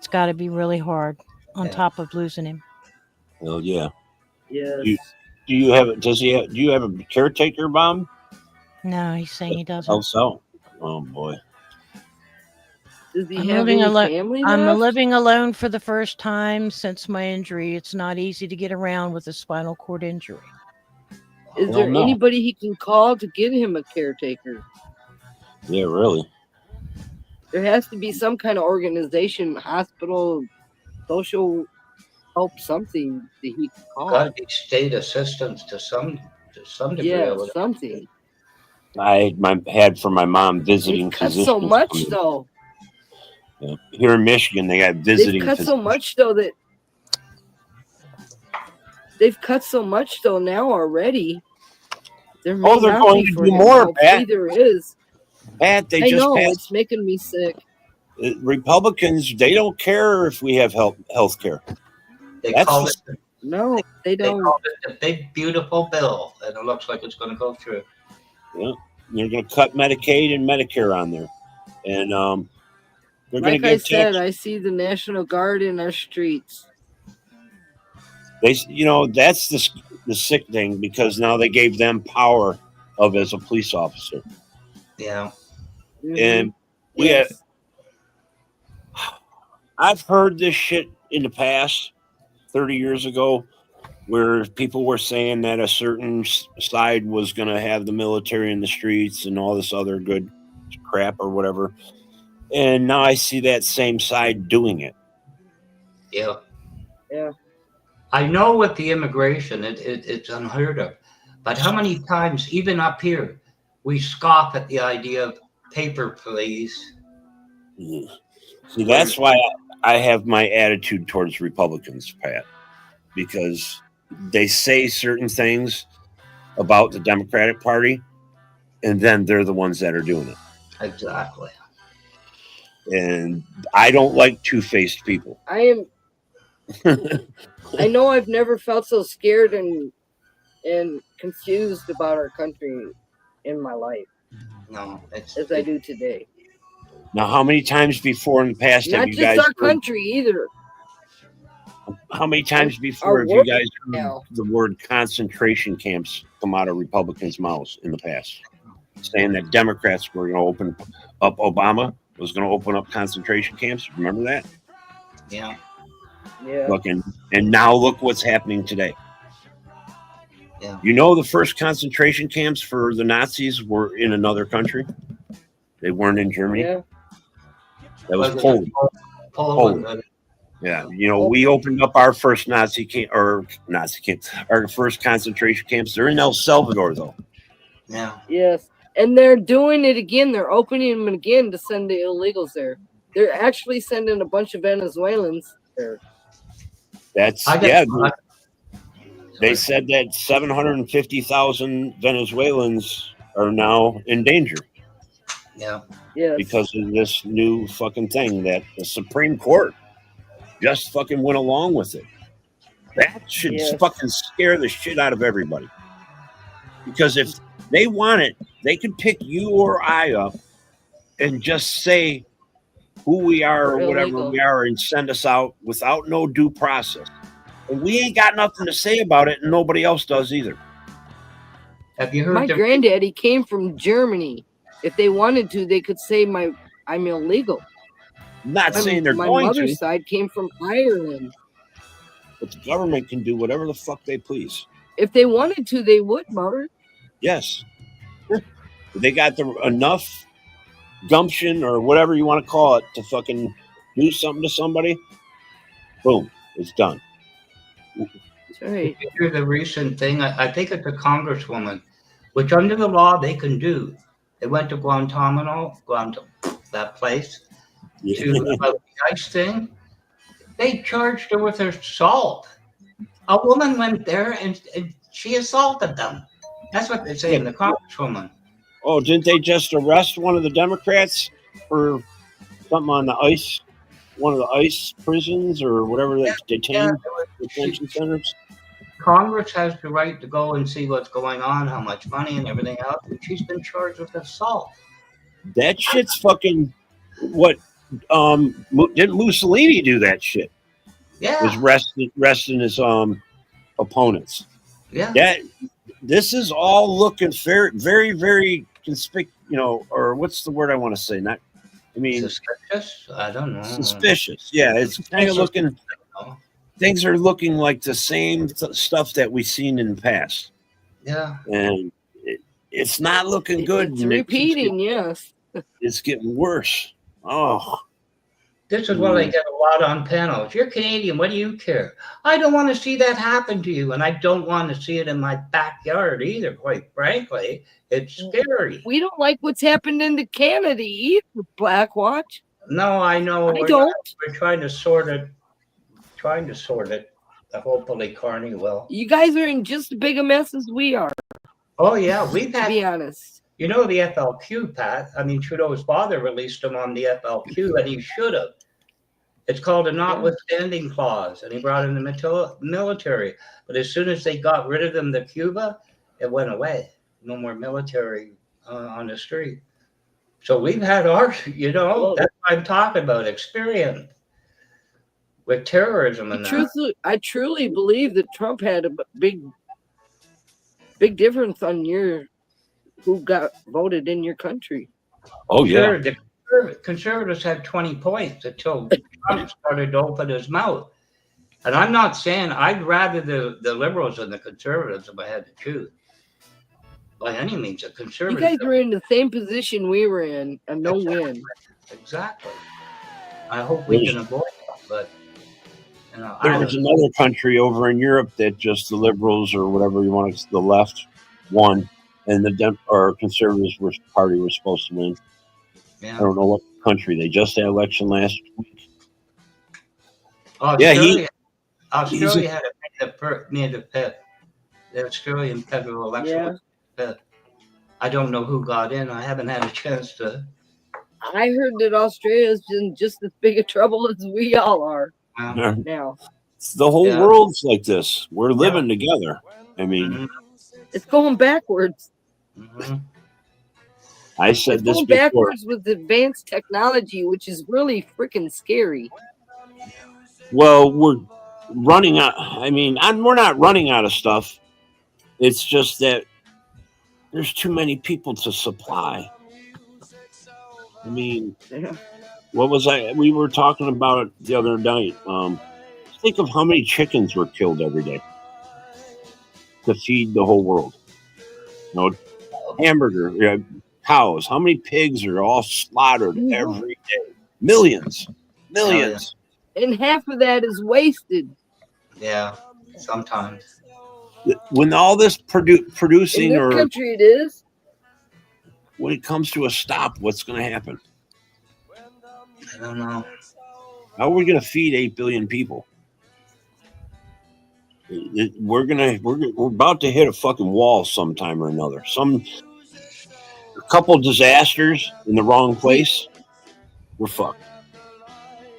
got to be really hard on Yeah. top of losing him. Well, yeah. Yes. Do you have? Does he? Do you have a caretaker, Bob? No, he's saying he doesn't. Oh, so. Oh boy. Does he I'm have living any alone. family I'm left? living alone for the first time since my injury. It's not easy to get around with a spinal cord injury. Is Hell there no. anybody he can call to get him a caretaker? Yeah, really. There has to be some kind of organization, hospital, social help, something that he can call. Got to be state assistance to some degree. Yeah, I would- something. I had for my mom visiting They've cut physicians. so much coming. though. Yeah. Here in Michigan, they got visiting. They've cut so physicians. much though that they've cut so much though now already. There may Oh, they're not going be to for do him. more, Hopefully Pat. there is. Pat, they I just know passed. it's making me sick. Republicans, they don't care if we have health care. They That's called just- it. No, they They don't. called it the big beautiful bill, and it looks like it's going to go through. Yeah, they're going to cut Medicaid and Medicare on there, and they're going Like to I give said, tax. I see the National Guard in our streets. They, that's the sick thing, because now they gave them power of as a police officer, Yeah. and we Yes. have. I've heard this shit in the past, 30 years ago, where people were saying that a certain side was going to have the military in the streets and all this other good crap or whatever. And now I see that same side doing it. Yeah. Yeah. I know with the immigration, it's unheard of. But how many times, even up here, we scoff at the idea of paper police? See, that's why I have my attitude towards Republicans, Pat, because they say certain things about the Democratic Party, and then they're the ones that are doing it. Exactly. And I don't like two-faced people. I know I've never felt so scared and confused about our country in my life No, it's as I do today. Now, how many times before in the past have Not you just guys our heard, country either. how many times Our before have you world guys heard now. the word concentration camps come out of Republicans' mouths in the past? saying that Democrats were going to open up, Obama was going to open up concentration camps. Remember that? Yeah. Yeah. And now look what's happening today. Yeah. You know, the first concentration camps for the Nazis were in another country. They weren't in Germany. Yeah. That was Was it Poland. Poland. Yeah, you know, we opened up our first our first concentration camps. They're in El Salvador, though. Yeah. Yes. And they're doing it again. They're opening them again to send the illegals there. They're actually sending a bunch of Venezuelans there. That's They said that 750,000 Venezuelans are now in danger. Yeah. Yes. Because of this new fucking thing that the Supreme Court just fucking went along with it. That should fucking scare the shit out of everybody. Because if they want it, they could pick you or I up and just say who we are or whatever we are and send us out without no due process. And we ain't got nothing to say about it, and nobody else does either. Have you heard my granddaddy came from Germany. If they wanted to, they could say I'm illegal. Not saying they're my going mother's to. side came from Ireland. But the government can do whatever the fuck they please. If they wanted to, they would, Mother. Yes. They got enough gumption or whatever you want to call it to fucking do something to somebody. Boom. It's done. That's right. Did you hear the recent thing? I think it's a congresswoman, which under the law they can do. They went to Guantanamo, that place, to about the ICE thing. They charged her with assault. A woman went there and she assaulted them. That's what they're saying, the congresswoman. Oh, didn't they just arrest one of the Democrats for something on the ICE, one of the ICE prisons or whatever that's detention centers? Congress has the right to go and see what's going on, how much money and everything else, and she's been charged with assault. That shit's fucking what? Didn't Mussolini do that shit? Yeah, was resting his opponents. Yeah, this is all looking very, very, very conspicuous. You know, or what's the word I want to say? Suspicious. I don't know. Suspicious. Yeah, it's kind of looking. Things are looking like the same stuff that we've seen in the past. Yeah. And it's not looking good. It's repeating, yes. It's getting worse. Oh. This is what I get a lot on panels. You're Canadian. What do you care? I don't want to see that happen to you. And I don't want to see it in my backyard either, quite frankly. It's scary. We don't like what's happened into Canada either, Blackwatch. No, I know. I don't. We're trying to sort it. Hopefully Carney will. You guys are in just as big a mess as we are. Oh, yeah. We've had, to be honest. You know the FLQ, Pat. I mean, Trudeau's father released him on the FLQ, and he should have. It's called a notwithstanding clause, and he brought in the military. But as soon as they got rid of them to Cuba, it went away. No more military on the street. So we've had our, that's what I'm talking about, experience with terrorism and I truly believe that Trump had a big difference on who got voted in your country. Oh, yeah. The conservatives had 20 points until Trump started to open his mouth. And I'm not saying I'd rather the liberals than the conservatives if I had to choose. By any means, the conservatives. You guys were in the same position we were in, a no-win. Exactly. I hope we can avoid that, but there was another country over in Europe that just the liberals or whatever you want to, the left won, and the conservatives party was supposed to win. Yeah. I don't know what country. They just had election last week. Australia had near the fifth. The Australian federal election was the fifth. I don't know who got in. I haven't had a chance to. I heard that Australia's in just as big a trouble as we all are now. The whole world's like this. We're living together. I mean, it's going backwards. Mm-hmm. I said this going before. Backwards with advanced technology, which is really freaking scary. Well, we're running out. I mean, we're not running out of stuff. It's just that there's too many people to supply. I mean, Yeah. what was I? We were talking about it the other night. Think of how many chickens were killed every day to feed the whole world. You know, hamburger, cows. How many pigs are all slaughtered every day? Millions, millions. And half of that is wasted. Yeah, sometimes. When all this In producing, this or country, it is. when it comes to a stop, what's going to happen? I don't know. How are we going to feed 8 billion people? We're about to hit a fucking wall sometime or another. A couple disasters in the wrong place, we're fucked.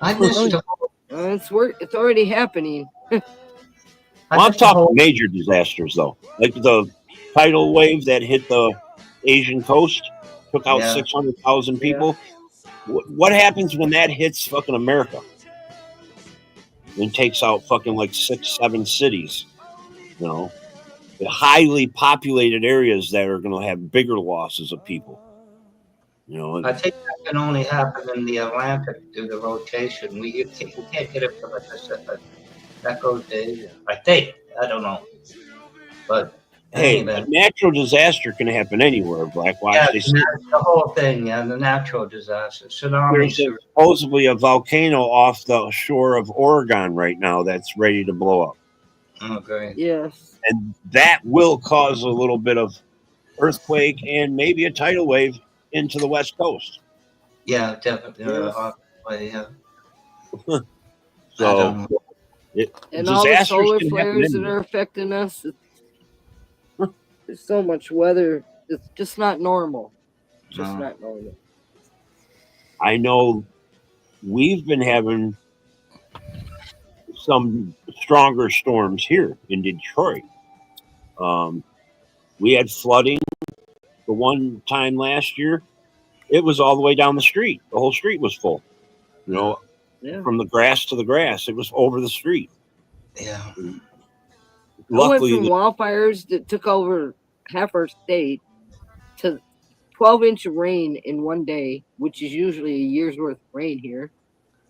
I missed It's already happening. I'm talking major disasters though, like the tidal wave that hit the Asian coast, took out 600,000 people. What happens when that hits fucking America? And takes out fucking like 6-7 cities, you know, the highly populated areas that are going to have bigger losses of people. You know, I think that can only happen in the Atlantic due to rotation. You can't get it from the Pacific. That goes to Asia. I think. I don't know. But hey, anyway. a natural disaster can happen anywhere, Black Watch. Yeah, They say the whole thing, the natural disaster. Tsunamis. there's supposedly a volcano off the shore of Oregon right now that's ready to blow up. Oh, great. Yes. And that will cause a little bit of earthquake and maybe a tidal wave into the West Coast. Yeah, definitely. Yes. So, And all the disasters solar can happen flares that anywhere. are affecting us. There's so much weather. It's just not normal. Just not normal. I know we've been having some stronger storms here in Detroit. We had flooding the one time last year. It was all the way down the street. The whole street was full. You know, from the grass to the grass. It was over the street. Yeah. Luckily, I went from wildfires that took over half our state to 12-inch of rain in one day, which is usually a year's worth of rain here.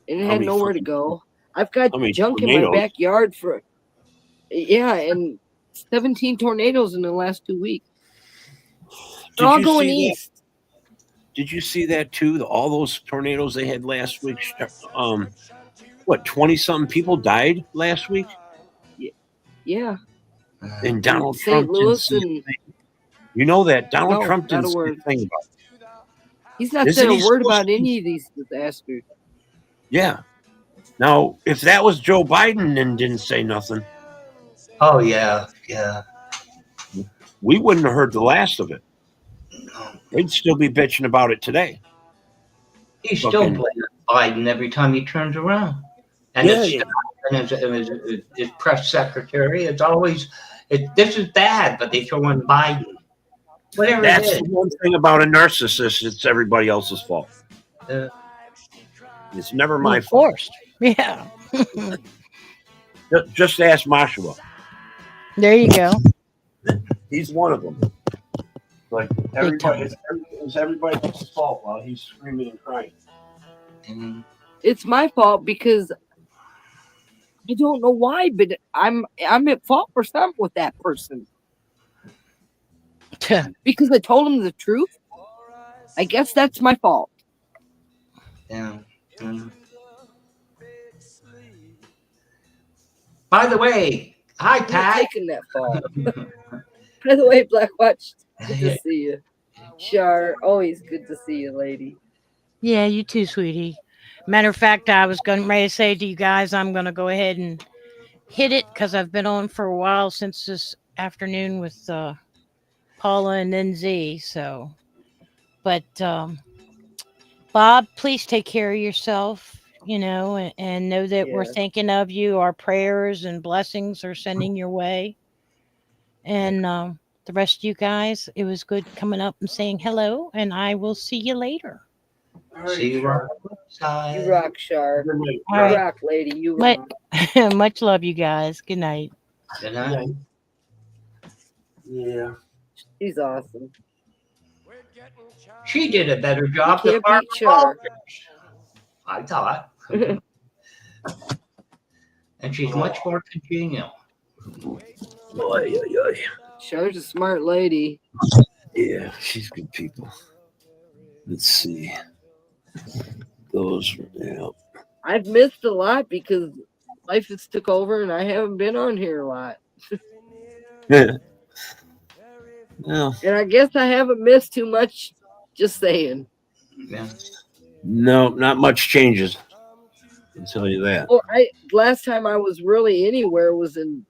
And it How had many nowhere to fucking- go. I've got how many junk in my tornadoes? backyard and 17 tornadoes in the last 2 weeks. They're all you going see that? east. Did you see that too? All those tornadoes they had last week. 20-something people died last week? Yeah. And Donald St. Trump didn't Louis say a and thing. You know that Donald No, Trump not didn't a say word. a thing about it. He's not Isn't saying he a word supposed about to- any of these disasters. Yeah. Now, if that was Joe Biden and didn't say nothing, Oh, yeah. Yeah. we wouldn't have heard the last of it. They'd still be bitching about it today. He's still Fucking- blaming Biden every time he turns around. And Yeah, his yeah. staff and his press secretary, it's always, this is bad, but they throw in Biden. Whatever That's it the one thing about a narcissist. It's everybody else's fault. is. It's never my Of fault. course. Yeah. Just ask Mashua. There you go. He's one of them. Like it's everybody else's fault while he's screaming and crying. It's my fault because I don't know why, but I'm at fault for something with that person. Because I told him the truth. I guess that's my fault. Yeah. By the way, hi, I'm not Pat. taking that fault. By the way, Black Watch, good to see you. Char, always good to see you, lady. Yeah, you too, sweetie. Matter of fact, I was going to say to you guys, I'm going to go ahead and hit it because I've been on for a while since this afternoon with Paula and then Z. So, but Bob, please take care of yourself, and know that we're Yeah. thinking of you. Our prayers and blessings are sending your way. And the rest of you guys, it was good coming up and saying hello, and I will see you later. See you on the side. You rock, Char. You All right. rock, lady. You Much, rock. much love, you guys. Good night. Good night. Yeah. She's awesome. She did a better job You than can't Barbara beat Char. Walters, I thought. And she's much more congenial. Oy, oy, oy. Char's a smart lady. Yeah, she's good people. Let's see. Those, yeah. I've missed a lot because life has took over and I haven't been on here a lot. Well, And I guess I haven't missed too much. Just saying. Yeah. no, not much changes. I can tell you that. Well, last time I was really anywhere was in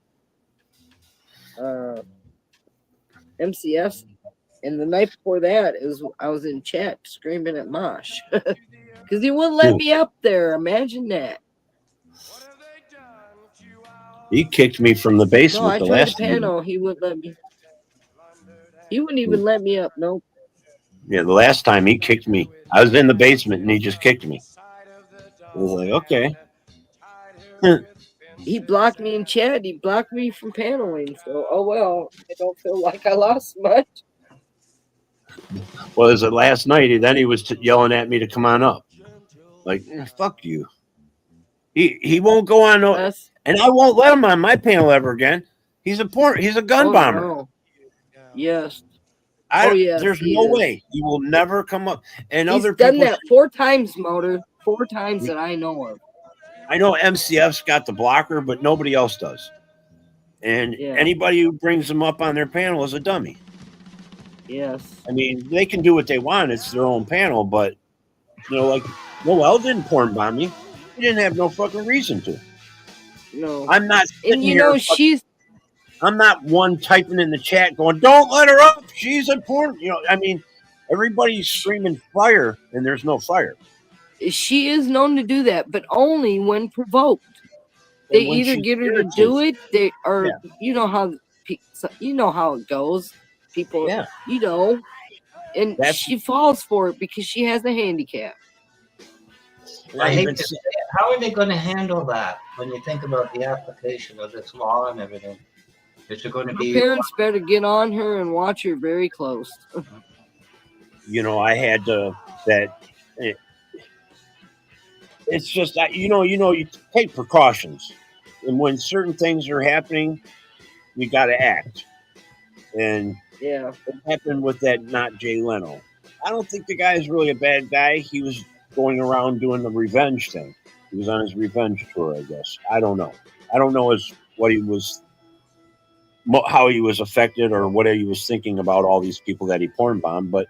MCS, and the night before that I was in chat screaming at Mosh because he wouldn't let me up there. Imagine that. He kicked me from the basement No, I the tried last to time. panel. He wouldn't let me. He wouldn't even let me up. Nope. Yeah, the last time he kicked me. I was in the basement and he just kicked me. I was like, okay. He blocked me in chat. He blocked me from paneling. So, oh well. I don't feel like I lost much. Well, it was last night. Then he was yelling at me to come on up. Like, fuck you. He won't go on. And I won't let him on my panel ever again. He's a gun bomber. No. Yes. There's no way he will never come up. And He's other done people, that 4 times, Motor. 4 times that I know of. I know MCF's got the blocker, but nobody else does. And anybody who brings them up on their panel is a dummy. Yes. I mean, they can do what they want. It's their own panel, but like Noel didn't porn bomb me. He didn't have no fucking reason to. No. I'm not. And you know she's. I'm not one typing in the chat going, "Don't let her up. She's important." I mean, everybody's screaming fire, and there's no fire. She is known to do that, but only when provoked. They when either she's get her to do it, or Yeah. you know how it goes. People, Yeah. and she falls for it because she has a handicap. I hate to say it. How are they going to handle that when you think about the application of this law and everything? Is there going to Her be parents better get on her and watch her very close. I had that. It's just that you take precautions, and when certain things are happening, you got to act. And yeah, it happened with that not Jay Leno. I don't think the guy is really a bad guy. He was going around doing the revenge thing. He was on his revenge tour, I guess. I don't know. I don't know how he was affected or what he was thinking about all these people that he porn bombed. But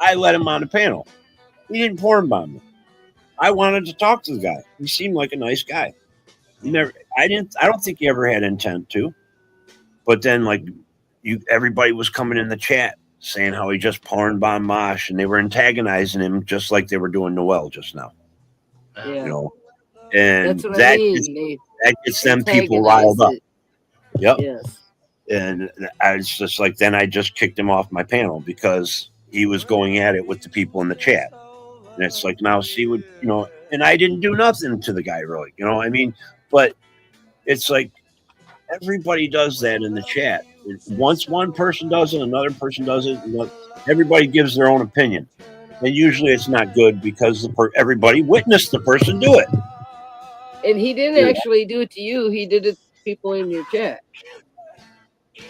I let him on the panel. He didn't porn bomb me. I wanted to talk to the guy. He seemed like a nice guy. I don't think he ever had intent to. But then, everybody was coming in the chat saying how he just porn bombed Mosh, and they were antagonizing him just like they were doing Noel just now. Yeah. And that's what that I mean. that gets them people riled up. Yep. Yes. And I was just like, then I just kicked him off my panel because he was going at it with the people in the chat. And it's like, now see what, and I didn't do nothing to the guy really, I mean, but it's like everybody does that in the chat. Once one person does it, another person does it, everybody gives their own opinion. And usually it's not good because everybody witnessed the person do it. And he didn't actually do it to you. He did it to people in your chat.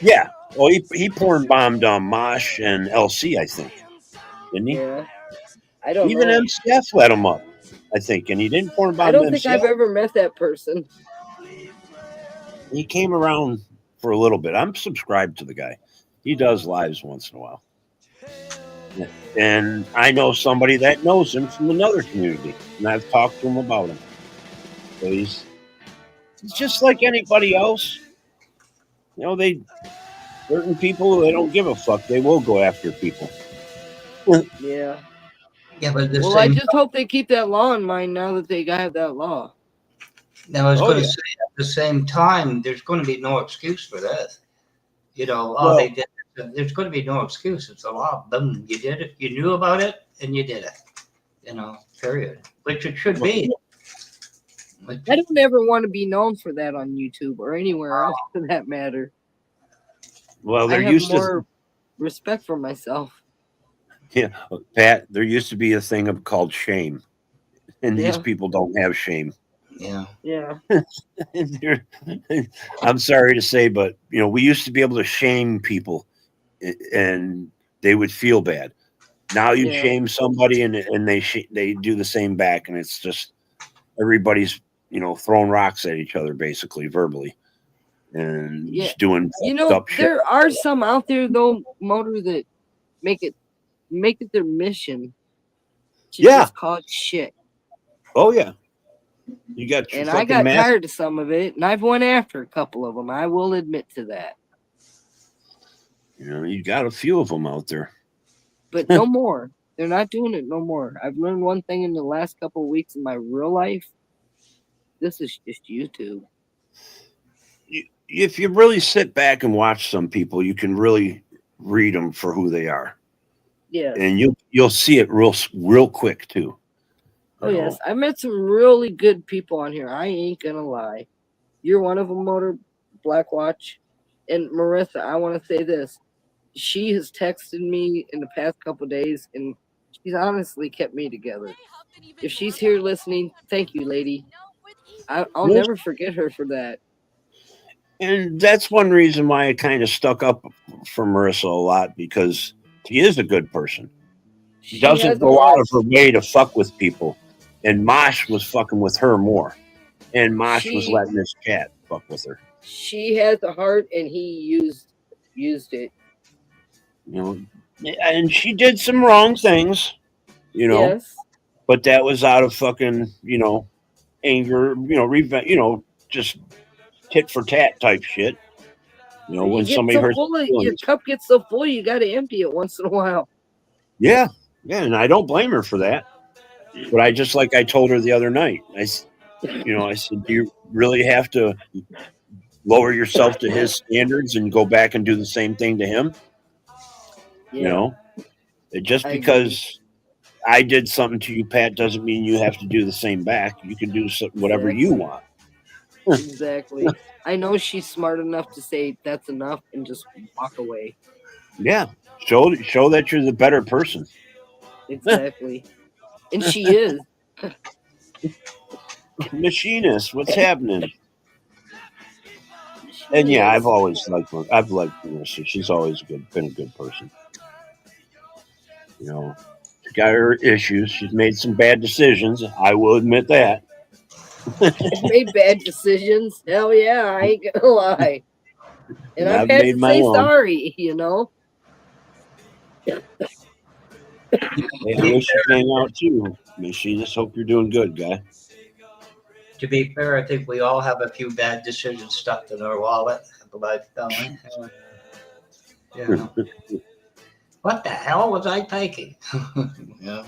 Yeah. Well, he porn bombed Mosh and LC, I think. Didn't he? Yeah. I don't Even know. MCF let him up, I think. And he didn't porn bomb I don't MCF. think I've ever met that person. He came around for a little bit. I'm subscribed to the guy. He does lives once in a while. And I know somebody that knows him from another community. And I've talked to him about him. So he's just like anybody else. Certain people, they don't give a fuck. They will go after people. Yeah. Yeah, but I just hope they keep that law in mind now that they have that law. Now, I was going to say at the same time, there's going to be no excuse for this. They did. There's going to be no excuse. It's a law. Boom, you did it. You knew about it, and you did it. Period. Which it should be. I don't ever want to be known for that on YouTube or anywhere else for that matter. Well, they're I have used more to respect for myself. Yeah, Pat, there used to be a thing called shame, and these Yeah. people don't have shame. Yeah. Yeah. They're- I'm sorry to say, but we used to be able to shame people, and they would feel bad. Now you Yeah. shame somebody, and they do the same back, and it's just everybody's throwing rocks at each other, basically verbally, and Yeah. just doing You fucked know, up shit. there are some out there though, Motor, that make it their mission to Yeah. just cause shit. Oh yeah, you got your And I fucking got mask. tired of some of it, and I've went after a couple of them. I will admit to that. You got a few of them out there. But no more. They're not doing it no more. I've learned one thing in the last couple of weeks in my real life. This is just YouTube. If you really sit back and watch some people, you can really read them for who they are, Yes. and you'll see it real quick too. Oh, yes. I met some really good people on here. I ain't gonna lie. You're one of them, Motor Blackwatch. And Marissa, I want to say this. She has texted me in the past couple days, and she's honestly kept me together. If she's here listening, thank you, lady. I'll Yes. never forget her for that. And that's one reason why I kind of stuck up for Marissa a lot, because she is a good person. She has doesn't a go heart. out of her way to fuck with people. And Mosh was fucking with her more. And Mosh was She- letting this cat fuck with her. She has a heart, and he used it. And she did some wrong things, Yes. but that was out of fucking, anger, revenge, just tit for tat type shit. When You get somebody so hurts full your of, your feelings. cup gets so full, you got to empty it once in a while. Yeah, and I don't blame her for that. But I just, like I told her the other night, I said, do you really have to lower yourself to his standards and go back and do the same thing to him? Just I because I did something to you, Pat, doesn't mean you have to do the same back. You can do whatever you Exactly. want. Exactly. I know she's smart enough to say that's enough and just walk away. Yeah, show that you're the better person. Exactly. And she is. Machinist, what's happening? And yeah, I've always liked her. I've liked Marissa. She's always been a good person. She's got her issues. She's made some bad decisions. I will admit that. I've made bad decisions. Hell yeah, I ain't gonna lie. And I've had made to my say own. sorry, Hey, I wish you hang out too, Machinist. Hope you're doing good, guy. To be fair, I think we all have a few bad decisions stuck in our wallet. But, what the hell was I thinking? Yeah.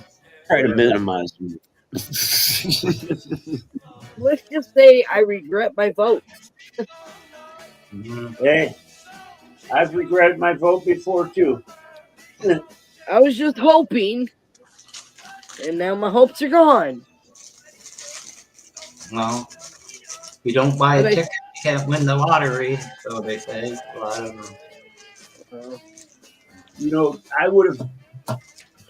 Try to minimize them. Let's just say I regret my vote. Hey, I've regretted my vote before too. I was just hoping, and now my hopes are gone. Well, if you don't buy a But I- ticket, you can't win the lottery, so they say. Well, I don't know. I would have,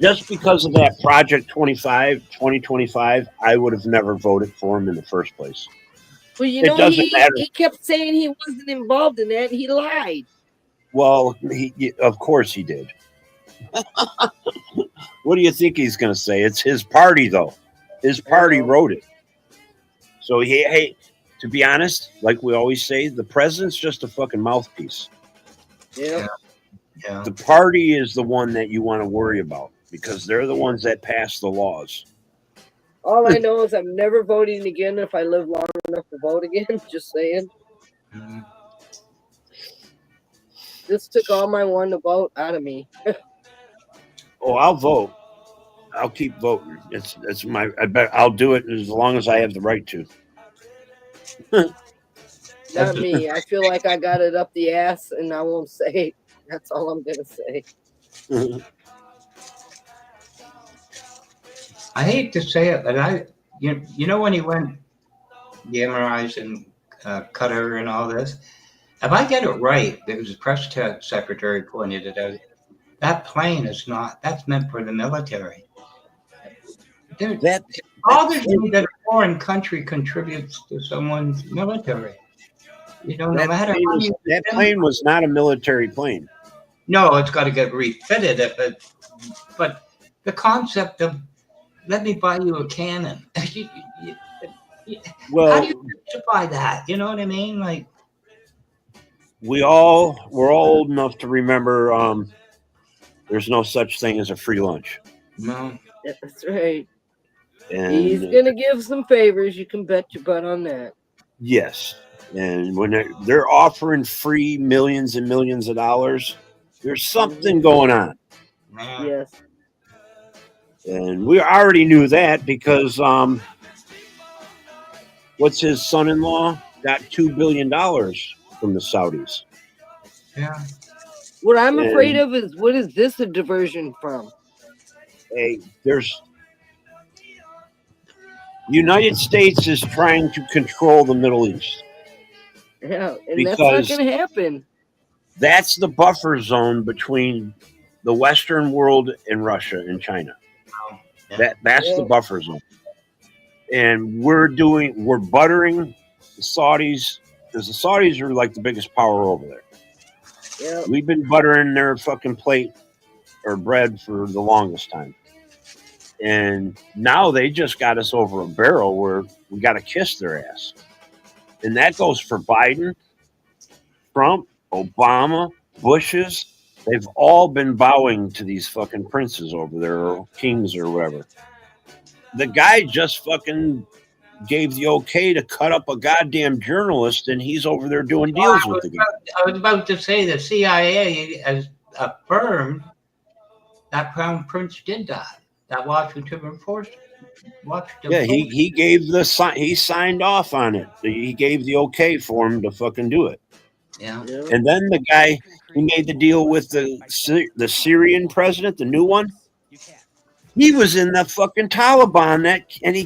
just because of that Project 2025, I would have never voted for him in the first place. Well, you It know, doesn't matter. he kept saying he wasn't involved in that. He lied. Well, of course he did. What do you think he's going to say? It's his party, though. His party wrote it. So, hey, to be honest, like we always say, the president's just a fucking mouthpiece. Yeah. Yeah. The party is the one that you want to worry about, because they're the ones that pass the laws. All I know is I'm never voting again if I live long enough to vote again. Just saying. This took all my one to vote out of me. Oh, I'll vote. I'll keep voting. It's my. I bet I'll do it as long as I have the right to. Not me. I feel like I got it up the ass, and I won't say. That's all I'm gonna say. I hate to say it, but you know when he went Yammerized and Cutter and all this, if I get it right, because the press secretary pointed it out, that plane is not. That's meant for the military. Dude, That it bothers me that a foreign country contributes to someone's military. You know, no that matter plane how was, you. that plane was not a military plane. No, it's got to get refitted. But the concept of let me buy you a cannon. Well, how do you justify that? You know what I mean? Like, we're all old enough to remember there's no such thing as a free lunch. no. That's right. And He's gonna give some favors. You can bet your butt on that. yes, and when they're offering free millions and millions of dollars, there's something going on. Man. Yes. And we already knew that because what's his son-in-law got $2 billion from the Saudis. Yeah. What I'm And- afraid of is what is this a diversion from? Hey, there's United States is trying to control the Middle East. Yeah, and Because- that's not going to happen. That's the buffer zone between the Western world and Russia and China. That's the buffer zone. And we're buttering the Saudis because the Saudis are like the biggest power over there. Yeah. We've been buttering their fucking plate or bread for the longest time. And now they just got us over a barrel where we got to kiss their ass. And that goes for Biden, Trump, Obama, Bush's. They've all been bowing to these fucking princes over there, or kings or whatever. The guy just fucking gave the okay to cut up a goddamn journalist, and he's over there doing deals with the guy. I was about to say the CIA has affirmed that Crown Prince did that. That Washington Post. Yeah, he gave he signed off on it. He gave the okay for him to fucking do it. Yeah. And then the guy who made the deal with the Syrian president, the new one, he was in the fucking Taliban and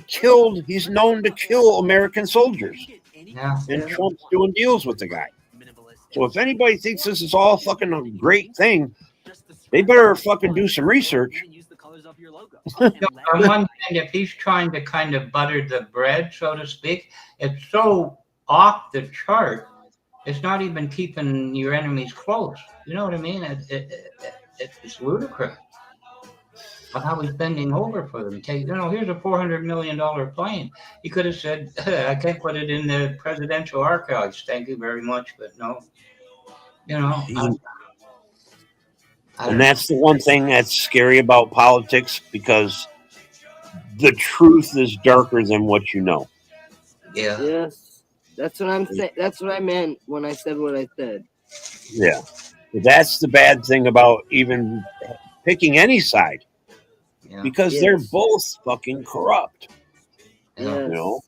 he's known to kill American soldiers. Yeah. And Trump's doing deals with the guy. So if anybody thinks this is all fucking a great thing, they better fucking do some research. On one hand, if he's trying to kind of butter the bread, so to speak, it's so off the chart. It's not even keeping your enemies close. You know what I mean? It's ludicrous of how he's bending over for them. Here's a $400 million plane. He could have said, I can't put it in the presidential archives. Thank you very much, but no. And that's the one thing that's scary about politics, because the truth is darker than what you know. Yeah. Yes. That's what I'm saying. That's what I meant when I said what I said. Yeah. That's the bad thing about even picking any side. Yeah. Because they're both fucking corrupt. Yes. You know?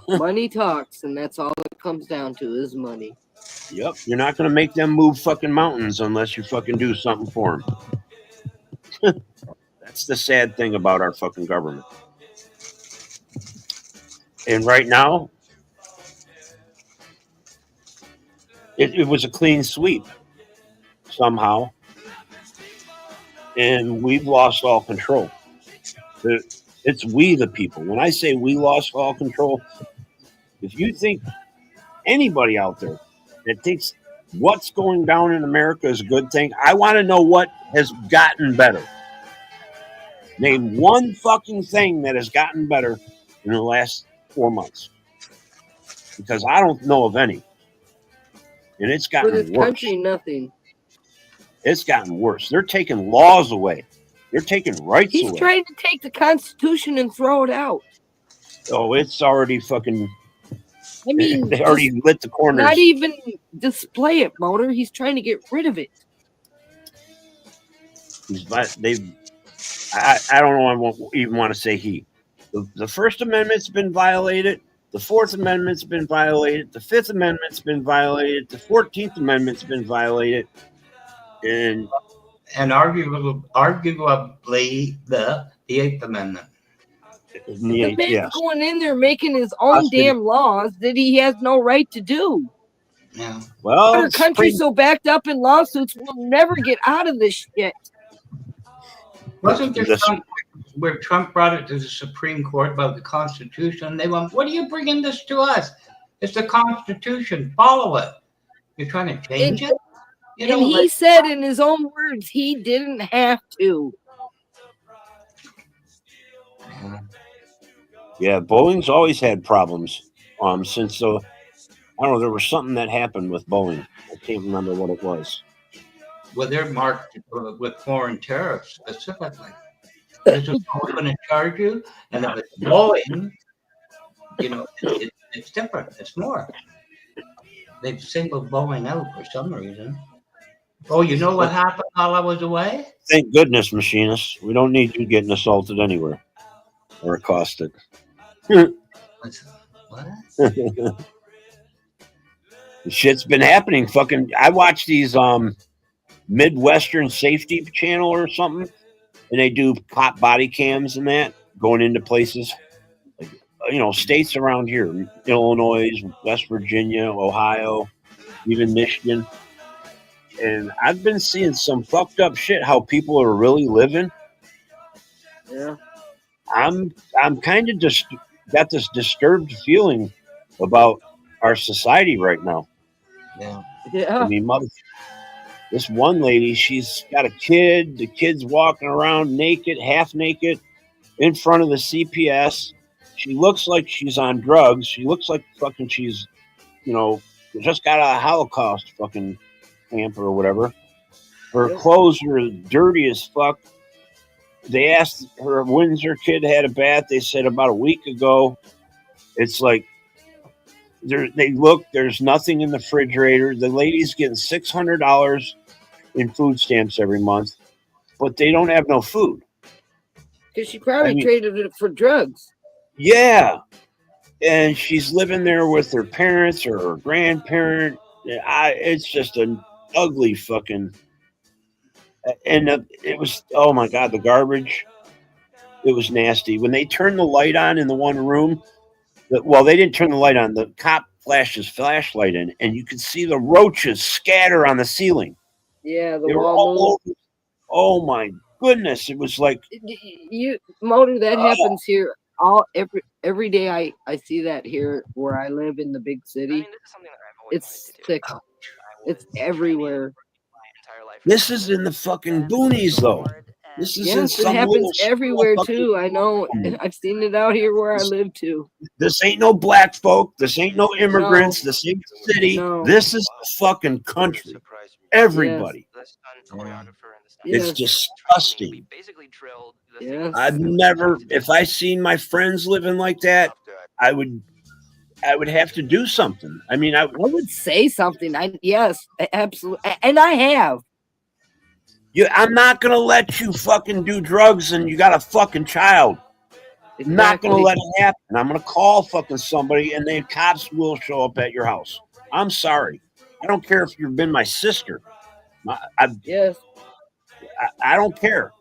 Money talks, and that's all it comes down to is money. Yep. You're not going to make them move fucking mountains unless you fucking do something for them. That's the sad thing about our fucking government. And right now, it was a clean sweep somehow. And we've lost all control. It's we the people. When I say we lost all control, if you think anybody out there that thinks what's going down in America is a good thing, I want to know what has gotten better. Name one fucking thing that has gotten better in the last 4 months. Because I don't know of any. And it's For gotten this worse. country, nothing. It's gotten worse. They're taking laws away. They're taking rights He's away. trying to take the Constitution and throw it out. Oh, it's already fucking. I mean, they already lit the corners. not even display it, Motor. He's trying to get rid of it. I don't know. I even want to say he. The First Amendment's been violated. The Fourth Amendment's been violated. The Fifth Amendment's been violated. The 14th Amendment's been violated. And arguably the Eighth Amendment. The man's going in there making his own damn laws that he has no right to do. Yeah. Well, Our country's so backed up in lawsuits, we'll never get out of this shit. Wasn't there some where Trump brought it to the Supreme Court about the Constitution? They went, "What are you bringing this to us? It's the Constitution. Follow it. You're trying to change it." You know, And he like, said in his own words, he didn't have to. yeah, Boeing's always had problems. Since I don't know, there was something that happened with Boeing. I can't remember what it was. well, they're marked with foreign tariffs specifically. This is going to charge you, and if it's Boeing, you know, it's different. It's more. They've singled Boeing out for some reason. Oh, you know what happened while I was away? Thank goodness, machinists. We don't need you getting assaulted anywhere or accosted. What? The shit's been happening. Fucking, I watch these Midwestern Safety Channel or something, and they do cop body cams and that going into places, like, you know, states around here, Illinois, West Virginia, Ohio, even Michigan. And I've been seeing some fucked up shit. How people are really living. Yeah. I'm kind of just got this disturbed feeling about our society right now. Yeah. Yeah. I mean, this one lady, she's got a kid. The kid's walking around naked, half naked, in front of the CPS. She looks like she's on drugs. She looks like fucking she's, you know, just got out of Holocaust fucking camp or whatever. Her clothes are dirty as fuck. They asked her when's her kid had a bath. They said about a week ago. It's like there's nothing in the refrigerator. The lady's getting $600 in food stamps every month, but they don't have no food. Because she probably traded it for drugs. Yeah. And she's living there with her parents or her grandparent. It's just an ugly fucking. And it was, oh my God, the garbage. It was nasty. When they turned the light on in the one room, well, they didn't turn the light on. The cop flashed his flashlight in, and you could see the roaches scatter on the ceiling. Yeah, the They were wall all over. Oh my goodness. It was like. Motor, that happens here every day. I see that here where I live in the big city. It's sick. It's everywhere. This is in the fucking boonies, though. This is in Yes, it some happens little everywhere fucking- too. I know. I've seen it out here where I live too. This ain't no black folk. This ain't no immigrants. This ain't the city. No. This is the fucking country. Everybody. It's Yes. disgusting. Yes. I've never, if I seen my friends living like that, I would have to do something. I mean, I would say something. Yes, absolutely, and I have. I'm not gonna let you fucking do drugs and you got a fucking child. I'm not gonna let it happen. I'm gonna call fucking somebody and the cops will show up at your house. I'm sorry. I don't care if you've been my sister. Yes. I don't care.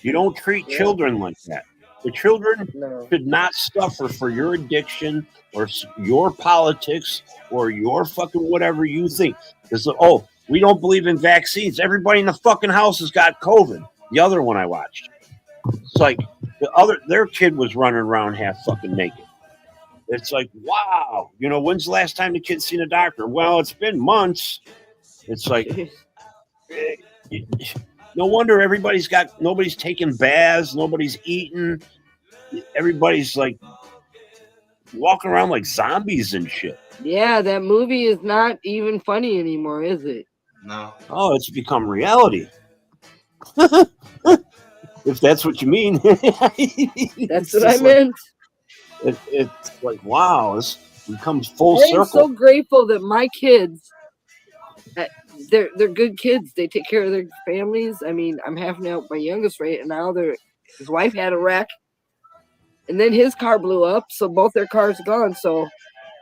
You don't treat children like that. The children should not suffer for your addiction or your politics or your fucking whatever you think. Because, we don't believe in vaccines. Everybody in the fucking house has got COVID. The other one I watched. It's like their kid was running around half fucking naked. It's like, wow. You know, when's the last time the kid's seen a doctor? Well, it's been months. It's like, no wonder nobody's taking baths. Nobody's eating. Everybody's like walking around like zombies and shit. Yeah, that movie is not even funny anymore, is it? No. Oh, it's become reality. If that's what you mean. That's what I meant. It's like, wow, this becomes full I am circle. so grateful that my kids, they're good kids. They take care of their families. I mean, I'm having out my youngest right and now his wife had a wreck. And then his car blew up, so both their cars are gone. So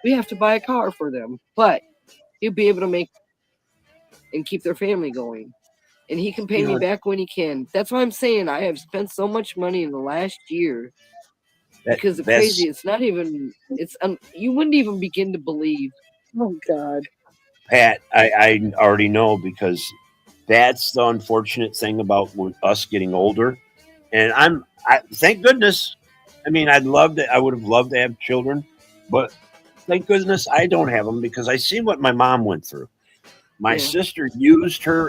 we have to buy a car for them. But he'll be able to make and keep their family going. And he can pay me back when he can. That's why I'm saying I have spent so much money in the last year. Because it's crazy. It's not even, you wouldn't even begin to believe. Oh God. Pat, I already know because that's the unfortunate thing about us getting older. And thank goodness. I mean, I would have loved to have children, but thank goodness I don't have them because I see what my mom went through. My sister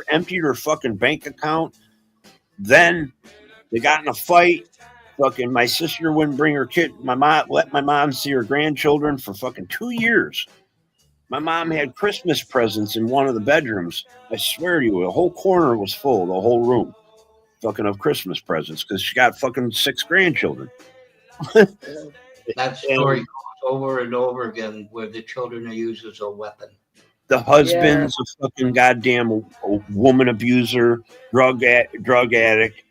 emptied her fucking bank account. Then they got in a fight. Fucking my sister wouldn't bring her kid. Let my mom see her grandchildren for fucking 2 years. My mom had Christmas presents in one of the bedrooms. I swear to you, the whole corner was full, the whole room, fucking of Christmas presents because she got fucking 6 grandchildren. That story goes over and over again where the children are used as a weapon. The husband's a fucking goddamn woman abuser, drug addict.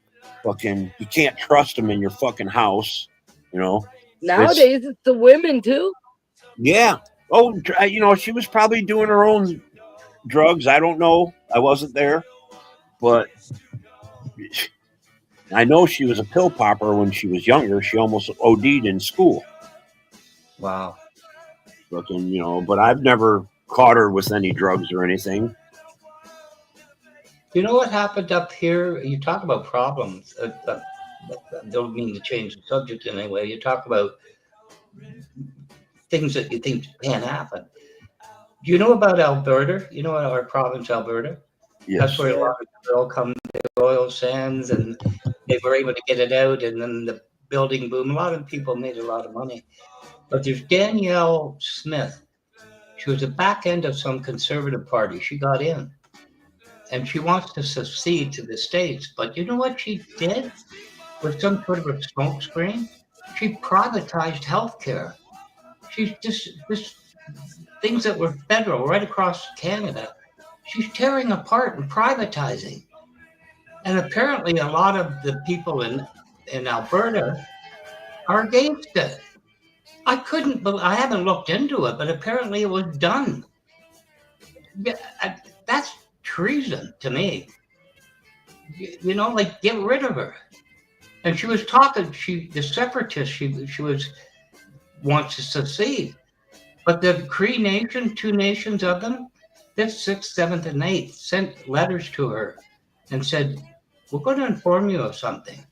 Fucking, you can't trust him in your fucking house. You know. Nowadays, it's the women too. Yeah. Oh, she was probably doing her own drugs. I don't know. I wasn't there, but I know she was a pill popper when she was younger. She almost OD'd in school. Wow. Fucking, but I've never caught her with any drugs or anything. You know what happened up here? You talk about problems. I don't mean to change the subject in any way. You talk about things that you think can't happen. Do you know about Alberta? You know our province, Alberta? Yes. That's where a lot of oil come, the oil sands, and they were able to get it out, and then the building boom. A lot of people made a lot of money. But there's Danielle Smith. She was the back end of some conservative party. She got in. And she wants to succeed to the States. But you know what she did with some sort of a smokescreen? She privatized healthcare. She's just things that were federal right across Canada. She's tearing apart and privatizing. And apparently a lot of the people in Alberta are against it. I haven't looked into it, but apparently it was done. Yeah, that's treason to me. Get rid of her. And she was talking, the separatist, she wants to secede. But the Cree Nation, 2 nations of them, 5th, 6th, 7th, and 8th, sent letters to her and said, we're going to inform you of something.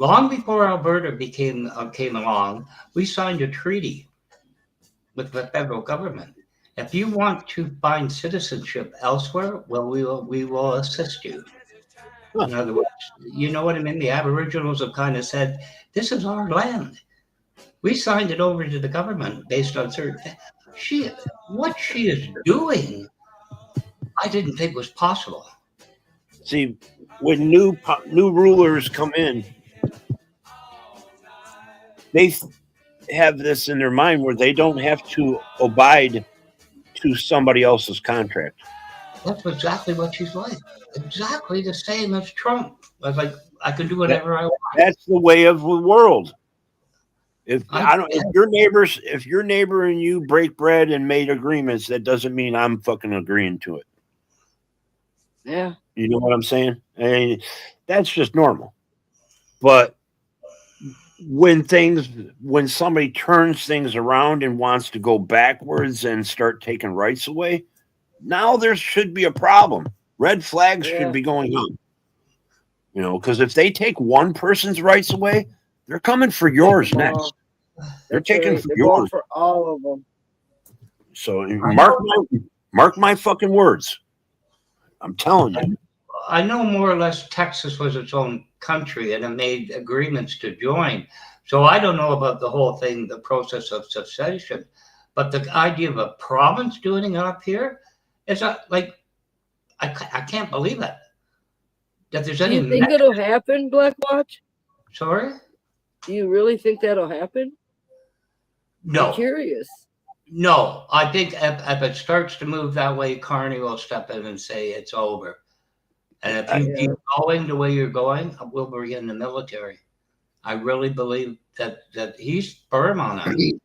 Long before Alberta came along, we signed a treaty with the federal government. If you want to find citizenship elsewhere, well, we will assist you. In other words, you know what I mean? The Aboriginals have kind of said, this is our land. We signed it over to the government based on certain things. What she is doing, I didn't think was possible. See, when new rulers come in, they have this in their mind where they don't have to abide to somebody else's contract. That's exactly what she's like. Exactly the same as Trump. I can do whatever I want. That's the way of the world. If your neighbor and you break bread and made agreements, that doesn't mean I'm fucking agreeing to it. Yeah. You know what I'm saying? I mean, that's just normal. But when somebody turns things around and wants to go backwards and start taking rights away, now there should be a problem. Red flags should be going on. Because if they take one person's rights away, they're coming for yours next. They're taking for yours. For all of them. So mark my fucking words. I'm telling you. I know more or less Texas was its own country and it made agreements to join. So I don't know about the whole thing, the process of secession, but the idea of a province doing it up here is I can't believe it. That there's any. Do you think it'll happen, Blackwatch? Sorry? Do you really think that'll happen? No. I'm curious. No, I think if it starts to move that way, Carney will step in and say it's over. And if you keep going the way you're going, we'll bring in the military. I really believe that he's firm on it.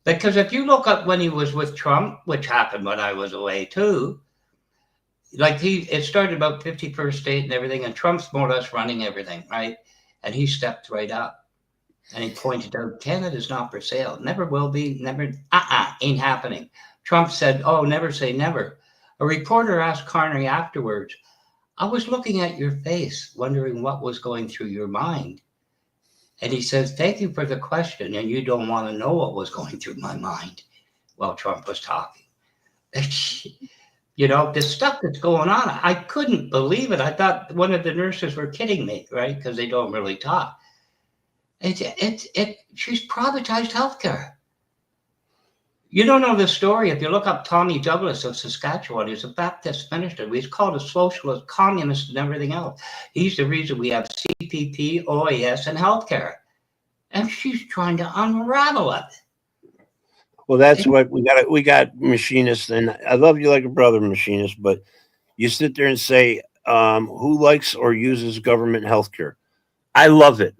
Because if you look up when he was with Trump, which happened when I was away too, it started about 51st state and everything, and Trump's more or less running everything, right? And he stepped right up. And he pointed out, Canada's not for sale. Never will be. Never. Ain't happening. Trump said, oh, never say never. A reporter asked Carney afterwards, I was looking at your face, wondering what was going through your mind. And he says, thank you for the question. And you don't want to know what was going through my mind while Trump was talking. You know, the stuff that's going on, I couldn't believe it. I thought one of the nurses were kidding me, right? Because they don't really talk. She's privatized healthcare. You don't know the story. If you look up Tommy Douglas of Saskatchewan, he's a Baptist minister. He's called a socialist, communist, and everything else. He's the reason we have CPP, OAS, and healthcare. And she's trying to unravel it. Well, that's what we got. We got machinists, and I love you like a brother, machinist. But you sit there and say, "Who likes or uses government health care?" I love it.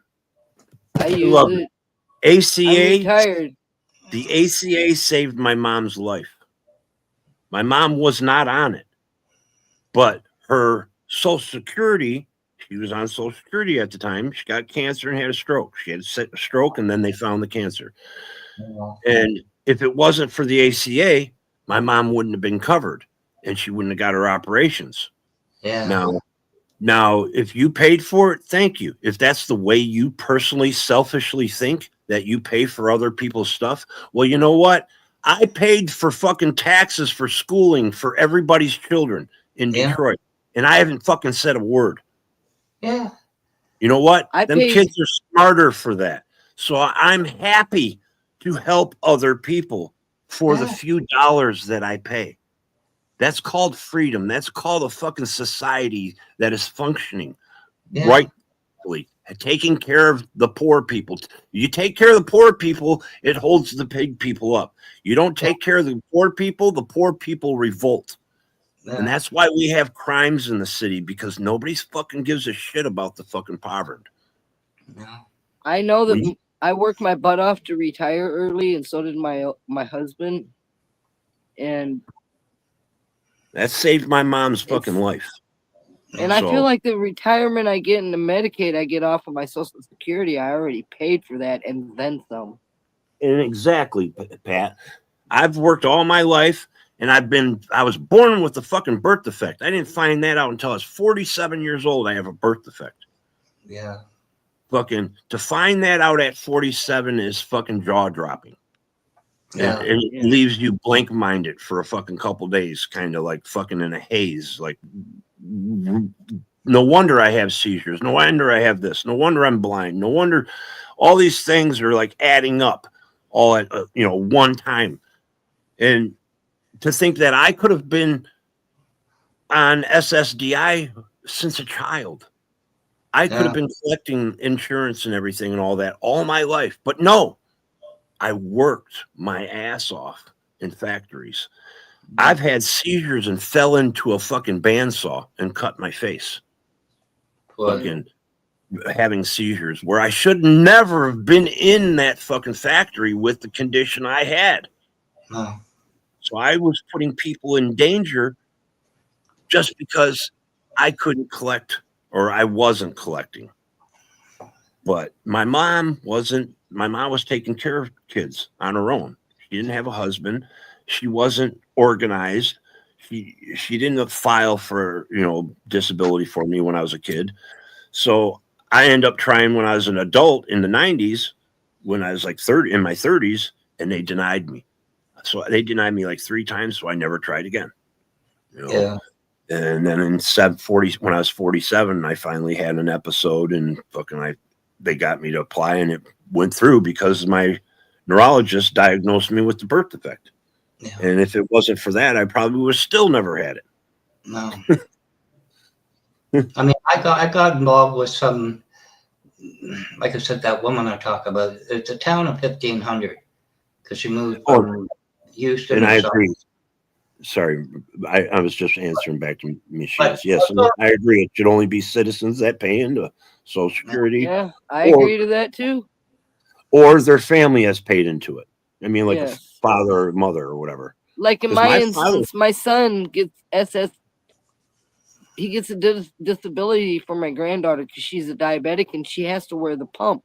I use love it. it. ACA. I'm retired. The ACA saved my mom's life. My mom was not on it, but her Social Security. She was on Social Security at the time. She got cancer and had a stroke. She had a stroke, and then they found the cancer. And if it wasn't for the ACA, my mom wouldn't have been covered, and she wouldn't have got her operations. Yeah. Now, if you paid for it, thank you. If that's the way you personally, selfishly think that you pay for other people's stuff, well, you know what? I paid for fucking taxes for schooling for everybody's children in Detroit, and I haven't fucking said a word. Yeah. You know what? Them paid- kids are smarter for that. So I'm happy to help other people for the few dollars that I pay. That's called freedom. That's called a fucking society that is functioning rightly, taking care of the poor people. You take care of the poor people, it holds the big people up. You don't take care of the poor people revolt. And that's why we have crimes in the city, because nobody's fucking gives a shit about the fucking poverty. I know that I worked my butt off to retire early, and so did my husband. And that saved my mom's fucking life. And I feel like the retirement I get in the Medicaid I get off of my Social Security, I already paid for that and then some. And exactly, Pat. I've worked all my life, and I was born with a fucking birth defect. I didn't find that out until I was 47 years old. I have a birth defect. Yeah. Fucking to find that out at 47 is fucking jaw dropping. Yeah. And it leaves you blank minded for a fucking couple days, kind of like fucking in a haze. Like, no wonder I have seizures. No wonder I have this. No wonder I'm blind. No wonder all these things are like adding up all at one time. And to think that I could have been on SSDI since a child. I could have been collecting insurance and everything and all that all my life. But no, I worked my ass off in factories. I've had seizures and fell into a fucking bandsaw and cut my face. Fucking having seizures where I should never have been in that fucking factory with the condition I had. No. So I was putting people in danger just because I couldn't collect or I wasn't collecting. But my mom was taking care of kids on her own. She didn't have a husband. She wasn't organized. She didn't file for, disability for me when I was a kid. So I ended up trying when I was an adult in the 90s, when I was like in my 30s, and they denied me. So they denied me like 3 times, so I never tried again. Yeah. And then when I was 47, I finally had an episode, and they got me to apply, and it went through because my neurologist diagnosed me with the birth defect. Yeah. And if it wasn't for that, I probably would have still never had it. No. I mean, I got involved with some, like I said, that woman I talk about. It's a town of 1,500 because she moved from Houston. And I agree. Sorry, I was just answering back to Michelle. Yes, and I agree. It should only be citizens that pay into Social Security. Yeah, I agree to that too. Or their family has paid into it. I mean, like a father or mother or whatever. Like in my instance, my son gets he gets a disability for my granddaughter because she's a diabetic and she has to wear the pump.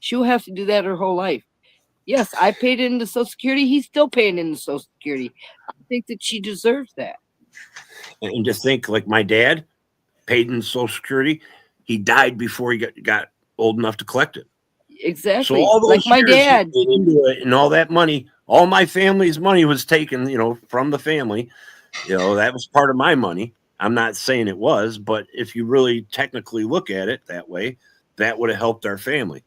she'll have to do that her whole life. Yes, I paid into Social Security. He's still paying into Social Security. I think that she deserves that. And to think, like my dad paid in Social Security, he died before he got old enough to collect it. Exactly. So all those like my years he dad. paid into it, and all that money, all my family's money was taken, from the family. That was part of my money. I'm not saying it was, but if you really technically look at it that way, that would have helped our family.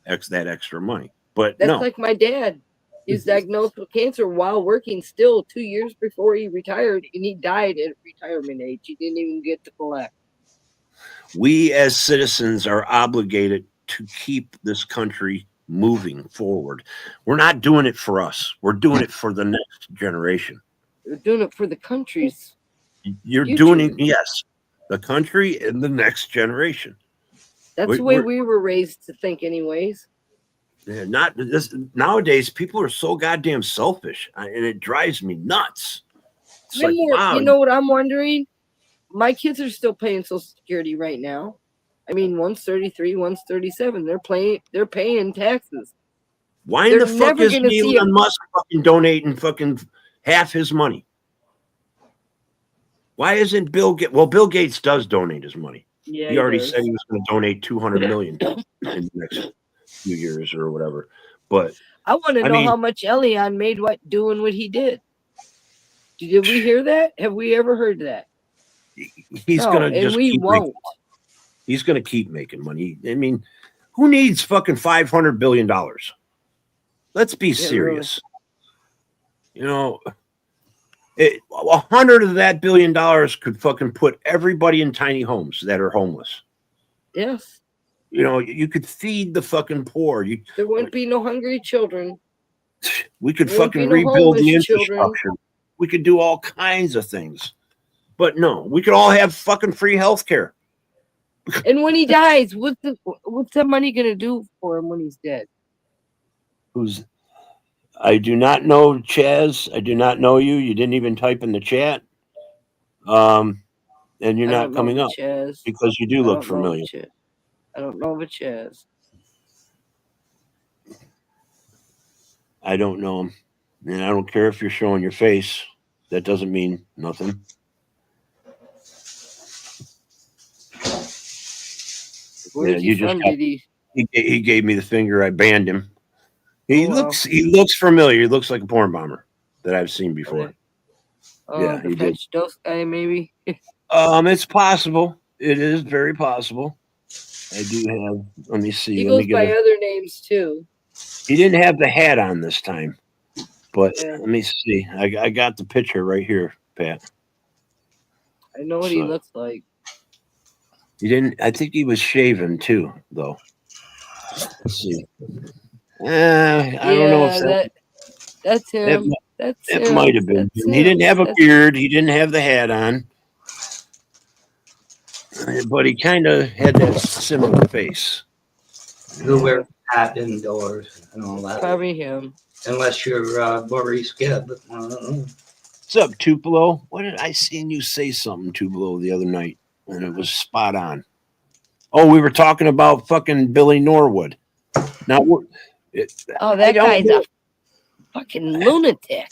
That extra money. But That's no, like my dad. He was diagnosed with cancer while working still 2 years before he retired, and he died at retirement age. He didn't even get to collect. we as citizens are obligated to keep this country moving forward. We're not doing it for us. We're doing it for the next generation. They're doing it for the countries. You're future. doing it, yes, the country and the next generation. That's the way we were raised to think, anyways. Yeah, not this nowadays. People are so goddamn selfish, and it drives me nuts. It's like, wow, You know what I'm wondering? My kids are still paying Social Security right now. I mean, one's 33, one's 37. They're paying taxes. why in they're the fuck never is gonna see Elon Musk fucking donating fucking half his money? Why isn't Bill Gates? Well, Bill Gates does donate his money. Yeah, he already does. said he was going to donate 200 million in the next few years or whatever. But I want to know how much Elion made doing what he did. Did we hear that? Have we ever heard that? he's No, going to and just we keep won't. he's going to keep making money. I mean, who needs fucking $500 billion? Let's be serious. Really. 100 of that $1 billion could fucking put everybody in tiny homes that are homeless. Yes. You could feed the fucking poor. There wouldn't be no hungry children. We could There wouldn't fucking be no rebuild the homeless children. infrastructure. We could do all kinds of things. But no, we could all have fucking free health care. And when he dies, what's that money gonna do for him when he's dead? I do not know, Chaz. I do not know you. You didn't even type in the chat. And you're not coming up Chaz. because you do look familiar. I don't know of a Chaz. I don't know him. And I don't care if you're showing your face. That doesn't mean nothing. Where is he from? He gave me the finger. I banned him. He looks familiar. He looks like a porn bomber that I've seen before. Yeah, the French dose guy, maybe. It's possible. It is very possible. I do have. Let me see. He goes by other names too. He didn't have the hat on this time, but let me see. I got the picture right here, Pat. I know what he looks like. He didn't. I think he was shaven too, though. Let's see. I don't know if that's him. It might have been. He didn't have a beard. He didn't have the hat on, but he kind of had that similar face. Who wears a hat indoors and all that? Probably him. Unless you're Maurice Gibb. I don't know. What's up, Tupelo? What did I seen you say something, Tupelo, the other night? And it was spot on. Oh, we were talking about fucking Billy Norwood. Now, that guy's a fucking lunatic.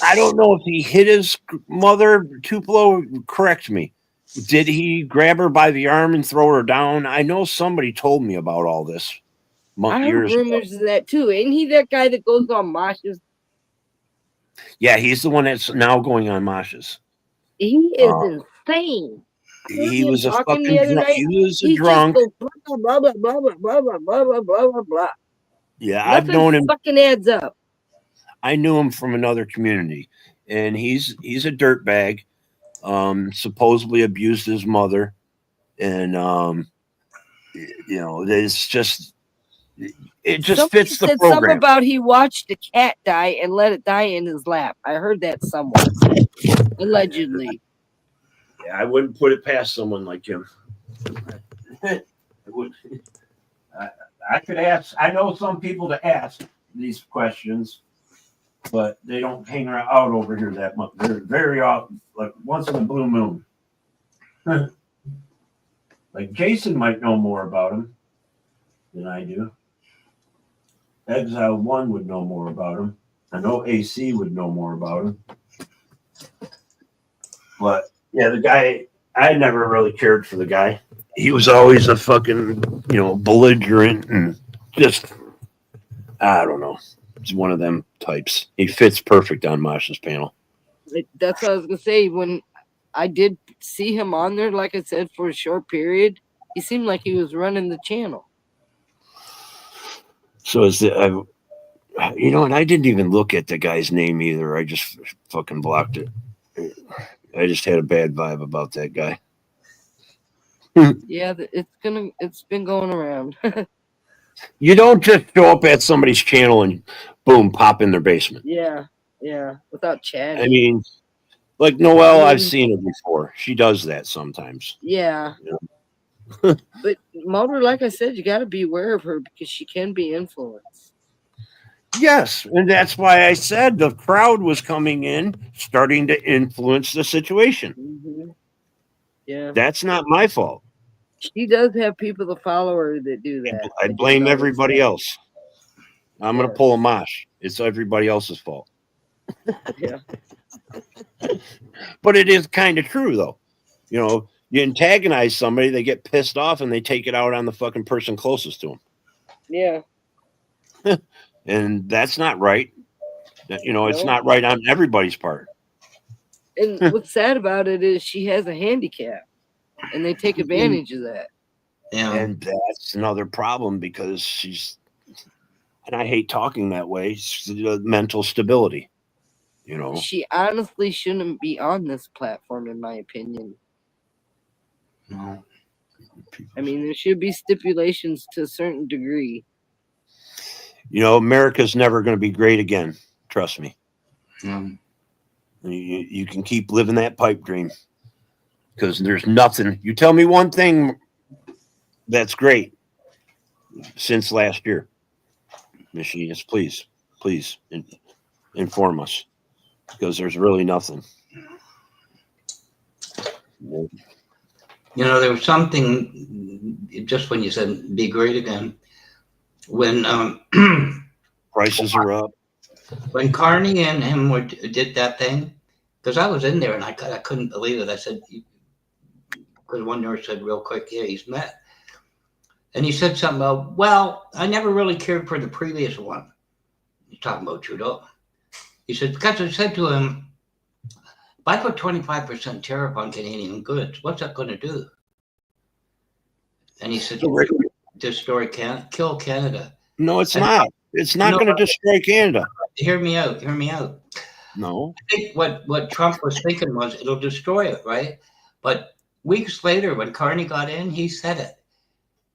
I don't know if he hit his mother. Tupelo, correct me. Did he grab her by the arm and throw her down? I know somebody told me about all this. I heard rumors of that too. Ain't he that guy that goes on Mosh's? Yeah, he's the one that's now going on Mosh's. He is insane. He was a fucking drunk. He was a drunk. Blah, blah, blah, blah, blah, blah, blah, blah, blah, blah, blah. Yeah, I've known him. Fucking adds up. I knew him from another community, and he's a dirtbag. Supposedly abused his mother, and it's just somebody fits the program. Something about he watched a cat die and let it die in his lap. I heard that somewhere, allegedly. Yeah, I wouldn't put it past someone like him. I could ask. I know some people to ask these questions, but they don't hang out over here that much. They're very often, like once in a blue moon. Like Jason might know more about him than I do. Exile 1 would know more about him. I know AC would know more about him. But yeah, the guy, I never really cared for the guy. He was always a fucking, belligerent and just, I don't know. He's one of them types. He fits perfect on Masha's panel. That's what I was gonna say. When I did see him on there, like I said, for a short period, he seemed like he was running the channel. So and I didn't even look at the guy's name either. I just fucking blocked it. I just had a bad vibe about that guy. Yeah, it's been going around. You don't just show up at somebody's channel and boom, pop in their basement. Yeah, without chatting. I mean, like Noelle, I've seen her before. She does that sometimes. Yeah. But Mulder, like I said, you got to be aware of her because she can be influenced. Yes, and that's why I said the crowd was coming in, starting to influence the situation. Mm-hmm. Yeah. That's not my fault. She does have people to follow her that do that. I blame everybody else. I'm going to pull a mosh. It's everybody else's fault. Yeah. But it is kind of true, though. You antagonize somebody, they get pissed off, and they take it out on the fucking person closest to them. Yeah. And that's not right. It's not right on everybody's part. And what's sad about it is she has a handicap, and they take advantage of that. Yeah. And that's another problem because she's, and I hate talking that way, mental stability. She honestly shouldn't be on this platform, in my opinion. No. I mean, there should be stipulations to a certain degree. America's never going to be great again. Trust me. Mm. You can keep living that pipe dream because there's nothing. You tell me one thing that's great since last year. Machinists, please inform us because there's really nothing. There was something just when you said be great again. When prices are up. When Carney and him did that thing, because I was in there and I couldn't believe it. I said, because one nurse said real quick, yeah, he's met. And he said something about, well, I never really cared for the previous one. He's talking about Trudeau. He said, because I said to him, if I put 25% tariff on Canadian goods, what's that going to do? And he said, destroy Canada, kill Canada. No, it's not. It's not going to destroy Canada. Hear me out. No. I think what Trump was thinking was it'll destroy it, right? But weeks later, when Carney got in, he said it.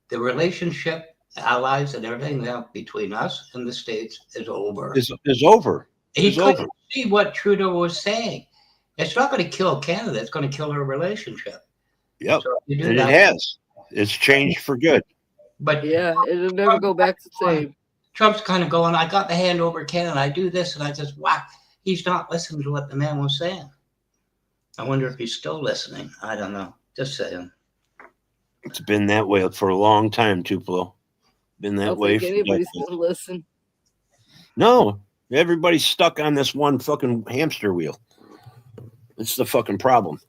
The relationship, allies, and everything now between us and the States is over. Is over. He couldn't see what Trudeau was saying. It's not going to kill Canada. It's going to kill our relationship. Yep. So and it has. It's changed for good. But yeah, it'll never go back the same. Trump's kind of going, I got the hand over Canada. I do this, and I just whack. He's not listening to what the man was saying. I wonder if he's still listening. I don't know. Just saying. It's been that way for a long time, Tupelo. Been that way. Anybody still listen? No, everybody's stuck on this one fucking hamster wheel. It's the fucking problem.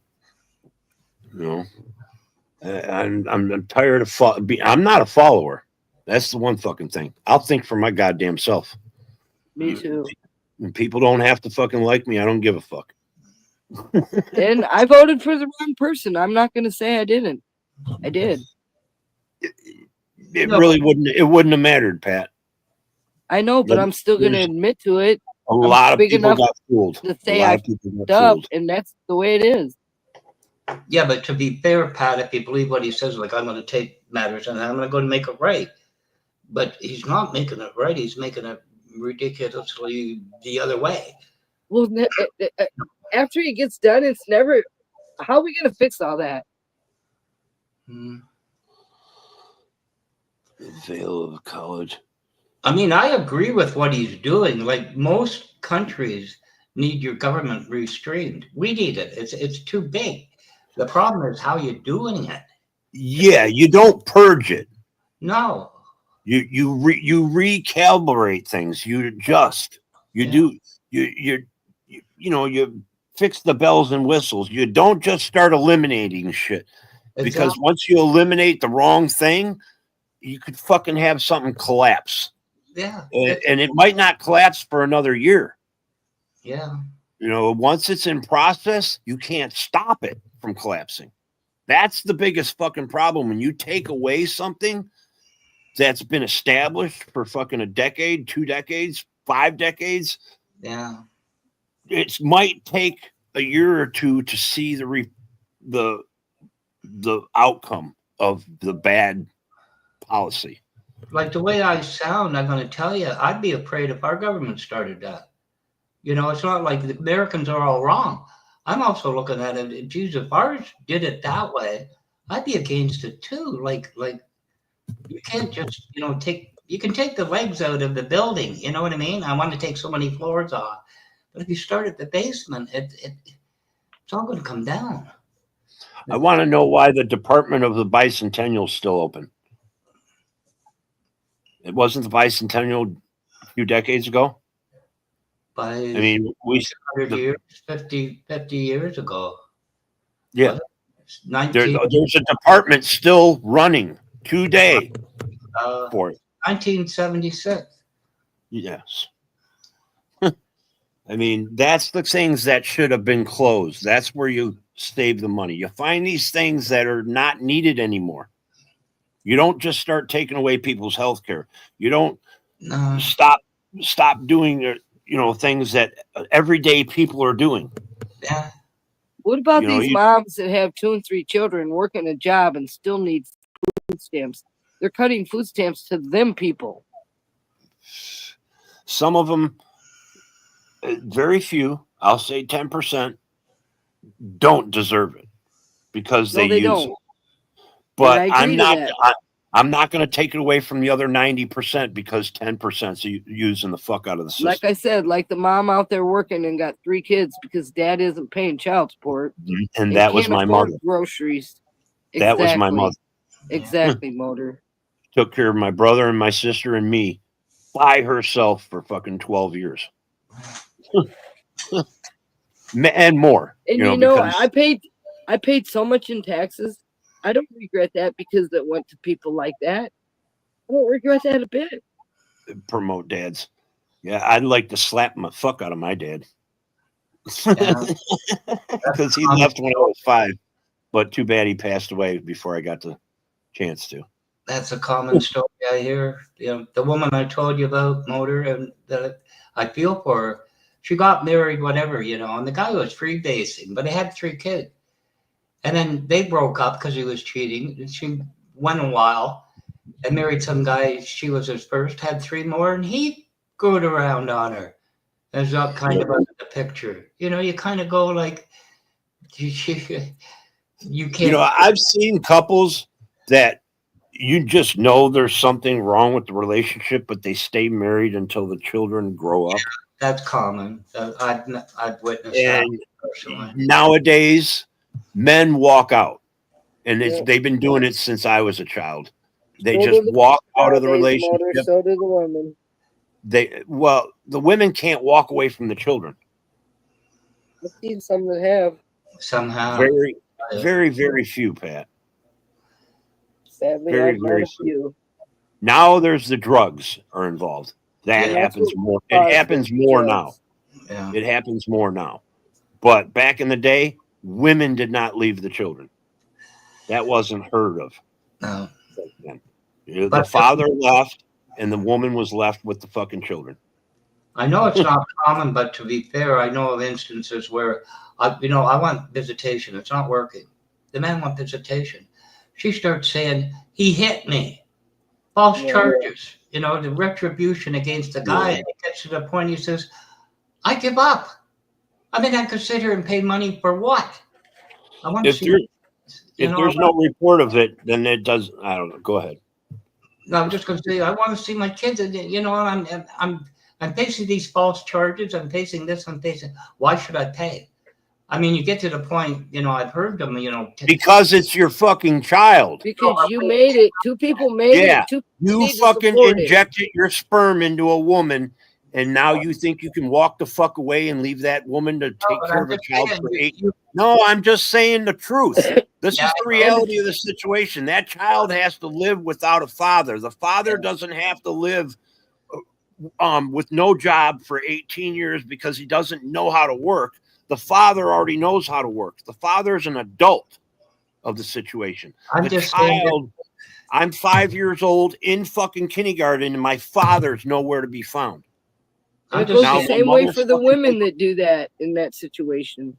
I'm tired of. I'm not a follower. That's the one fucking thing. I'll think for my goddamn self. Me too. And people don't have to fucking like me. I don't give a fuck. And I voted for the wrong person. I'm not going to say I didn't. I did. It really wouldn't. It wouldn't have mattered, Pat. I know, but I'm still going to admit to it. A lot of people got fooled. To say I fucked up, and that's the way it is. Yeah, but to be fair, Pat, if you believe what he says, like I'm going to take matters and I'm going to go to make it right. But he's not making it right. He's making it ridiculously the other way. Well, after he gets done, it's never. How are we going to fix all that? The veil of college. I mean, I agree with what he's doing. Like most countries need your government restrained. We need it. It's too big. The problem is how you're doing it. Yeah, you don't purge it. No. You recalibrate things. You adjust. You fix the bells and whistles. You don't just start eliminating shit, because once you eliminate the wrong thing, you could fucking have something collapse. Yeah. And it might not collapse for another year. Yeah. Once it's in process, you can't stop it from collapsing. That's the biggest fucking problem. When you take away something that's been established for fucking a decade, 2 decades, 5 decades. Yeah. It might take a year or two to see the outcome of the bad policy. Like the way I sound, I'm going to tell you, I'd be afraid if our government started that. It's not like the Americans are all wrong. I'm also looking at it. Geez, if ours did it that way, I'd be against it too. Like you can't just, you can take the legs out of the building. You know what I mean? I want to take so many floors off. But if you start at the basement, it's all going to come down. I want to know why the Department of the Bicentennial is still open. It wasn't the Bicentennial a few decades ago. By 100 years, 50 years ago. Yeah. 19, there's a department still running today for it. 1976. Yes. That's the things that should have been closed. That's where you save the money. You find these things that are not needed anymore. You don't just start taking away people's health care. You don't stop doing things that everyday people are doing. Yeah. What about these moms that have 2 and 3 children, working a job, and still need food stamps? They're cutting food stamps to them people. Some of them, very few, I'll say 10%, don't deserve it because they use it. But I'm not going to take it away from the other 90% because 10% is using the fuck out of the system. Like I said, like the mom out there working and got 3 kids because dad isn't paying child support. And that was my mother. Groceries. That was my mother. Exactly, Motor. Took care of my brother and my sister and me by herself for fucking 12 years. And more. And I paid so much in taxes. I don't regret that because it went to people like that. I don't regret that a bit. Promote dads. Yeah, I'd like to slap the fuck out of my dad. Because he left when I was 5. But too bad he passed away before I got the chance to. That's a common story I hear. The woman I told you about, Motor, and that I feel for her. She got married, whatever, and the guy was freebasing, but he had 3 kids. And then they broke up because he was cheating. She went a while and married some guy. She was his first, had 3 more, and he screwed around on her. There's that kind of under the picture. You kind of go like, you can't. I've seen couples that you just know there's something wrong with the relationship, but they stay married until the children grow up. That's common. I've witnessed and that personally. Nowadays, men walk out, and they've been doing it since I was a child. They just walk out of the relationship. So do the women. The women can't walk away from the children. I've seen some that have. Somehow. Very, very, very few, Pat. Sadly, very, I've very known a few. Now there's the drugs are involved. That happens more. It happens more now. Yeah. It happens more now. But back in the day, women did not leave the children. That wasn't heard of. No. The father left, and the woman was left with the fucking children. I know it's not common, but to be fair, I know of instances where, I want visitation. It's not working. The man wants visitation. She starts saying, he hit me. False charges. The retribution against the guy. And it gets to the point he says, I give up. I could sit here and pay money for what? I want to see. If there's no report of it, then it does. I don't know. Go ahead. No, I'm just going to say I want to see my kids. I'm facing these false charges. I'm facing this. Why should I pay? I mean, you get to the point, you know, I've heard them, you know. Because it's your fucking child. Because you made it. Two people made Yeah, it. Two you need to fucking support it. injected your sperm into a woman, and now you think you can walk the fuck away and leave that woman to take but care I'm of a just child saying, for you- 8 you- No, I'm just saying the truth. This Yeah, is the reality of the situation. That child has to live without a father. The father doesn't have to live with no job for 18 years because he doesn't know how to work. The father already knows how to work. The father is an adult of the situation. I'm The just saying that- child, I'm 5 years old in fucking kindergarten, and my father's nowhere to be found. And I'm it just goes the saying, same way for the motherfucking- women that do that in that situation.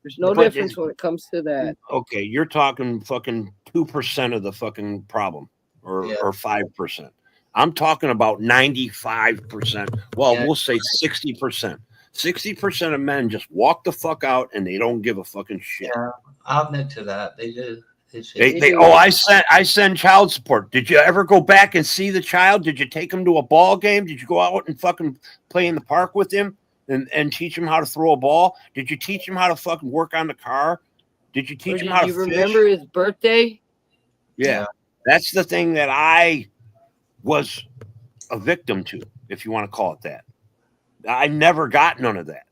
There's no But difference when it comes to that. Okay, you're talking fucking 2% of the fucking problem, Yeah. or 5%. I'm talking about 95%. Well, Yeah. we'll say 60%. 60% of men just walk the fuck out and they don't give a fucking shit. yeah, I'll admit to that. They do. They do. oh, I send child support. Did you ever go back and see the child? Did you take him to a ball game? Did you go out and fucking play in the park with him and teach him how to throw a ball? Did you teach him how to fucking work on the car? Did you Or teach him did how to you fish? remember his birthday? Yeah, that's the thing that I was a victim to, if you want to call it that. I never got none of that.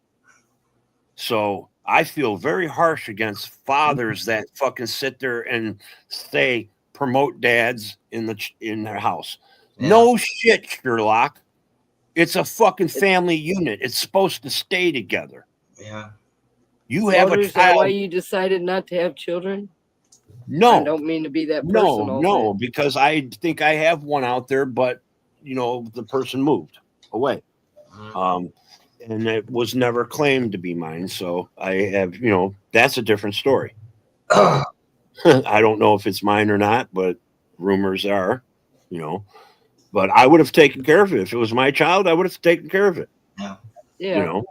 So I feel very harsh against fathers that fucking sit there and say promote dads in their house. Yeah. No shit, Sherlock. It's a fucking family unit. It's supposed to stay together. Yeah. You have Mother, a is that why child. you decided not to have children? I No, don't mean to be that no, personal. no, because I think I have one out there, but you know, the person moved away. And it was never claimed to be mine. So I have, you know, that's a different story. I don't know if it's mine or not, but rumors are, you know, but I would have taken care of it. If it was my child, I would have taken care of it, Yeah. you know,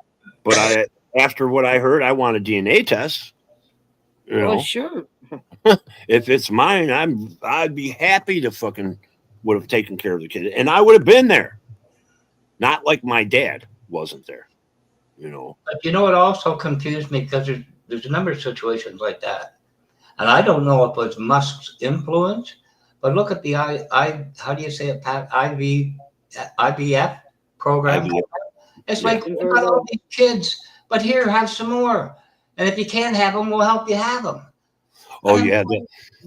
but after what I heard, I want a DNA test, you know. Well, sure. If it's mine, I'd be happy to fucking would have taken care of the kid, and I would have been there. Not like my dad wasn't there, you know. But you know what also confused me, because there's a number of situations like that, and I don't know if it was Musk's influence, but look at the how do you say it, Pat? IVF program. IVF. It's like we've got all these kids, but here, have some more, and if you can't have them, we'll help you have them. Oh yeah,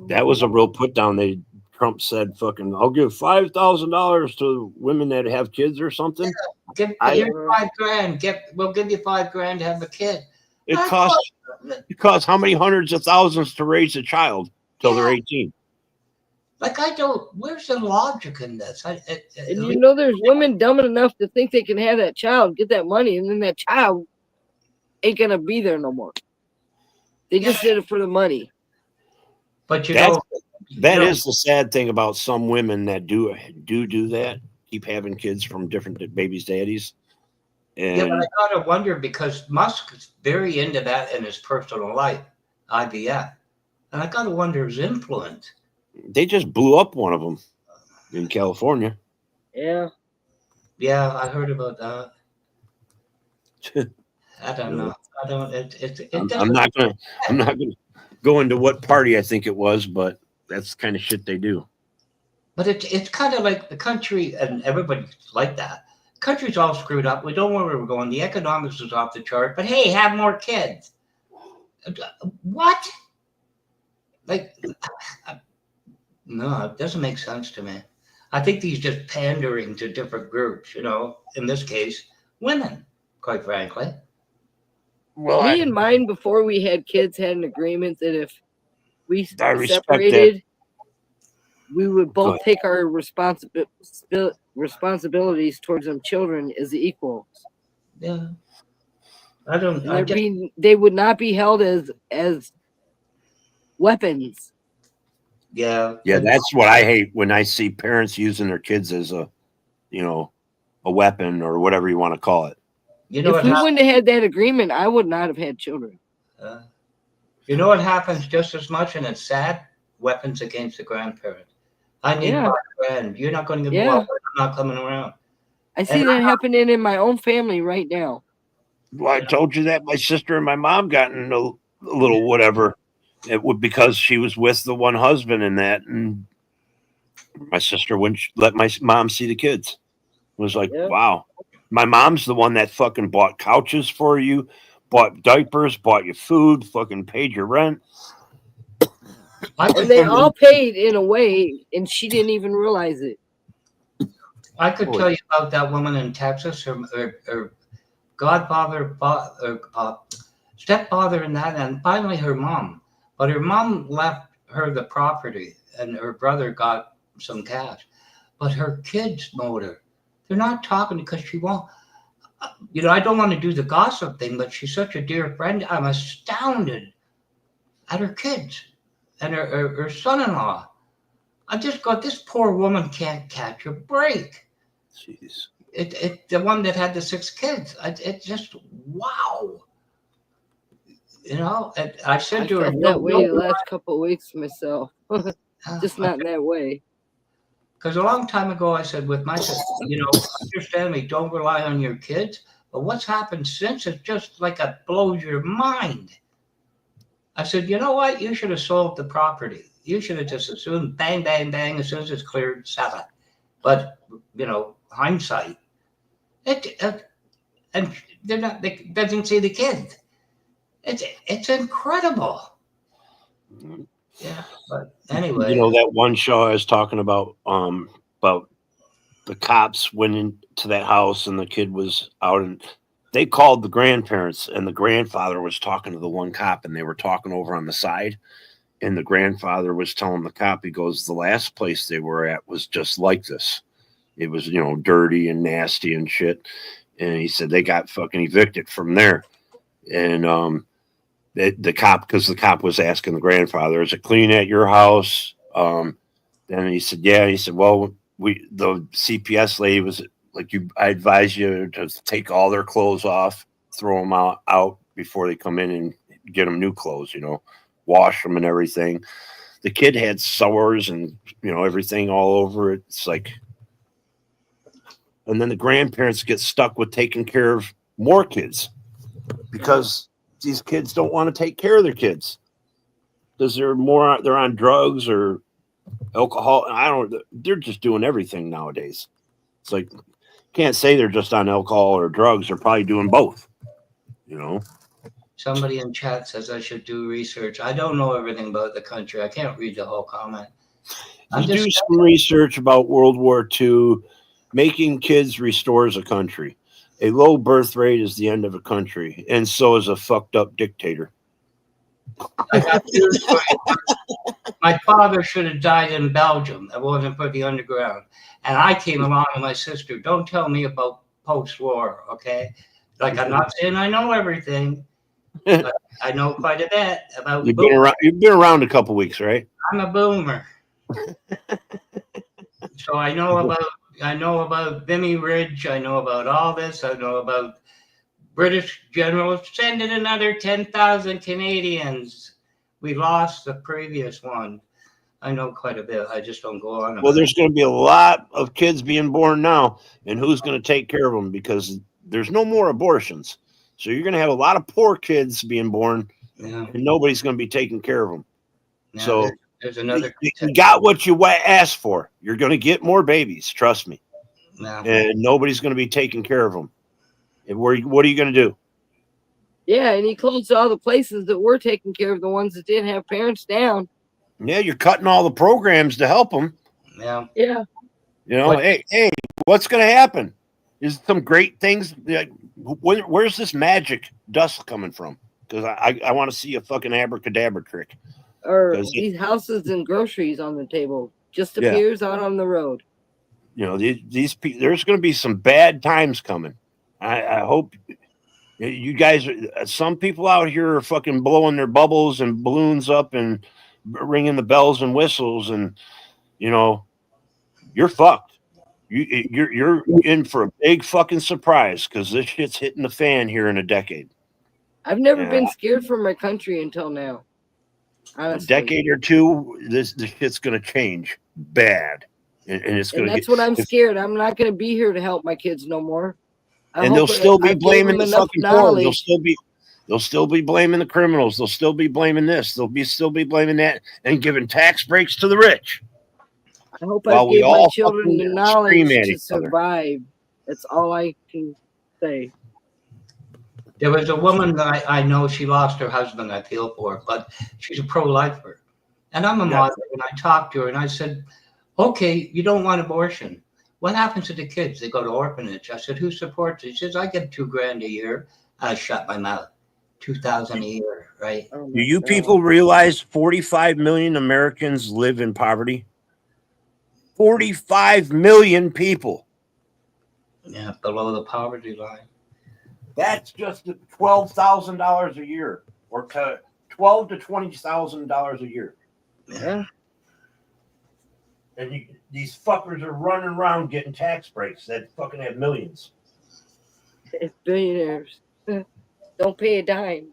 that was a real put down. Trump said, "Fucking, I'll give $5,000 to women that have kids or something." Here's $5,000. We'll give you $5,000 to have a kid. It costs how many hundreds of thousands to raise a child till they're 18? Like, I don't. Where's the logic in this? And you know, there's women dumb enough to think they can have that child, get that money, and then that child ain't gonna be there no more. They just did it for the money. But that is the sad thing about some women that do that, keep having kids from different babies' daddies. And yeah, but I gotta wonder, because Musk is very into that in his personal life, IVF, and I gotta wonder his influence. they just blew up one of them in California. Yeah. Yeah, I heard about that. I don't know. I don't. I'm not gonna go into what party I think it was, but that's the kind of shit they do. But it's kind of like the country, and everybody's like that. The country's all screwed up. We don't know where we're going. The economics is off the chart. But hey, have more kids. What? Like, no, it doesn't make sense to me. I think he's just pandering to different groups. You know, in this case, women, quite frankly. Well, me and mine, before we had kids, had an agreement that if we I respect separated, we would both take our responsibilities towards them children as equals. Yeah. I don't. They would not be held as weapons. Yeah. Yeah, that's what I hate, when I see parents using their kids as a weapon, or whatever you want to call it. You know, if we wouldn't have had that agreement, I would not have had children. You know what happens just as much, and it's sad? Weapons against the grandparents. I need $5,000. You're not going to get more. I'm not coming around. I see that happening in my own family right now. Well, I told you that my sister and my mom got in a little whatever. It would because she was with the one husband in that, and my sister wouldn't let my mom see the kids. It was like, Yeah. wow. My mom's the one that fucking bought couches for you, bought diapers, bought you food, fucking paid your rent. And they all paid in a way, and she didn't even realize it. I could tell you about that woman in Texas, her godfather, stepfather, and that, and finally her mom. But her mom left her the property, and her brother got some cash. But her kids mowed her. They're not talking because she won't. You know, I don't want to do the gossip thing, but she's such a dear friend. I'm astounded at her kids and her son-in-law. I just got, this poor woman can't catch a break. Jeez. The one that had the 6 kids. It just, wow. You know, and I said to her, felt that way the last couple of weeks myself. Just not in that way. Because a long time ago, I said with my sister, you know, understand me, don't rely on your kids. But what's happened since, it's just like it blows your mind. I said, you know what? You should have sold the property. You should have just assumed, bang, bang, bang, as soon as it's cleared, sell it. But, you know, hindsight. And they're not, they doesn't see the kids. It's incredible. Yeah, but anyway. You know that one show I was talking about the cops went into that house and the kid was out, and they called the grandparents, and the grandfather was talking to the one cop, and they were talking over on the side, and the grandfather was telling the cop, he goes, the last place they were at was just like this. It was, you know, dirty and nasty and shit. And he said they got fucking evicted from there. And the cop, because the cop was asking the grandfather, is it clean at your house? Then he said, yeah. He said, well, the CPS lady was like, I advise you to take all their clothes off, throw them out before they come in and get them new clothes, you know, wash them and everything. The kid had sores and, you know, everything all over it. It's like, and then the grandparents get stuck with taking care of more kids because these kids don't want to take care of their kids because they're on drugs or alcohol. They're just doing everything nowadays. It's like, can't say they're just on alcohol or drugs. They're probably doing both, you know. Somebody in chat says I should do research. I don't know everything about the country. I can't read the whole comment. You do some research about World War II. Making kids restores a country. A low birth rate is the end of a country, and so is a fucked up dictator. I got news for you. My father should have died in Belgium. It wasn't for the underground. And I came along with my sister. Don't tell me about post-war, okay? Like, I'm not saying I know everything, but I know quite a bit about. You've been around a couple weeks, right? I'm a boomer. So I know about Vimy Ridge. I know about all this. I know about British generals sending another 10,000 Canadians. We lost the previous one. I know quite a bit. I just don't go on. Well, there's going to be a lot of kids being born now, and who's going to take care of them? Because there's no more abortions. So you're going to have a lot of poor kids being born, and nobody's going to be taking care of them. Now, So there's another. you got what you asked for. You're going to get more babies. Trust me. No. And nobody's going to be taking care of them. And what are you going to do? Yeah, and he closed all the places that were taking care of the ones that didn't have parents down. Yeah, you're cutting all the programs to help them. Yeah. Yeah. You know, hey, what's going to happen? Is some great things? Like, where's this magic dust coming from? Because I want to see a fucking abracadabra trick. Or these houses and groceries on the table just appears out on the road. You know, these people. There's going to be some bad times coming. I hope you guys. Some people out here are fucking blowing their bubbles and balloons up and ringing the bells and whistles, and you know, you're fucked. You're in for a big fucking surprise because this shit's hitting the fan here in a decade. I've never been scared for my country until now. Honestly. A decade or two, this shit's gonna change bad, and it's gonna. And that's what I'm scared. I'm not gonna be here to help my kids no more. I And they'll hope still I be gave blaming them the enough fucking poor. They'll knowledge. still be blaming the criminals. They'll still be blaming this. Still be blaming that, and giving tax breaks to the rich. I hope I While we gave my all children the fucking knowledge scream at to each other. survive. That's all I can say. There was a woman that I know, she lost her husband, I feel for her, but she's a pro-lifer. And I'm a moderator, and I talked to her, and I said, okay, you don't want abortion. What happens to the kids? They go to orphanage. I said, who supports it? She says, I get $2,000 a year. I shut my mouth. 2,000 a year, right? Oh Do my you God. people realize 45 million Americans live in poverty? 45 million people. Yeah, below the poverty line. That's just $12,000 a year, or $12,000 to $20,000 a year. Yeah. And these fuckers are running around getting tax breaks that fucking have millions. It's billionaires. Don't pay a dime.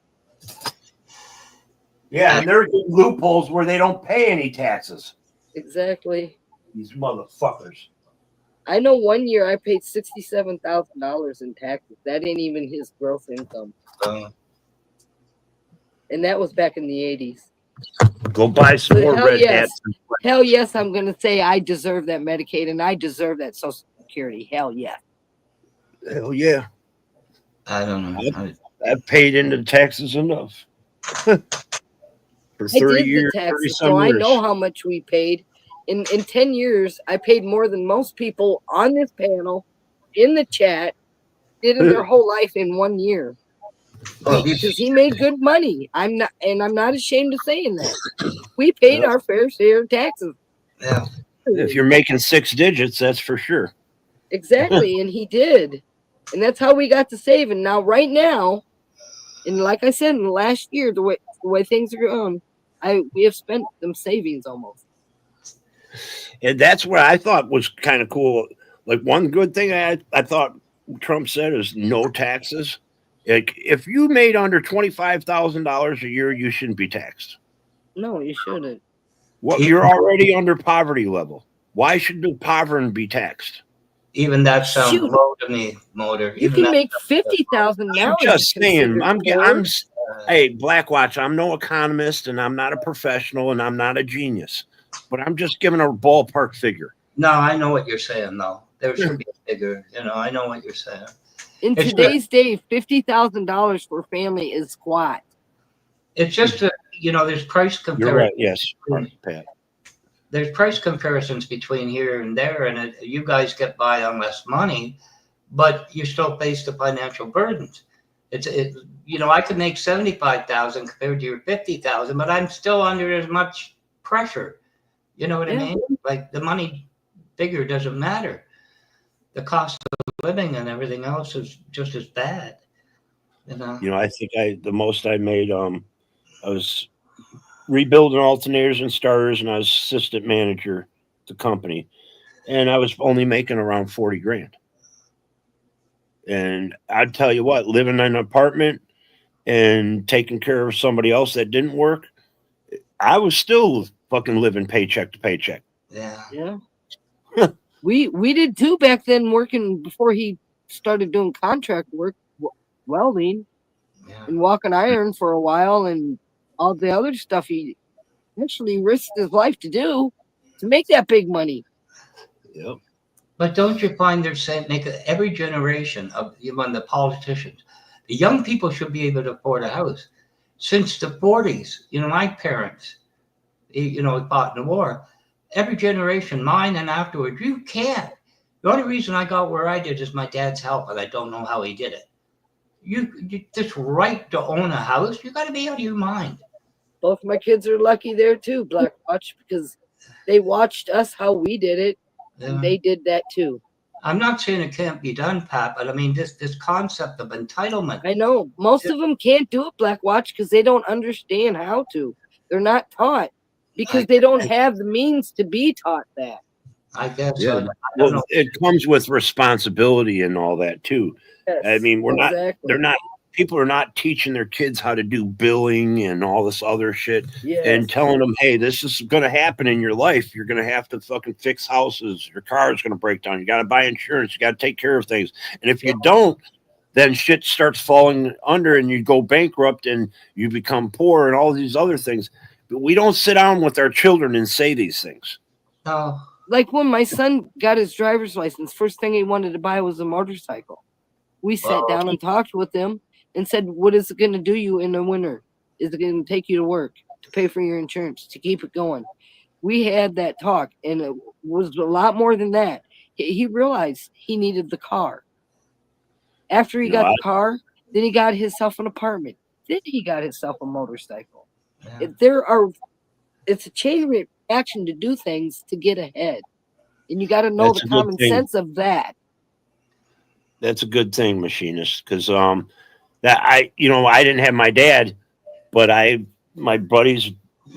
Yeah, and they're getting loopholes where they don't pay any taxes. Exactly. These motherfuckers. I know one year I paid $67,000 in taxes. That ain't even his gross income. And that was back in the 80s. Go buy some So more hell red yes. hats. Hell yes, I'm going to say I deserve that Medicaid and I deserve that Social Security. Hell yeah. Hell yeah. I don't know. I've paid into taxes enough. For 30 I did years, the 30 taxes, some so I years. know how much we paid. In 10 years, I paid more than most people on this panel, in the chat, did in their whole life in 1 year. Because he made good money. I'm not ashamed of saying that. We paid our fair share of taxes. Yeah. If you're making 6 digits, that's for sure. Exactly, and he did. And that's how we got to save. And now, right now, and like I said, in the last year, the way things are going, we have spent them savings almost. And that's what I thought was kind of cool. Like, one good thing I thought Trump said is no taxes. Like, if you made under $25,000 a year, you shouldn't be taxed. No, you shouldn't. Well, you're already under poverty level. Why should the poverty be taxed? Even that sounds Shoot. low to me, Motor. You Even can that make 50,000 now. I'm just saying. poor. Hey, Blackwatch. I'm no economist, and I'm not a professional, and I'm not a genius. But I'm just giving a ballpark figure. No, I know what you're saying, though. There should be a figure. I know what you're saying. In It's today's day, $50,000 for a family is squat. It's just there's price comparison. You're right. Yes, Pat. There's price comparisons between here and there, and you guys get by on less money, but you still face the financial burdens. I could make 75,000 compared to your 50,000, but I'm still under as much pressure. You know what I mean? Like, the money figure doesn't matter. The cost of living and everything else is just as bad. I think the most I made, I was rebuilding alternators and starters, and I was assistant manager at the company, and I was only making around 40 grand. And I'd tell you what, living in an apartment and taking care of somebody else that didn't work, I was still fucking living paycheck to paycheck. Yeah. We did too back then, working before he started doing contract work, welding and walking iron for a while, and all the other stuff he actually risked his life to do to make that big money. Yep. But don't you find they're saying every generation of even the politicians, the young people should be able to afford a house. Since the 40s, my parents, fought in the war. Every generation, mine and afterwards, you can't. The only reason I got where I did is my dad's help, and I don't know how he did it. You this right to own a house, you got to be out of your mind. Both my kids are lucky there too, Blackwatch, because they watched us how we did it, and they did that too. I'm not saying it can't be done, Pat, but I mean this concept of entitlement. I know most of them can't do it, Blackwatch, because they don't understand how to. They're not taught because they don't have the means to be taught that. I guess. Yeah. Well, it comes with responsibility and all that too. Yes, I mean, they're people are not teaching their kids how to do billing and all this other shit, Yes. and telling them, hey, this is going to happen in your life. You're going to have to fucking fix houses. Your car is going to break down. You got to buy insurance. You got to take care of things. And if you don't, then shit starts falling under and you go bankrupt and you become poor and all these other things. But we don't sit down with our children and say these things. No. Like when my son got his driver's license, first thing he wanted to buy was a motorcycle. We sat down and talked with him and said, what is it going to do you in the winter? Is it going to take you to work, to pay for your insurance, to keep it going? We had that talk, and it was a lot more than that. He realized he needed the car. After he got the car, then he got himself an apartment. Then he got himself a motorcycle. It's a chain reaction to do things to get ahead. And you got to know That's the a good common thing. sense of that. That's a good thing, machinist, because that I didn't have my dad, but my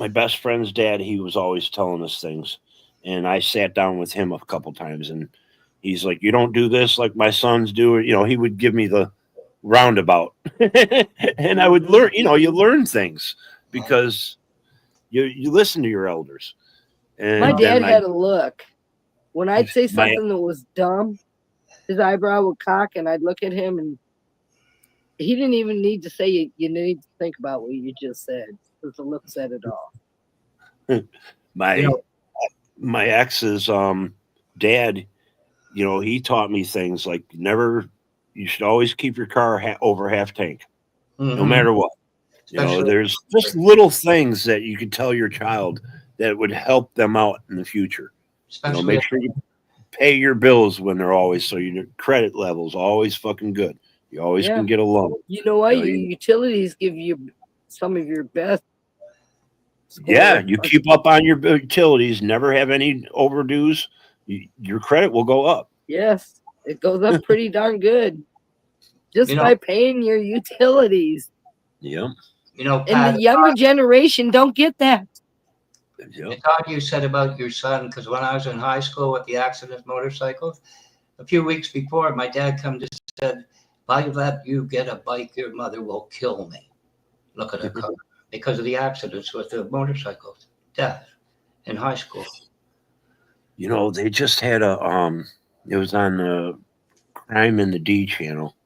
best friend's dad, he was always telling us things, and I sat down with him a couple times, and he's like, you don't do this like my sons do. He would give me the roundabout, and I would learn. You learn things because you listen to your elders. And My then dad had a look. When I'd say something that was dumb, his eyebrow would cock, and I'd look at him, and he didn't even need to say it. You need to think about what you just said, because the look said it all. My ex's dad, he taught me things like you should always keep your car over half tank, no matter what. There's just little things that you can tell your child that would help them out in the future. Make sure you pay your bills when they're always, so your credit level's always fucking good. You always can get a loan. You know what? Your utilities give you some of your best. Yeah, you keep up on your utilities, never have any overdues. Your credit will go up. Yes, it goes up pretty darn good just by paying your utilities. Yeah. And the younger generation don't get that. I thought you said about your son, because when I was in high school with the accident motorcycles, a few weeks before, my dad come to said, if I let you get a bike, your mother will kill me. Look at her car. Because of the accidents with the motorcycles. Death in high school. They just had it was on the Crime in the D channel.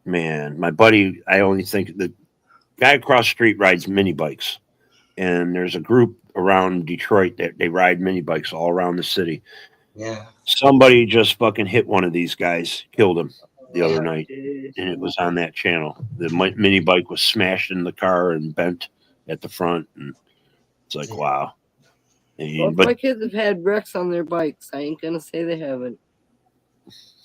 Man, my buddy, I only think the guy across the street rides mini bikes. And there's a group around Detroit that they ride mini bikes all around the city. Yeah. Somebody just fucking hit one of these guys, killed him the other night. And it was on that channel. The mini bike was smashed in the car and bent at the front. And it's like, wow. Well, my kids have had wrecks on their bikes. I ain't going to say they haven't.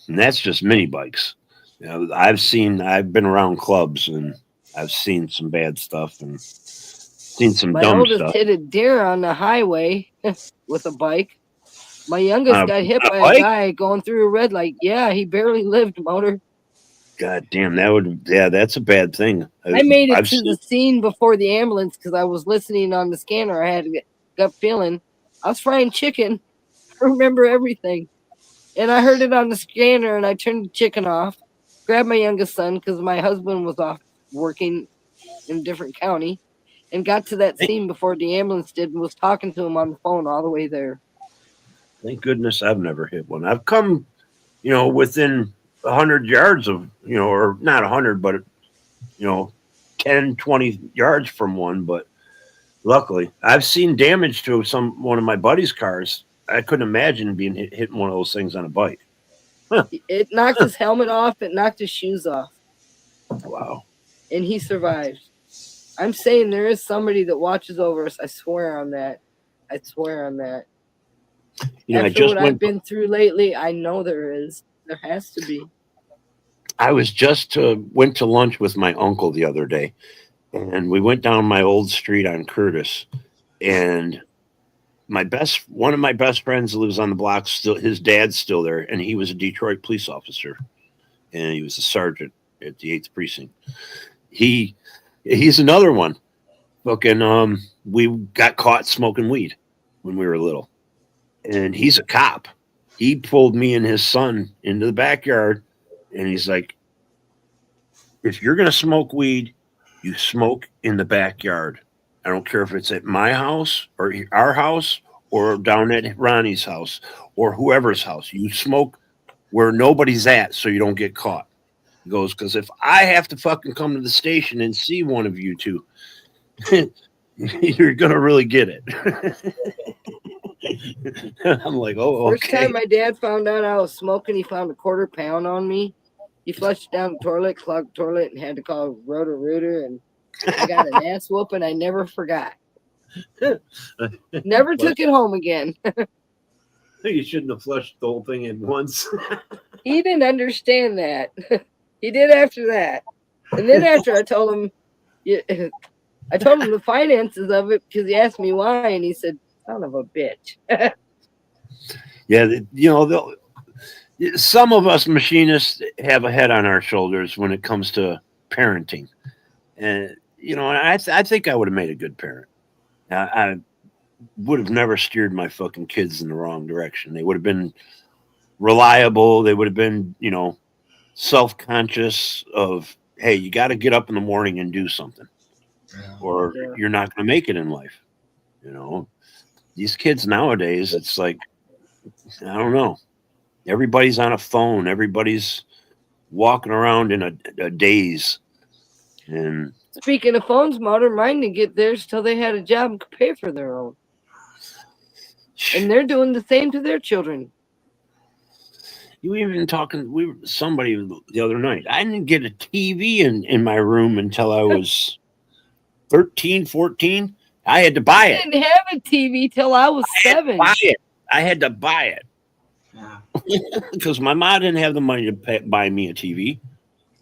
And that's just mini bikes. I've been around clubs and I've seen some bad stuff and seen some My dumb oldest stuff. hit a deer on the highway with a bike. My youngest got hit by bike? a guy going through a red light. Yeah, he barely lived, motor. God damn, that's a bad thing. I made it to the scene before the ambulance because I was listening on the scanner. I had a gut feeling. I was frying chicken. I remember everything. And I heard it on the scanner, and I turned the chicken off, grabbed my youngest son because my husband was off working in a different county, and got to that scene before the ambulance did and was talking to him on the phone all the way there. Thank goodness I've never hit one. I've come, within 100 yards of, or not 100, but, 10, 20 yards from one. But luckily, I've seen damage to one of my buddy's cars. I couldn't imagine being hitting one of those things on a bike. Huh. It knocked his helmet off. It knocked his shoes off. Wow. And he survived. I'm saying there is somebody that watches over us. I swear on that. I swear on that. After what I've been through lately, I know there is. There has to be. I was went to lunch with my uncle the other day, and we went down my old street on Curtis, and one of my best friends lives on the block. Still, his dad's still there, and he was a Detroit police officer, and he was a sergeant at the 8th precinct. He's another one. Fucking, we got caught smoking weed when we were little, and he's a cop. He pulled me and his son into the backyard, and he's like, if you're going to smoke weed, you smoke in the backyard. I don't care if it's at my house or our house or down at Ronnie's house or whoever's house. You smoke where nobody's at so you don't get caught. He goes, because if I have to fucking come to the station and see one of you two, you're going to really get it. I'm like, oh, First okay. time my dad found out I was smoking, he found a quarter pound on me. He flushed down the toilet, clogged the toilet, and had to call Roto-Rooter, and I got an ass whooping I never forgot. Never took it home again. You shouldn't have flushed the whole thing at once. He didn't understand that. He did after that. And then after I told him the finances of it because he asked me why, and he said, son of a bitch. Yeah, you know, some of us machinists have a head on our shoulders when it comes to parenting. And, you know, I think I would have made a good parent. I would have never steered my fucking kids in the wrong direction. They would have been reliable. They would have been, you know, self-conscious of, hey, you got to get up in the morning and do something, or you're not going to make it in life. You know, these kids nowadays, it's like, I don't know. Everybody's on a phone. Everybody's walking around in a daze. And Speaking of phones, modern mine didn't get theirs till they had a job and could pay for their own. And they're doing the same to their children. you even talking, somebody the other night, I didn't get a TV in my room until I was 13, 14. I had to buy I it. didn't have a TV till I was 7. I had to buy it. Because my mom didn't have the money to buy me a TV.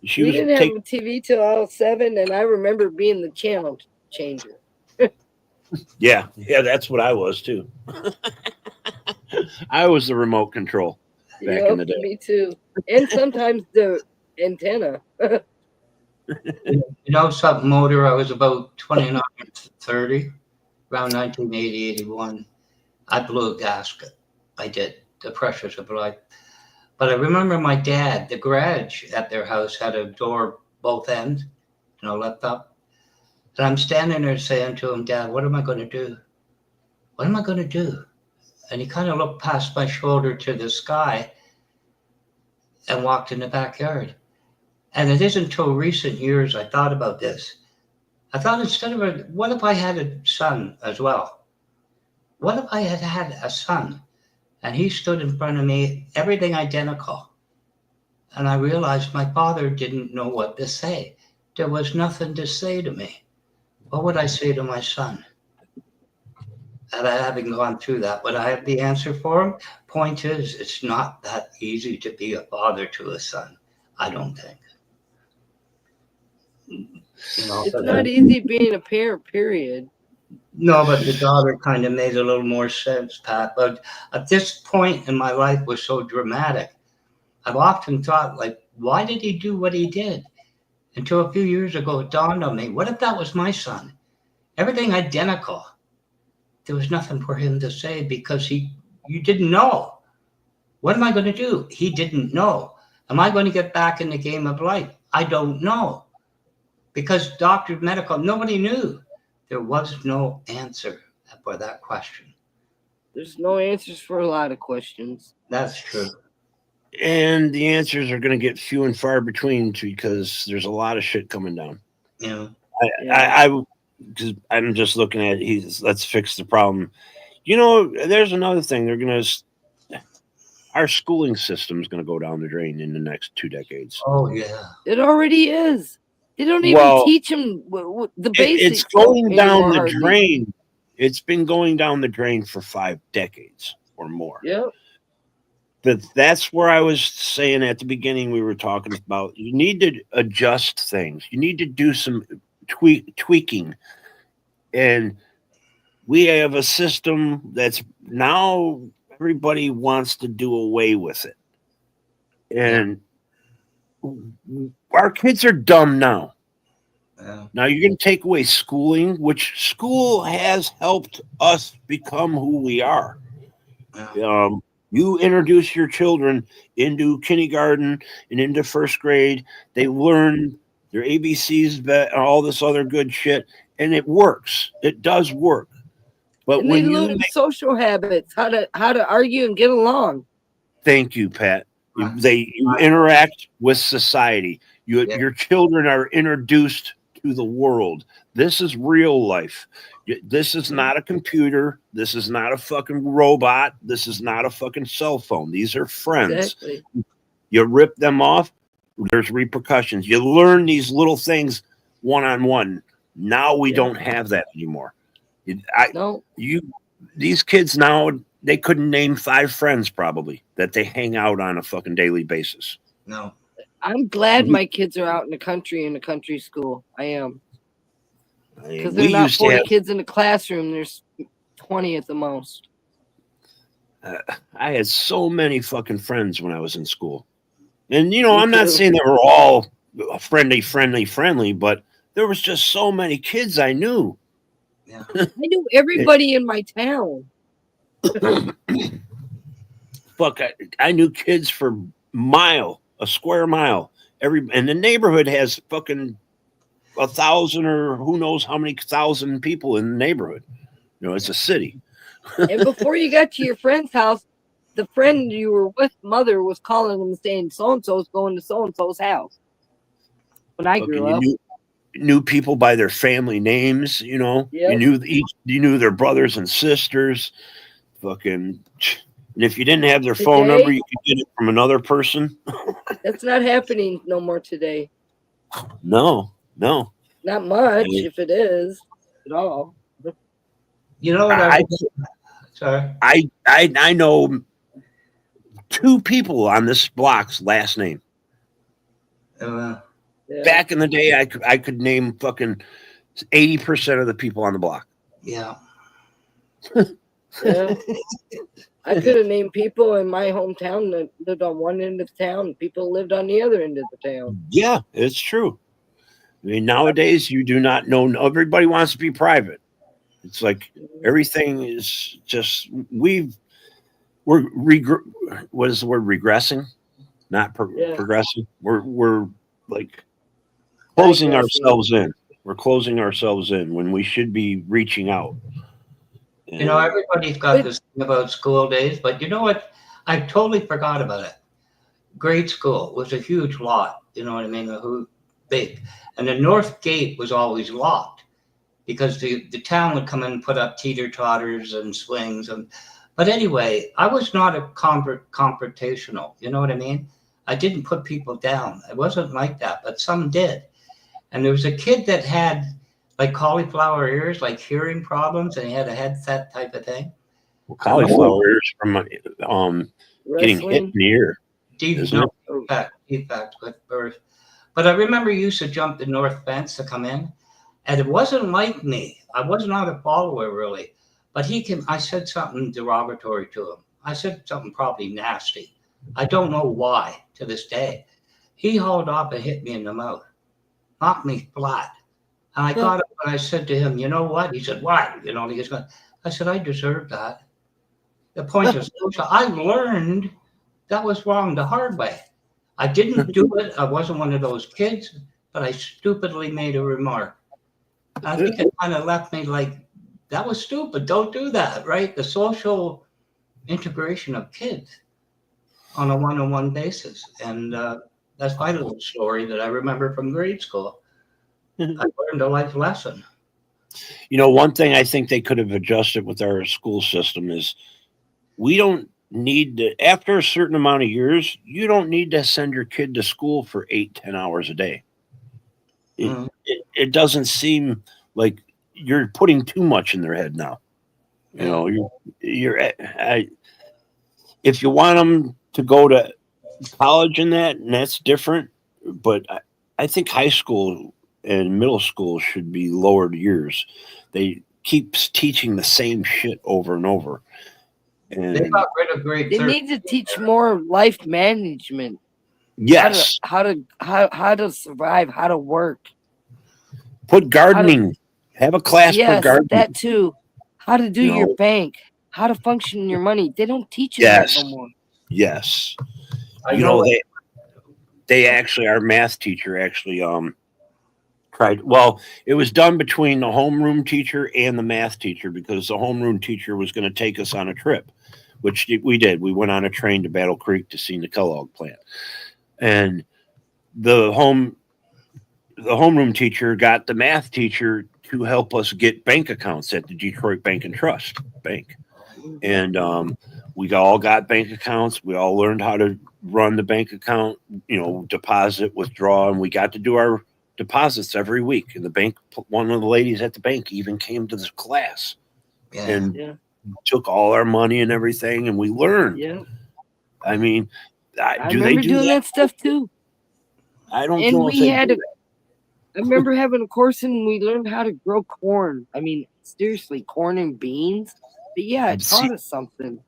She We was didn't have a TV till I was 7, and I remember being the channel changer. yeah, that's what I was too. I was the remote control back in the day. Me too. And sometimes the antenna. You know something, Motor? I was about 29 or 30, around 1980, 81. I blew a gasket. I did. The pressures of life. But I remember my dad, the garage at their house had a door both ends, you know, left up. And I'm standing there saying to him, Dad, what am I going to do? What am I going to do? And he kind of looked past my shoulder to the sky and walked in the backyard. And it isn't until recent years I thought about this. I thought what if I had a son as well? What if I had a son and he stood in front of me, everything identical? And I realized my father didn't know what to say. There was nothing to say to me. What would I say to my son? And having gone through that, would I have the answer for him? Point is, it's not that easy to be a father to a son, I don't think. You know, It's not easy being a parent, period. No, but the daughter kind of made a little more sense, Pat. But at this point in my life was so dramatic. I've often thought, like, why did he do what he did? Until a few years ago, it dawned on me, what if that was my son? Everything identical. There was nothing for him to say because you didn't know. What am I going to do? He didn't know. Am I going to get back in the game of life? I don't know. Because doctor, medical, nobody knew. There was no answer for that question. There's no answers for a lot of questions. That's true. And the answers are going to get few and far between because there's a lot of shit coming down. Yeah. I'm just looking at let's fix the problem. You know, there's another thing. Our schooling system is going to go down the drain in the next 2 decades. Oh, yeah. It already is. They don't even teach them the basics. It's going down the hardly. drain. It's been going down the drain for 5 decades or more. Yep. That's where I was saying at the beginning, we were talking about you need to adjust things. You need to do some tweaking. And we have a system that's now everybody wants to do away with it. And our kids are dumb now. Yeah. Now you're going to take away schooling, which school has helped us become who we are. Yeah. You introduce your children into kindergarten and into first grade. They learn their ABCs, all this other good shit, and it works. It does work. But And they when you learn social habits, how to argue and get along. thank you, Pat. You interact with society. Your children are introduced to the world. This is real life. This is not a computer. This is not a fucking robot. This is not a fucking cell phone. These are friends. Exactly. You rip them off, there's repercussions. You learn these little things one-on-one. Now we don't have that anymore. These kids now, they couldn't name 5 friends probably that they hang out on a fucking daily basis. No. I'm glad my kids are out in the country school. I am. Because they're not 40 kids in the classroom. There's 20 at the most. I had so many fucking friends when I was in school. And, I'm not saying they were all friendly, but there was just so many kids I knew. Yeah. I knew everybody in my town. Fuck, I knew kids for a square mile. And the neighborhood has fucking 1,000 or who knows how many thousand people in the neighborhood. It's a city. And before you got to your friend's house, the friend you were with, mother, was calling them saying so-and-so's going to so-and-so's house. When I grew up. Knew people by their family names, Yep. You knew their brothers and sisters. Fucking, and if you didn't have their phone number, you could get it from another person. That's not happening no more today. No. Not much, if it is at all. You know what? I know 2 people on this block's last name. Back in the day, I could name fucking 80% of the people on the block. Yeah. Yeah. I could have named people in my hometown that lived on one end of town. People lived on the other end of the town. Yeah, it's true. I mean, nowadays you do not know. Everybody wants to be private. It's like everything is just what is the word? Regressing, not progressing. We're like closing ourselves in. We're closing ourselves in when we should be reaching out. Everybody's got this thing about school days, but you know what? I totally forgot about it. Grade school was a huge lot. You know what I mean? Big. And the north gate was always locked because the town would come in and put up teeter-totters and swings. But anyway, I was not a confrontational. You know what I mean? I didn't put people down. It wasn't like that, but some did. And there was a kid that had like cauliflower ears, like hearing problems, and he had a headset type of thing. Well, cauliflower ears from getting hit in the ear. Defect with birth. But I remember he used to jump the north fence to come in, and it wasn't like me. I was not a follower really, but I said something derogatory to him. I said something probably nasty. I don't know why to this day. He hauled off and hit me in the mouth, knocked me flat. And I got up and I said to him, you know what? He said, what? I said, I deserve that. The point is, I learned that was wrong the hard way. I didn't do it. I wasn't one of those kids, but I stupidly made a remark. I think it kind of left me like, that was stupid. Don't do that, right? The social integration of kids on a one-on-one basis. And that's my little story that I remember from grade school. I learned a life lesson. One thing I think they could have adjusted with our school system is we don't need to, after a certain amount of years, you don't need to send your kid to school for 8-10 hours a day. It doesn't seem like you're putting too much in their head now. If you want them to go to college and that's different, but I think high school and middle school should be lowered years. They keep teaching the same shit over and over. And they got rid of grade 13. They need to teach more life management. Yes. How to survive, how to work. Put gardening. Have a class for gardening. That too. How to do your bank. How to function your money. They don't teach you that no more. Yes. I know they actually, our math teacher actually tried. Well, it was done between the homeroom teacher and the math teacher because the homeroom teacher was going to take us on a trip, which we did. We went on a train to Battle Creek to see the Kellogg plant, and the homeroom teacher got the math teacher to help us get bank accounts at the Detroit Bank and Trust Bank, and we all got bank accounts. We all learned how to run the bank account, deposit, withdraw, and we got to do our deposits every week. And the bank, one of the ladies at the bank even came to this class and took all our money and everything, and we learned. Yeah. I mean, I do they remember do doing that stuff too. I don't And know if we they had do to. I remember having a course and we learned how to grow corn. I mean, seriously, corn and beans. But yeah, it taught us something.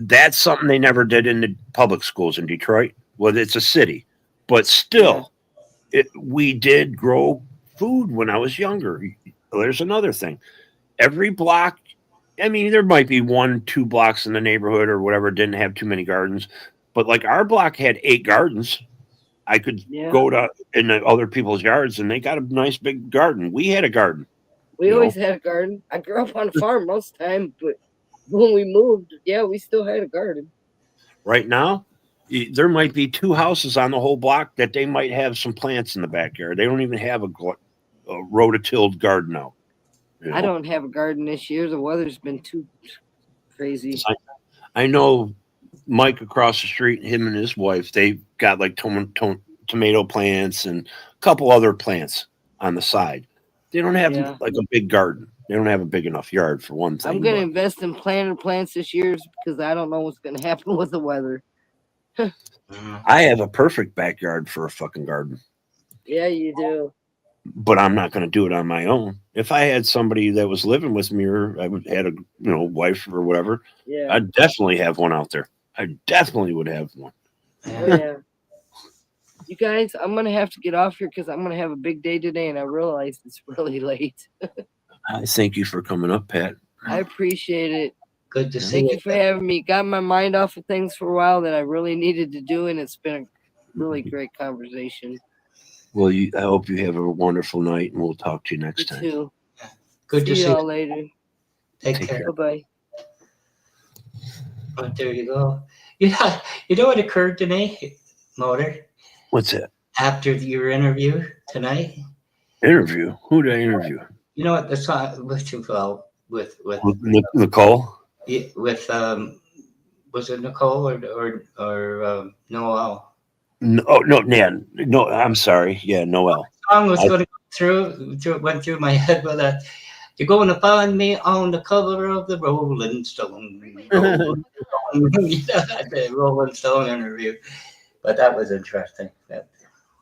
that's something they never did in the public schools in Detroit. Well, it's a city, but still, we did grow food when I was younger. There's another thing. Every block, I mean, there might be 1-2 blocks in the neighborhood or whatever didn't have too many gardens, but like our block had 8 gardens. I could go to in the other people's yards and they got a nice big garden. We had a garden. We always had a garden. I grew up on a farm most of the time, but when we moved, we still had a garden. Right now, there might be 2 houses on the whole block that they might have some plants in the backyard. They don't even have a rototilled garden out. I don't have a garden this year. The weather's been too crazy. I know Mike across the street, him and his wife, they got like tomato plants and a couple other plants on the side. They don't have like a big garden. They don't have a big enough yard for one thing. I'm going to invest in planted plants this year because I don't know what's going to happen with the weather. I have a perfect backyard for a fucking garden, Yeah, you do. but I'm not going to do it on my own. If I had somebody that was living with me or I had a wife or whatever, I'd definitely have one out there. I definitely would have one. Yeah. You guys, I'm going to have to get off here because I'm going to have a big day today, and I realize it's really late. I thank you for coming up, Pat. I appreciate it. Good to see Thank you. you for having me. Got my mind off of things for a while that I really needed to do, and it's been a really great conversation. Well, I hope you have a wonderful night, and we'll talk to you next time. Too. Good to see y'all you. later. Take care. Bye-bye. Oh, there you go. Yeah, you know what occurred to me, Motor? What's that? After your interview tonight. Interview? Who did I interview? You know what the song with Nicole? Yeah, with was it Nicole or Noel? No, I'm sorry. Yeah, Noel. The song was going went through my head with that. You're going to find me on the cover of the Rolling Stone. The Rolling Stone interview, but that was interesting.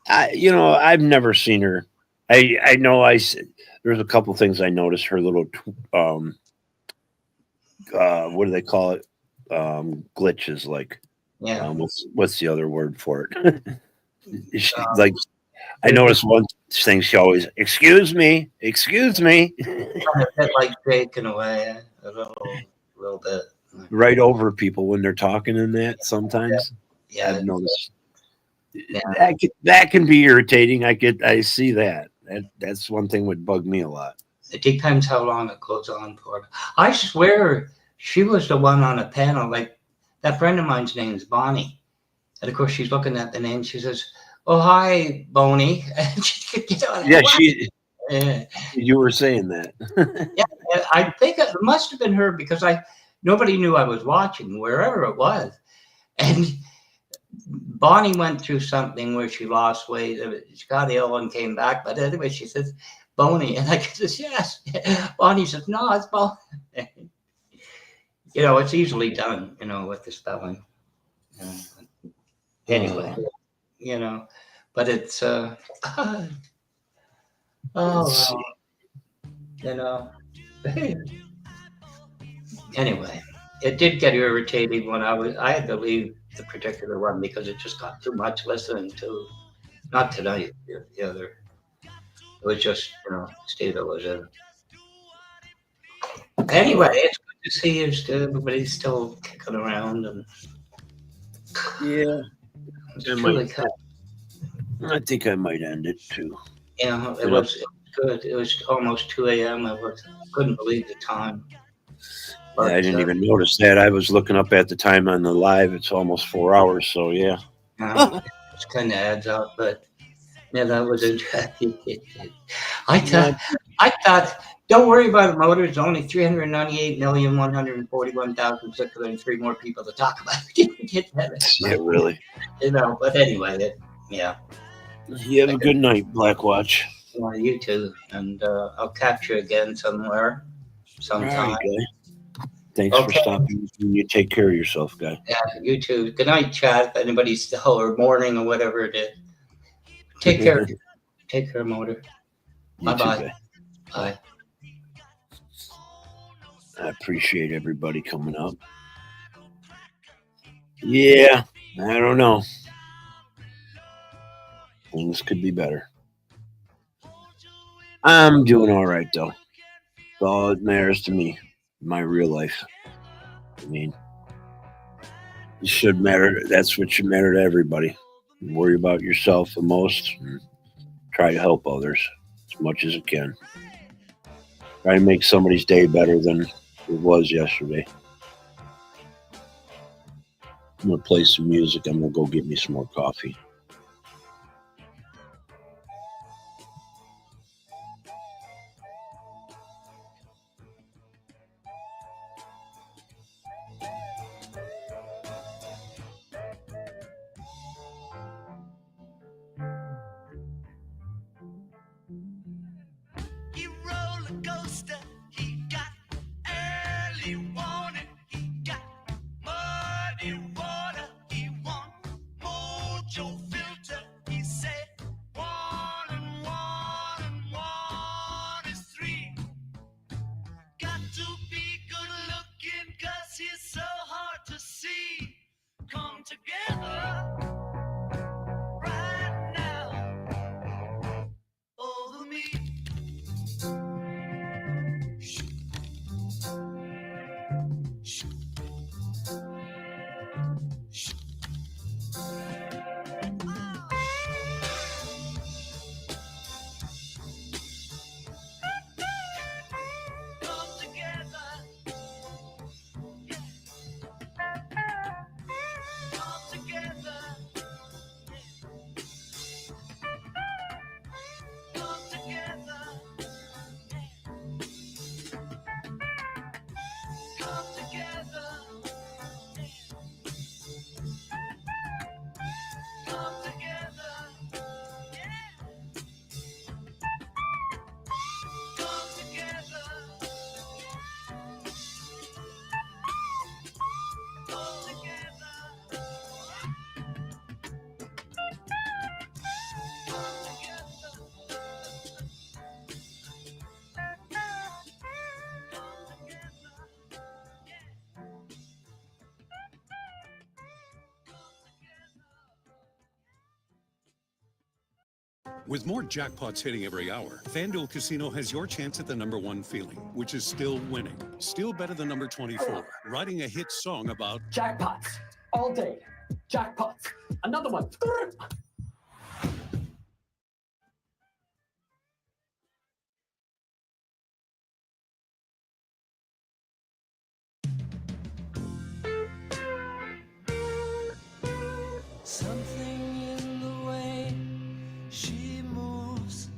I've never seen her. I know there's a couple things I noticed. Her little what do they call it? Glitches, like what's the other word for it? I noticed one thing she always excuse me Kind of bit like shaking away a little bit. right over people when they're talking in that sometimes. Yeah, I've noticed. That can be irritating. I see that. That's one thing would bug me a lot. It depends how long it goes on for. I swear she was the one on a panel. Like that friend of mine's name is Bonnie, and of course she's looking at the name. She says, "Oh hi, Bonnie." You were saying that. Yeah, I think it must have been her because nobody knew I was watching wherever it was, and Bonnie went through something where she lost weight. She got ill and came back. But anyway, she says, Bonnie. And I says, yes. Bonnie says, no, it's Bonnie. It's easily done, with the spelling. Anyway, but it's, anyway, it did get irritating when I had to leave the particular one because it just got too much listening to. Not tonight, the other. It was just, state it was in. Anyway, it's good to see you. Everybody's still kicking around and. Yeah. I think I might end it too. Yeah, it Been was good. It was almost 2 a.m. Couldn't believe the time. Yeah, I But didn't even notice that. I was looking up at the time on the live. It's almost 4 hours. So yeah. it kind of adds up. But yeah, that was interesting. I thought, don't worry about the motors. Only 398,141,603 more people to talk about. Yeah, really. You know, but anyway, yeah. You have a good night, Blackwatch. Well, you too, and I'll catch you again somewhere, sometime. All right, guy. Thanks for stopping. You take care of yourself, guy. Yeah, you too. Good night, chat. If anybody's still, or morning, or whatever it is. Take care. Take care, Motor. You too, Bye-bye. guy. Bye. I appreciate everybody coming up. Yeah, I don't know. Things could be better. I'm doing all right, though. That's all that matters to me, my real life. I mean, it should matter. That's what should matter to everybody. Worry about yourself the most. And try to help others as much as you can. Try to make somebody's day better than it was yesterday. I'm going to play some music. I'm going to go get me some more coffee. He roller coaster, he got early warning, he got muddy water, he want mojo filter, he said 1 and 1 and 1 is 3. Got to be good looking 'cause he's so hard to see. Come together right now over me. Come together. Come together. Come together. Come together. Come together. Come together. Come together. With more jackpots hitting every hour, FanDuel Casino has your chance at the #1 feeling, which is still winning. Still better than number 24, writing a hit song about jackpots all day. Jackpots. Another one. Something in the way she moves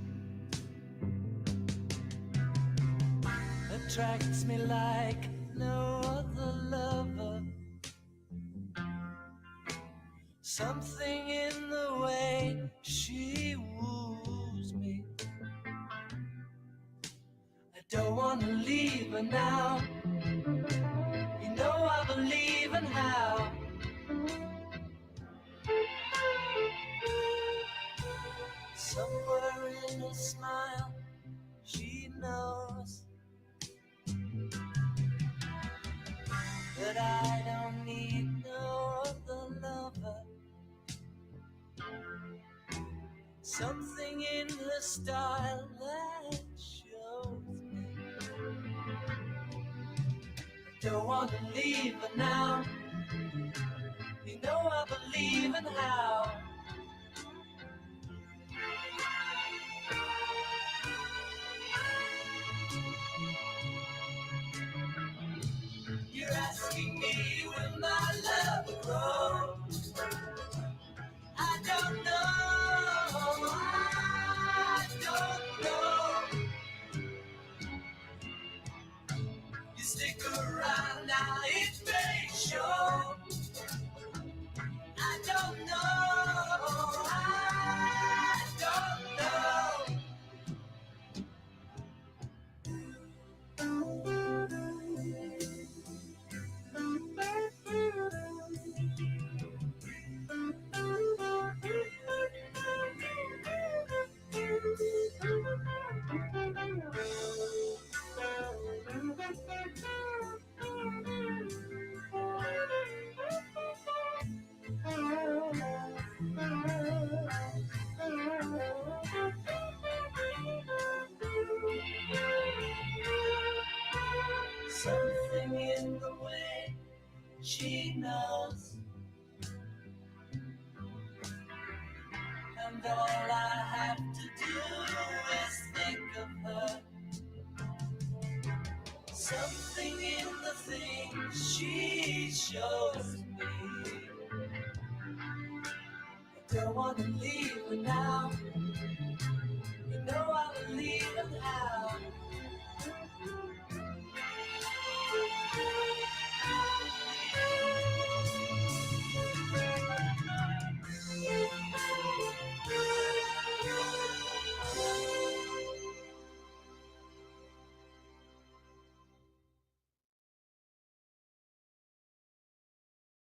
attracts me like no other lover. Something in the way she woos me. I don't wanna leave her now. You know I believe in how. Somewhere in her smile, she knows that I don't need no other lover. Something in her style that shows me I don't want to leave her now. You know I believe in how. you're asking me when my love will grow. I don't know. I don't know. You stick around now, it may show. I don't know. I don't know. Something in the way she knows, and all I have to do is think of her. Something in the things she shows me. I don't want to leave her now. You know I will leave her now.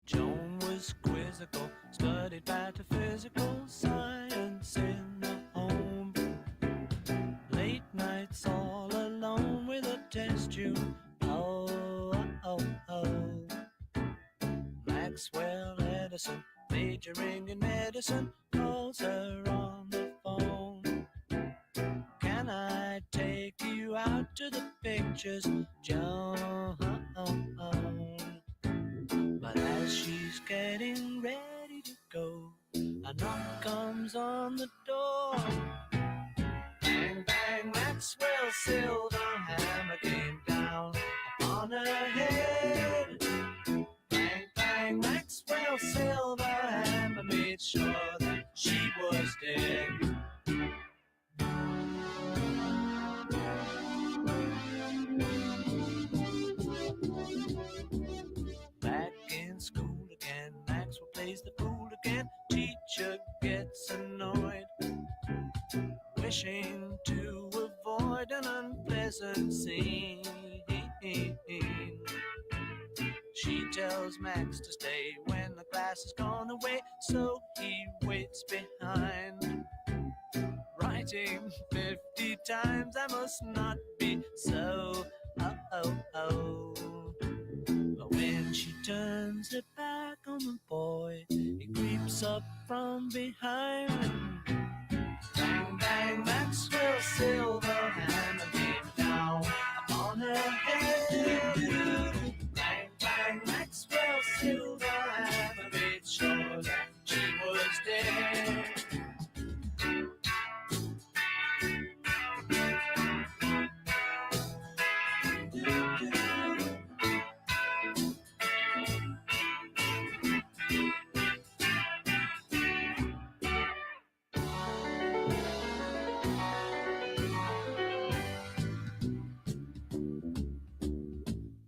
Joan was quizzical, studied metaphysical science in a home. Late nights all alone with a test tube. Oh, oh, oh. Maxwell Edison, majoring in medicine, calls her on the phone. Can I take you out to the pictures, Joan? But as she's getting ready to go, a knock comes on the door. Bang, bang, Maxwell Silverhammer came down upon her head. Bang, bang, Maxwell Silverhammer made sure that she was dead. Back in school again, Maxwell plays the fool again. Teacher gets annoyed, wishing to avoid an unpleasant scene. She tells Max to stay when the class has gone away, so he waits behind. Writing 50 times, I must not be so. Oh, oh, oh. But when she turns her back on the boy, he creeps up from behind. Bang, bang, Maxwell Silverhammer came down upon her head. Bang, bang, Maxwell Silverhammer made sure that she was dead.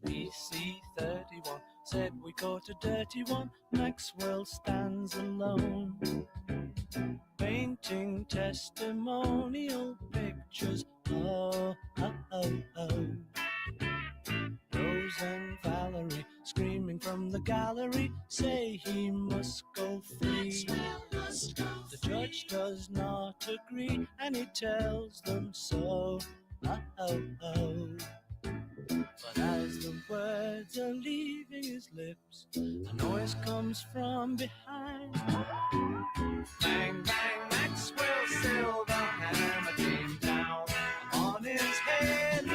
BC-31 said we caught a dirty one. Maxwell stands alone, painting testimonial pictures. Oh, oh, oh, oh. Rose and Valerie screaming from the gallery say he must go free. The judge does not agree and he tells them so. Oh, oh, oh. But as the words are leaving his lips, a noise comes from behind. Bang, bang, Maxwell Silverhammer came down on his head.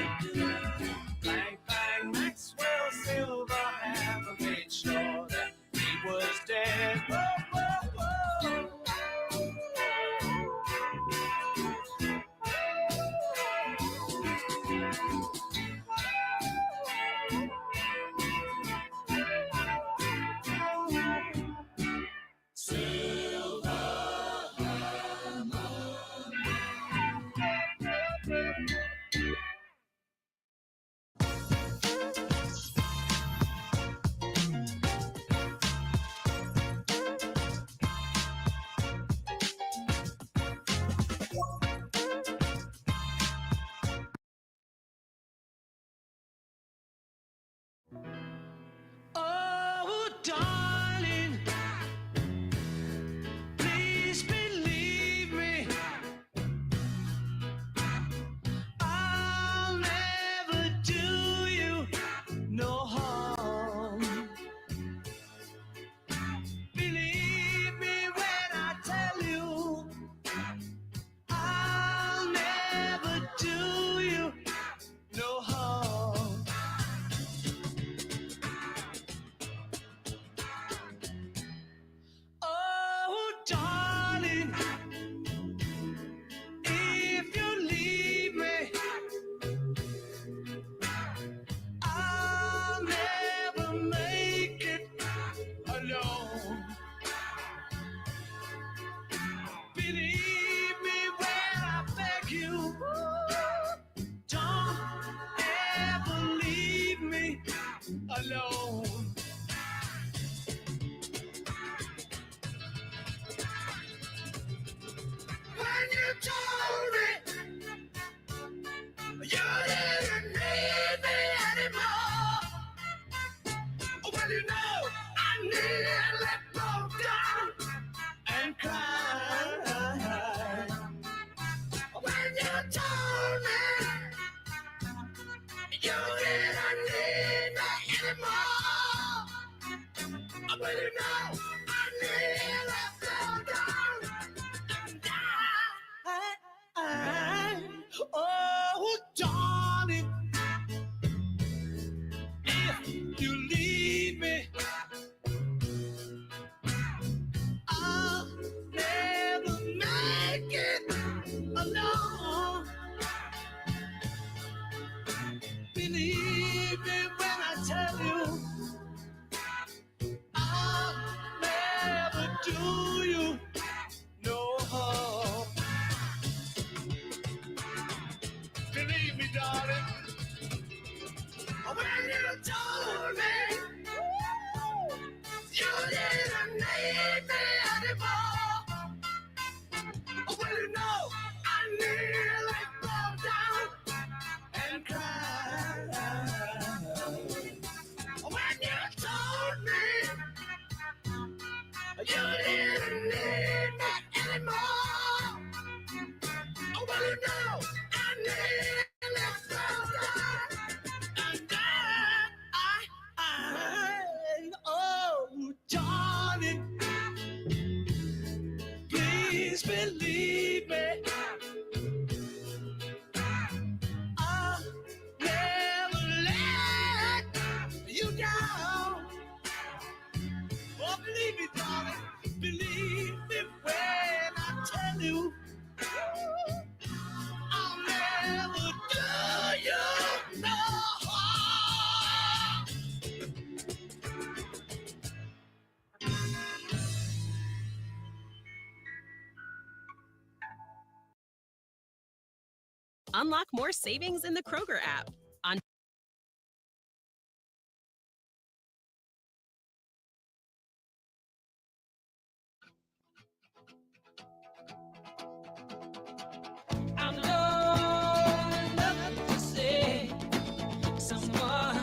Bang, bang, Maxwell Silverhammer made sure that he was dead. Whoa, whoa, whoa. darling, please believe me. I'll never do you no harm. Believe me when I tell you, I'll never do you no harm. Oh, darling, if you leave me, I'll never make it alone. Believe me when I beg you, don't ever leave me alone. When you told me you didn't need me anymore, well, you know, I nearly broke down and cried. When you told me you didn't need me anymore, well, you know, I nearly broke down and died. Oh, darling, if you leave me, I'll never make it alone. Believe me when I tell you, I'll never do you no harm. Believe me, darling, when you told me you didn't need me anymore, well, you know, I nearly broke down and cried. When you told me you didn't need me anymore, well, you know, I nearly broke down and died. Oh, darling, please believe me. I'll never let you down. Oh, believe me, darling, believe me when I tell you, I'll never do you no harm. Unlock more savings in the Kroger app. On I know nothing to say. Someone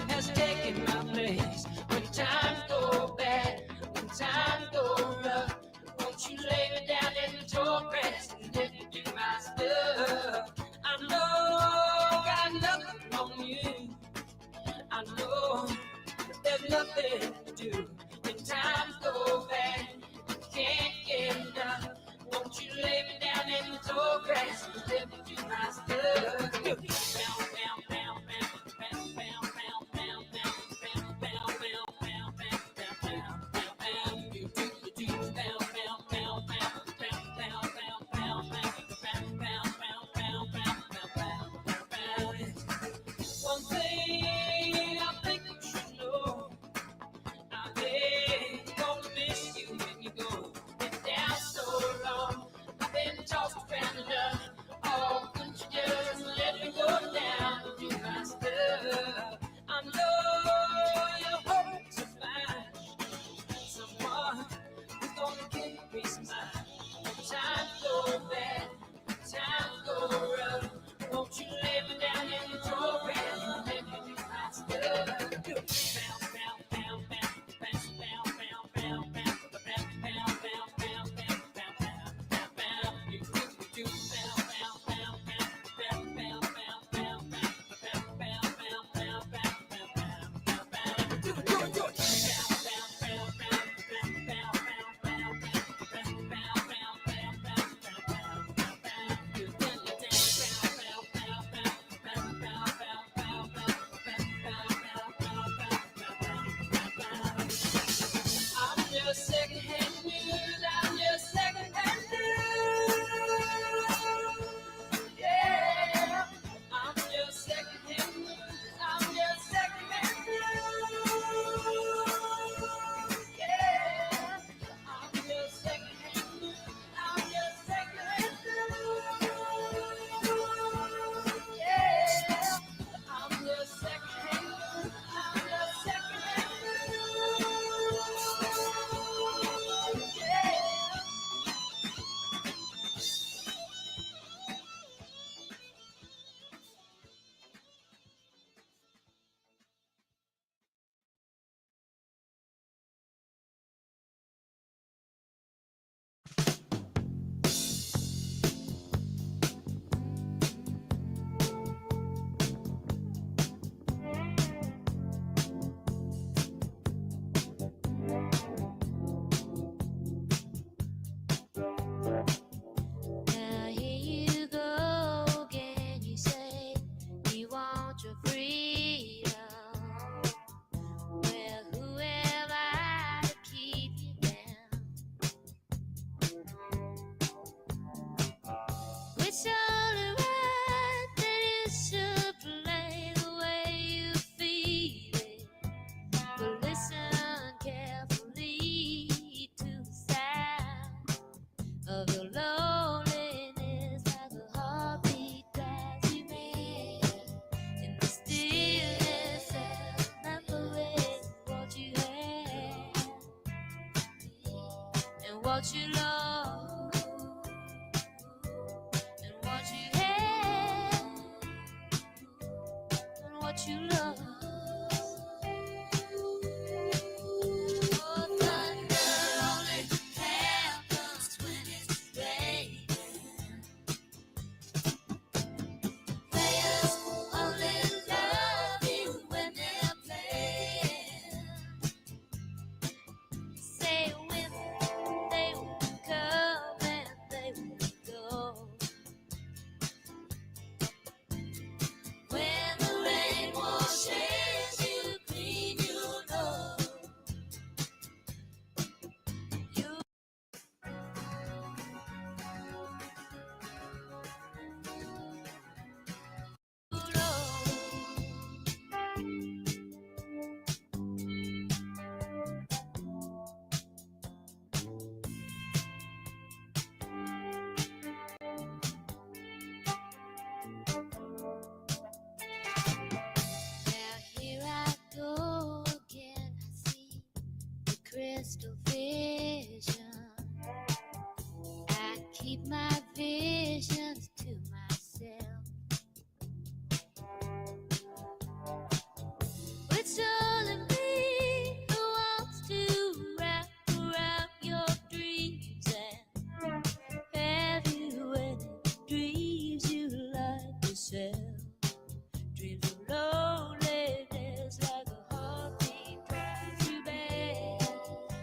has taken my place. When times go bad, when times go rough, won't you lay me down in the tall grass and let me do my stuff? I know got nothing It's only right that you should play the way you feel it. But listen carefully to the sound of your loneliness, like a heartbeat drives you mad. In the stillness of remembering what you had and what you lost and what you had and what you lost. Oh, thunder only happens when it's raining. Players only love you when they're playing. Say women, they will come and they will go. When the rain washes you clean, you know. You Now here I go again. I see the crystal vision. I keep my visions to myself. It's only me who wants to wrap around your dreams. And have you any dreams you like yourself? Dreams of loneliness, like a heartbeat drives you back.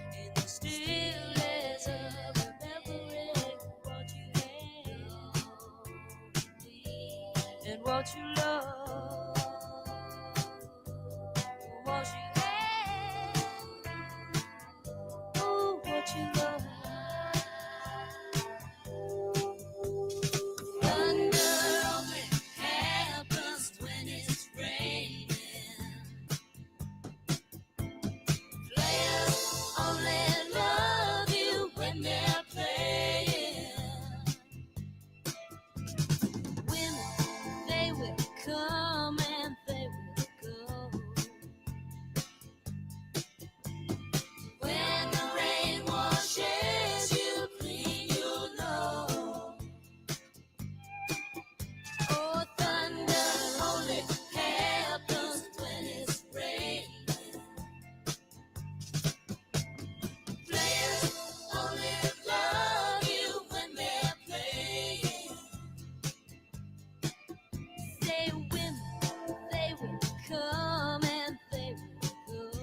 In the stillness of remembering what you had and what you lost, what you had, oh, what you lost. Thunder only happens when it's raining. Players only love you when they're playing. Women, they will come and they will go. When the rain washes you clean, you know. Oh, thunder only happens when it's raining. Players only love you when they're playing. Say women, they will come and they will go.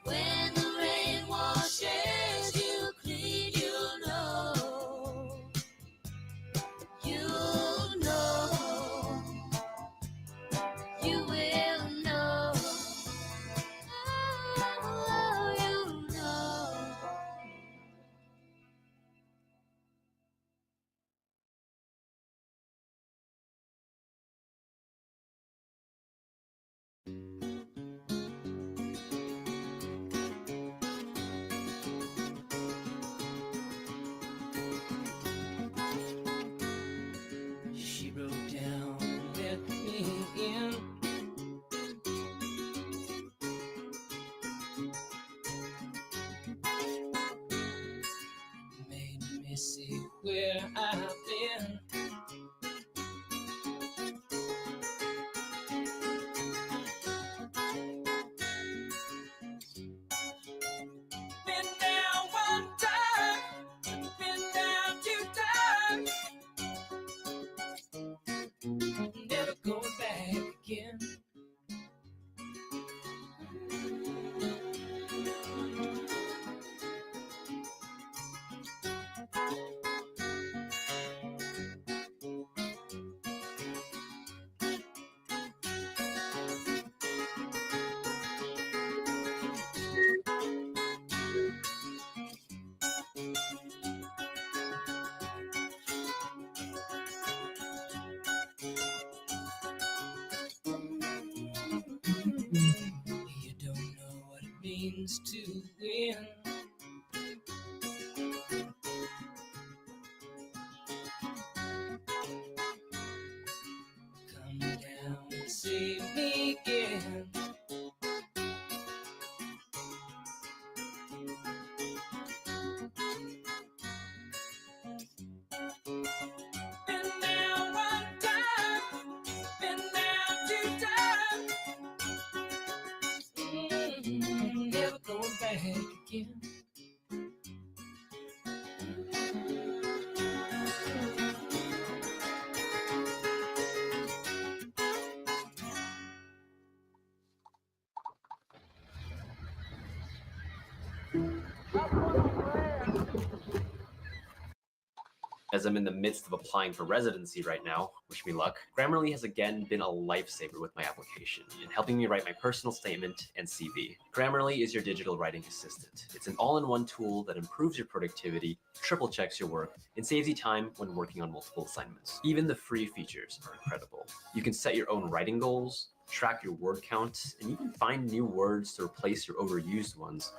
When the rain washes you clean, you know. You know. You will know. Oh, you know. She broke down and let me in. Made me see where I've been. Been down one time, been down two times. Never go back again. games to win. Come down and save me again. Been there one time, been there two times. Never going back again. As I'm in the midst of applying for residency right now, wish me luck, Grammarly has again been a lifesaver with my application in helping me write my personal statement and CV. Grammarly is your digital writing assistant. It's an all-in-one tool that improves your productivity, triple checks your work, and saves you time when working on multiple assignments. Even the free features are incredible. You can set your own writing goals, track your word count, and even find new words to replace your overused ones.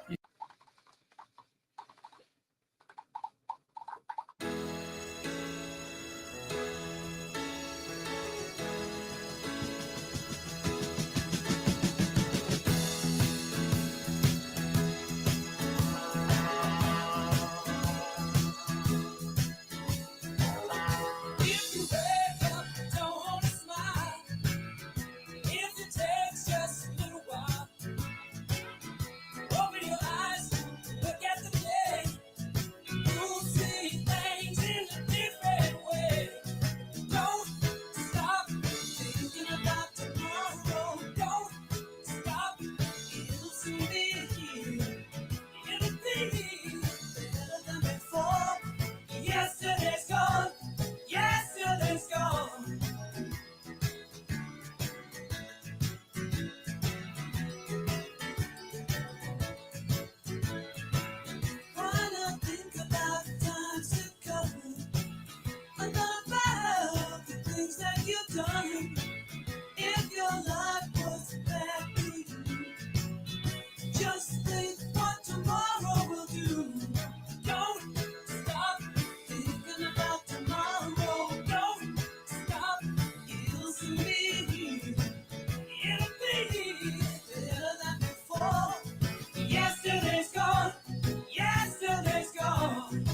If you wake up, don't wanna smile. If it takes just a little while, open your eyes, look at the day. You'll see things in a different way. Don't stop thinking about tomorrow. Don't stop, it'll soon be here. It'll be better than before. Yesterday's gone. Yesterday's gone. Why not think about the times to come? And not about the things that you've done. If your life was bad to you, just think what tomorrow will do. Don't stop thinking about tomorrow. Don't stop, it'll soon be here. It'll be better than before. Yesterday's gone. Yesterday's gone.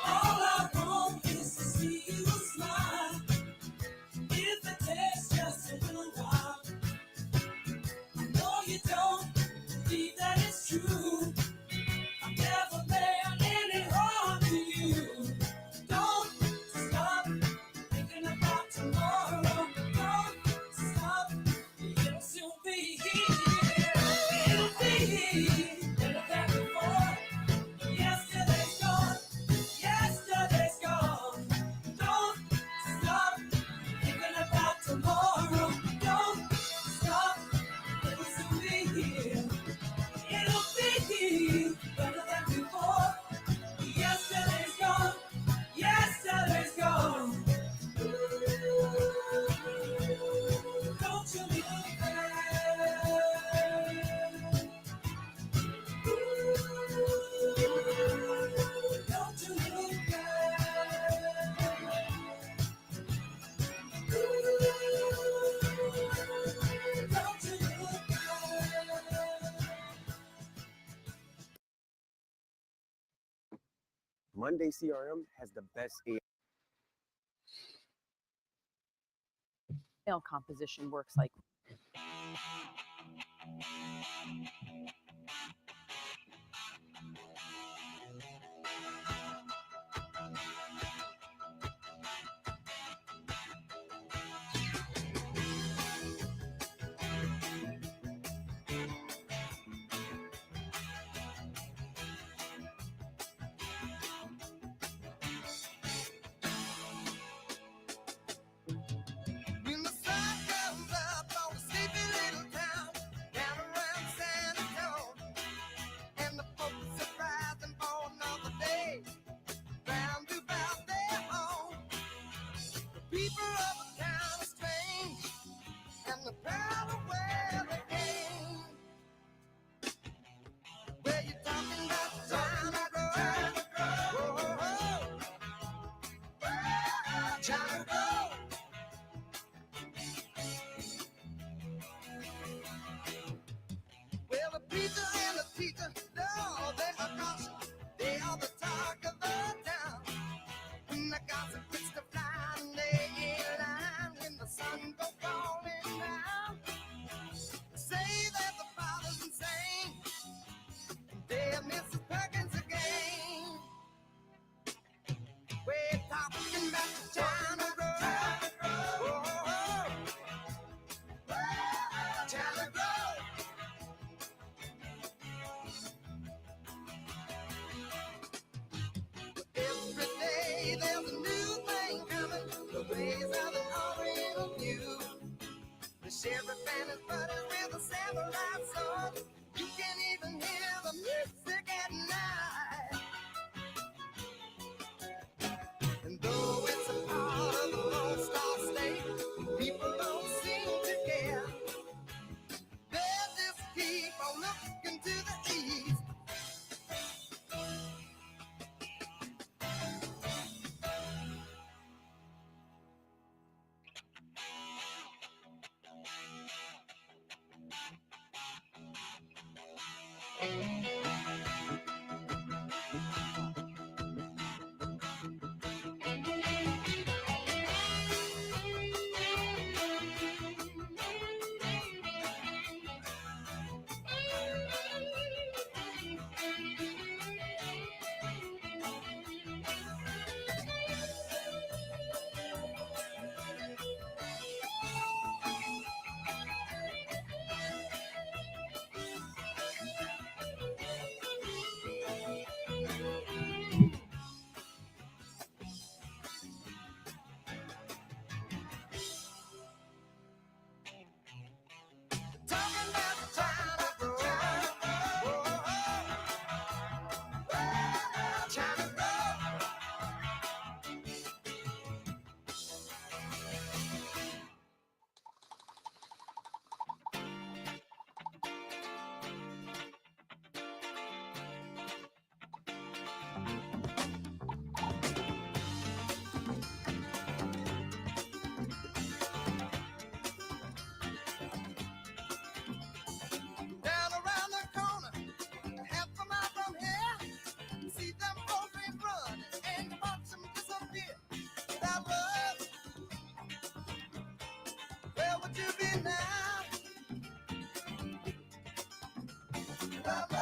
All I want is to see you smile. If it takes just a little while, I know you don't believe that it's true. I never meant any harm to you. Don't stop thinking about tomorrow. Don't stop, it'll soon be here. It'll be better than before. Yesterday's gone. Yesterday's gone. Don't stop thinking about tomorrow. Don't stop, it'll soon be here. It'll be better than before. Yesterday's gone. Yesterday's gone. Don't you look back. Don't you look back. Don't you look back. Monday CRM has the best AI. Email composition works like people of the town are strange, and the proud of where they came. Where you talking about the China girl? Whoa, China girl. Well, the preacher and the teacher, no, they are caution. They are the talk of the town. When the gossip quits to fly, and they ain't lying when the sun goes falling down. Say that the father's insane. Dear Mrs. Perkins again. We're talking about the China girl. Whoa, China girl. Every day there's a new thing coming. The ways of the Oriental view. The sheriff and his buddies with a samurai sword. You can't even hear the music at night. And though it's a part of the Lone Star State, people don't seem to care. They just keep on looking to the east. Talking about the China girl. Whoa, China girl. Down around the corner, half a mile from here, see them both ain't run and watch them disappear. Without love, where would you be now? Without love.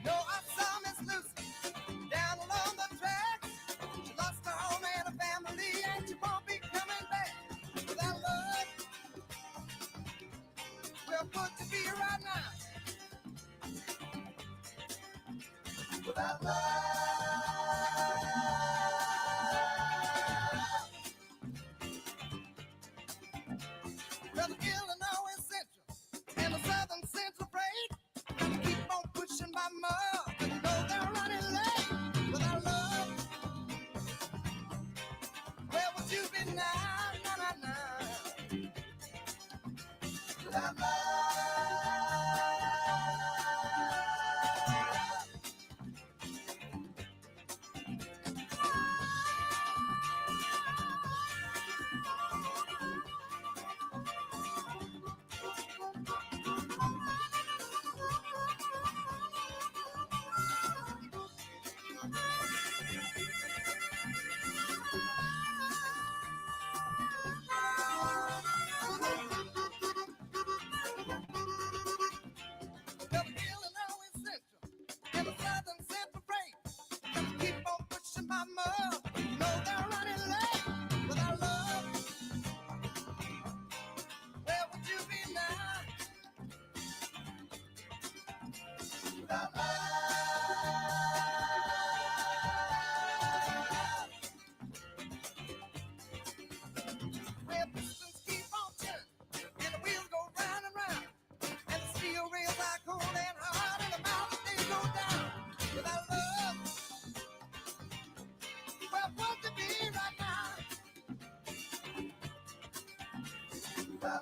No, I saw Miss Lucy down along the track. She lost her home and her family, and she won't be coming back. Without love, where would you be right now? Without love. Well, the Illinois Central and the Southern Central Freight keep on pushing by mud, but you know they're running late. Without love, where would you be now? Na, na, na. Without love. Steel rails are cold and hard, and the mountain Got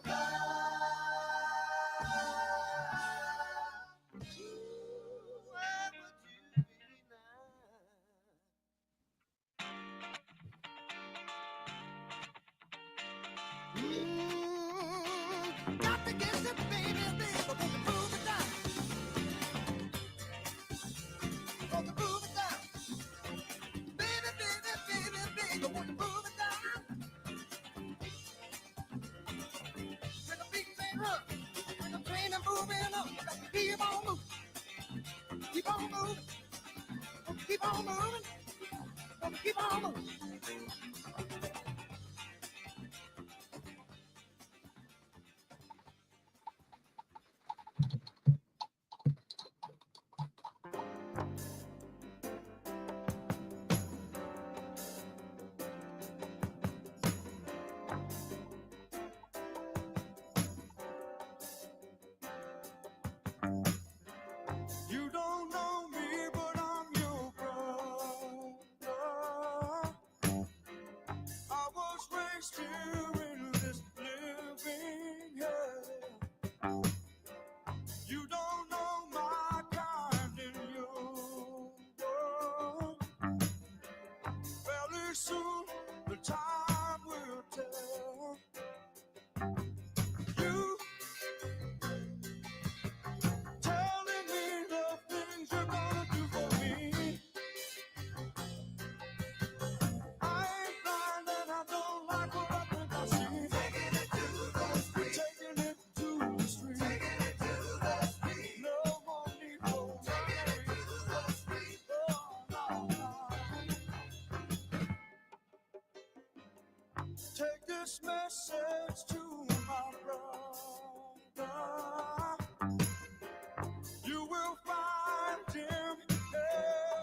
to get the baby, baby, gonna move it down. Gonna move it down. Baby, baby, baby, baby, gonna move it down. When the beat ain't rough, when the train is moving up, keep on moving. Keep on moving. Keep on moving. Keep on moving. You don't know me, but I'm your brother. I was raised here in this living hell. You don't know my kind in your world. Fairly soon, the time will tell. You telling me the things you're gonna do for me. I ain't blind and I don't like what I think I see. Taking it to the street. Taking it to the street. Taking it to the street. No more need for taking it to the street. Oh, no, no. Take this message to my brother. You will find him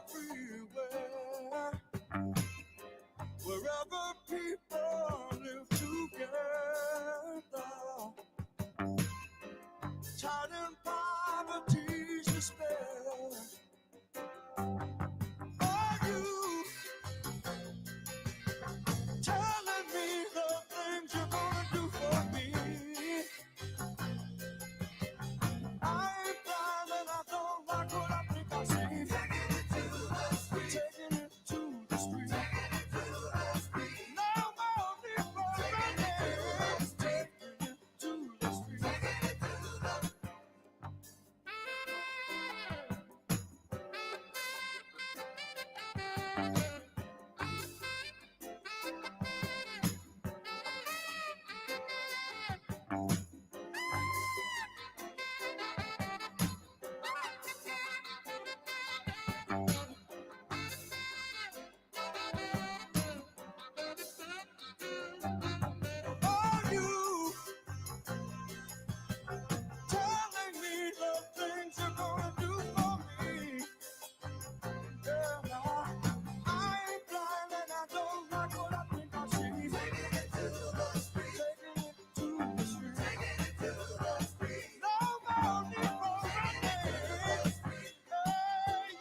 everywhere. Wherever people live together. Tied in poverty's despair. Are you telling me the things you're gonna do for me? I ain't blind and I don't like what I think I see. Taking it to the street. Taking it to the street. Taking it to the street. No more need for running. Taking it to the street. Taking it to the Are you telling me the things you're gonna do for me? Yeah, no, I ain't blind and I don't like what I think I see. Taking it to the street. Taking it to the street. Taking it to the street. No more need for running.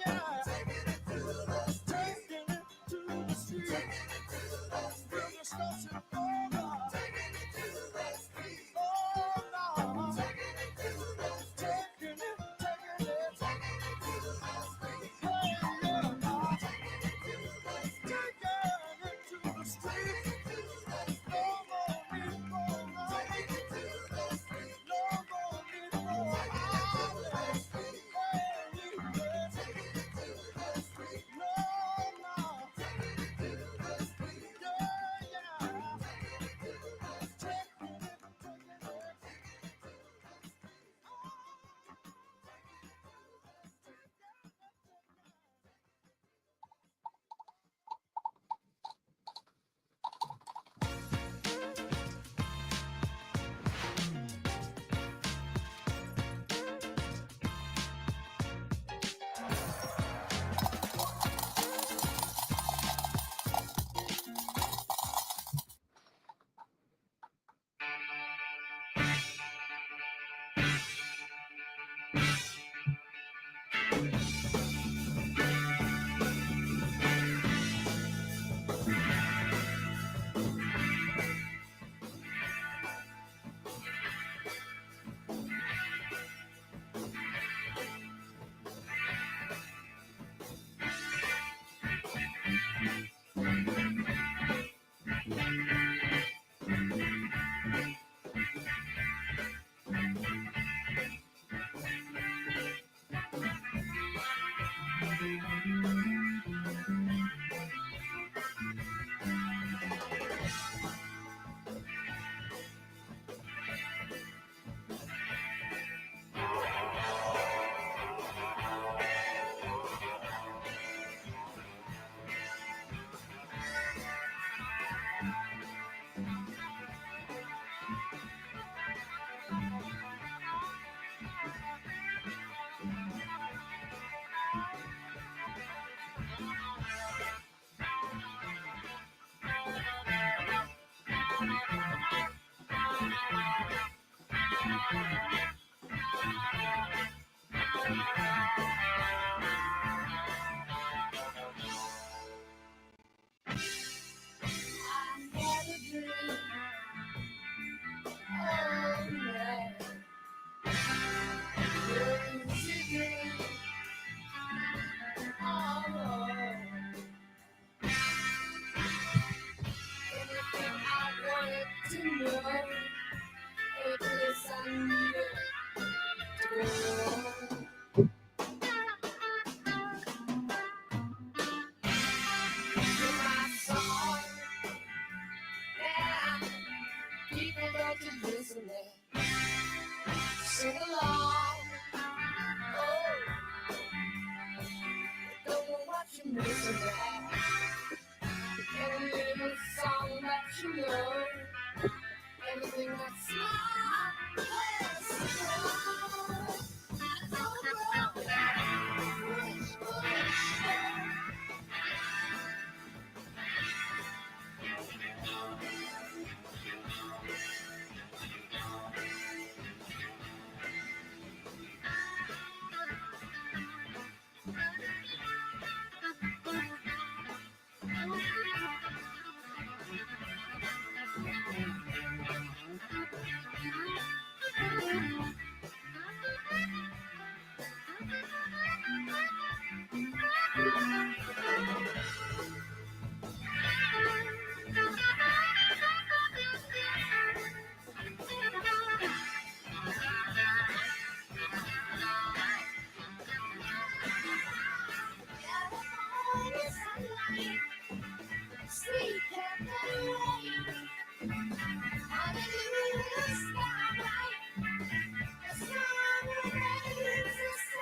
Yeah. Taking it to the street. Taking it to the street. Taking it to the street. We'll discuss it further. Taking it to the street. Oh, no. Taking it to the street. Taking it, taking it. Taking it to the street. Hey, yeah, no. Taking it to the street. Taking it to the street. No more need for running. Taking it to the street. No more need for running. Hey, yeah. Taking it to the street. No, no. Taking it to the street. Yeah, yeah. you know every place I needed to go. You're my song, yeah. People don't you listen there. Sing along. Oh, don't know what you're missing there. Every little song that you know, everything that's smart. Yes, sing along. Sweet Caroline, hallelujah, starlight, the sun raises the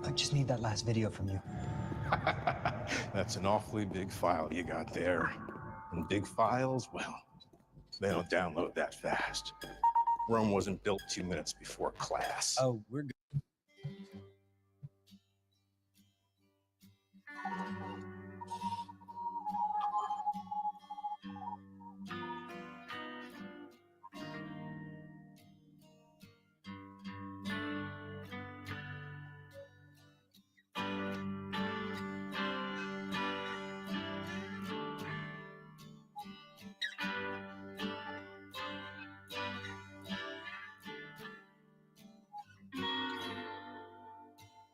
I just need that last video from you. That's an awfully big file you got there. And big files, well, they don't download that fast. Rome wasn't built 2 minutes before class. Oh, we're good.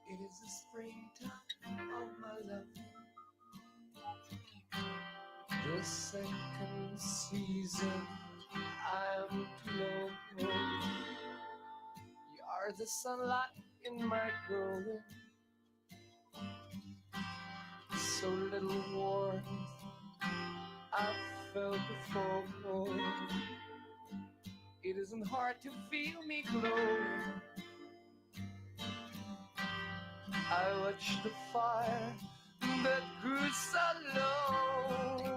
It is the springtime of my love, the second season I'm glowing. You are the sunlight in my growing, so little warmth I felt before. It isn't hard heart to feel me glow. I watched the fire that grew so low.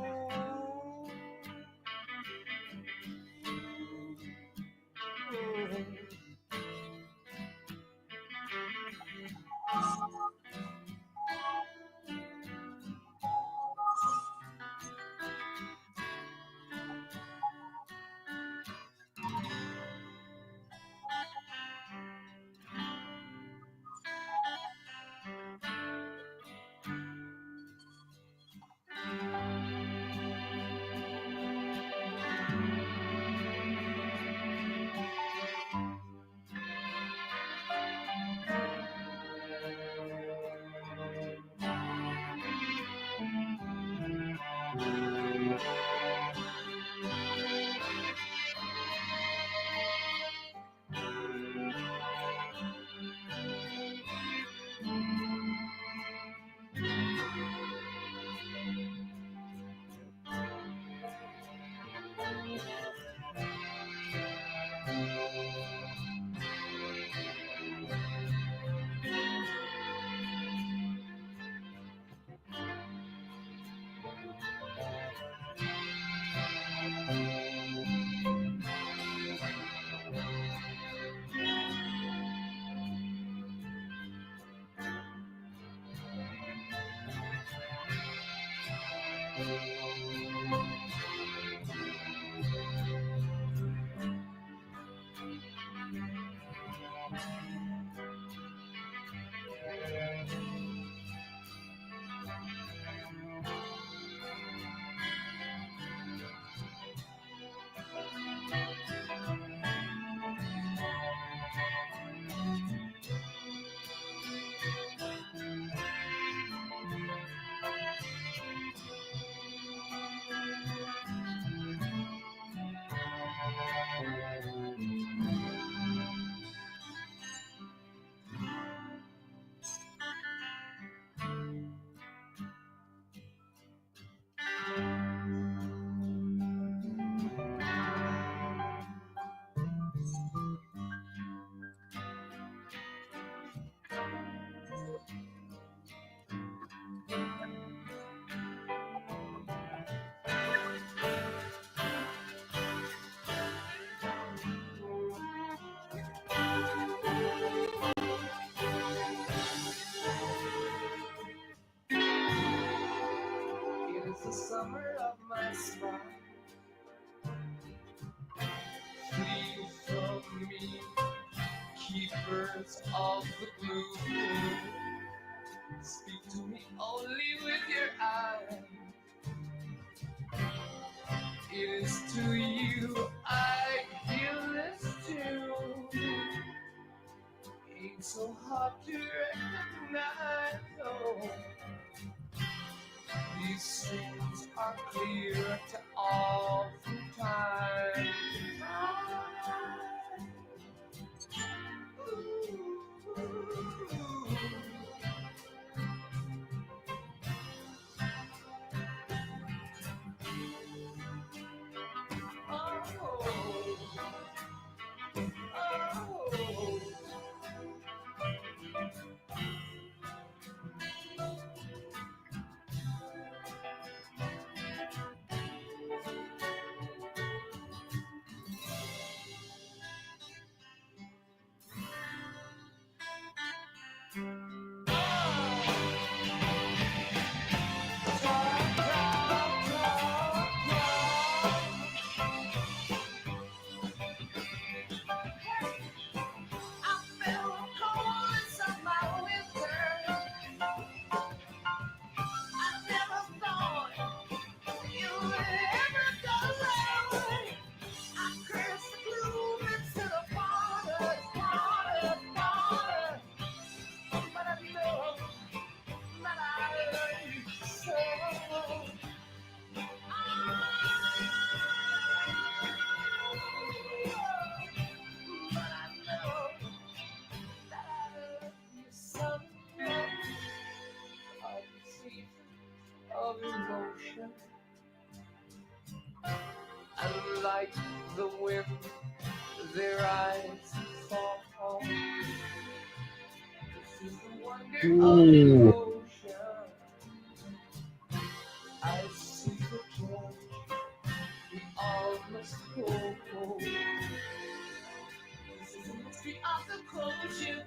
It is the summer of my smile. Flee from me, keepers of the gloom. Speak to me only with your eyes. It is to you I give this tune. Ain't so hard to recognize, oh. These things are clear to all through time. Of emotion, and like the wind their eyes fall. This is the wonder of the Ooh. ocean. I see the judge, we all must go. This is the mystery of the culture.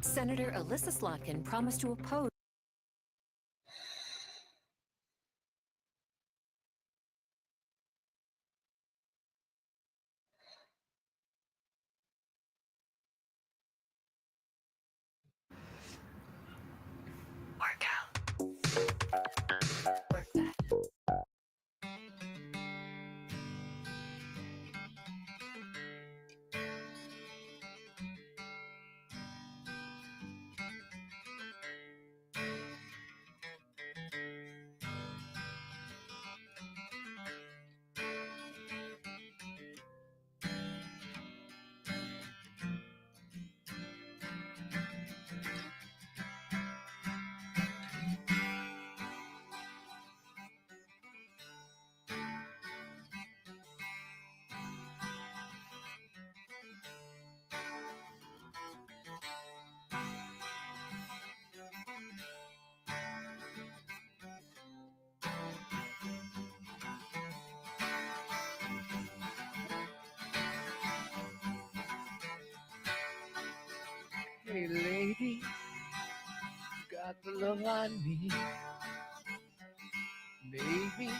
Senator Alyssa Slotkin promised to oppose. Hey lady, got the love I need. Baby,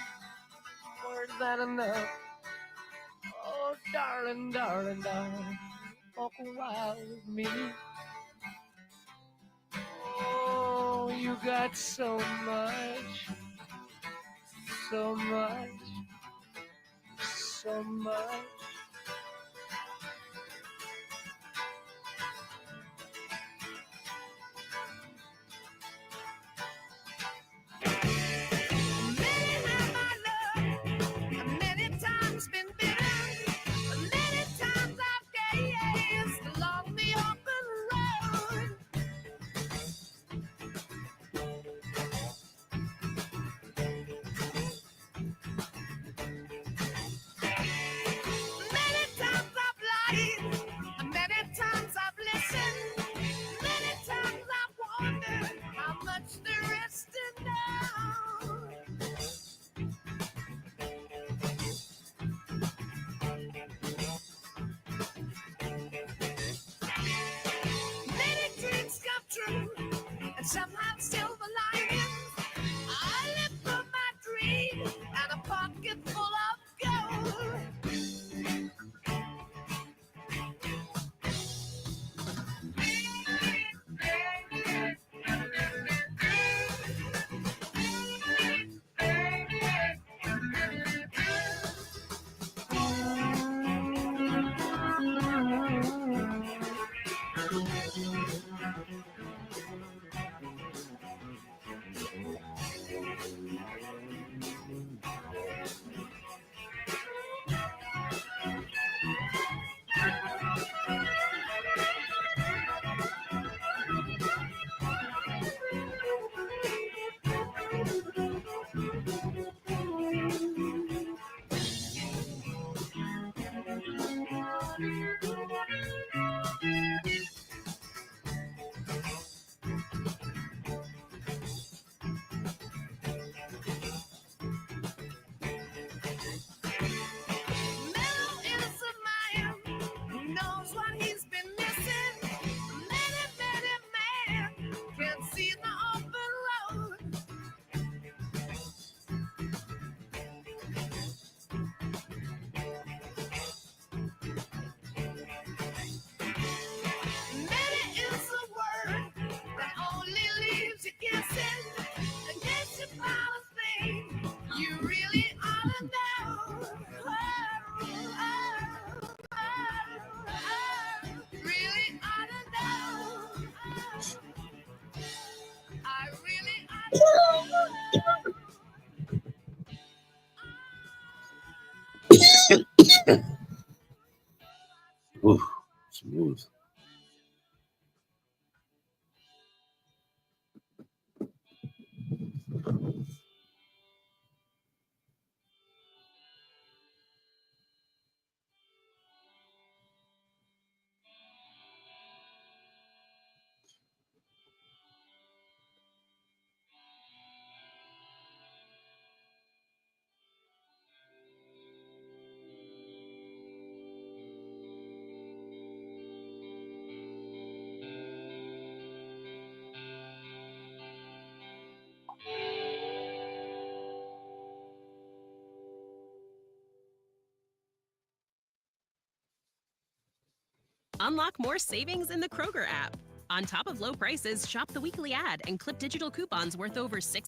more than enough. Oh, darling, darling, darling, walk a while with me. Oh, you got so much, so much, so much. Many times been bitter, many times I've gazed along the open road. Many times I've lied, many times I've listened, many times I've wondered how much there is to know. Many dreams come true, and somehow silver linings. I live for my dream and a pocket full of gold. Unlock more savings in the Kroger app. On top of low prices, shop the weekly ad and clip digital coupons worth over $6.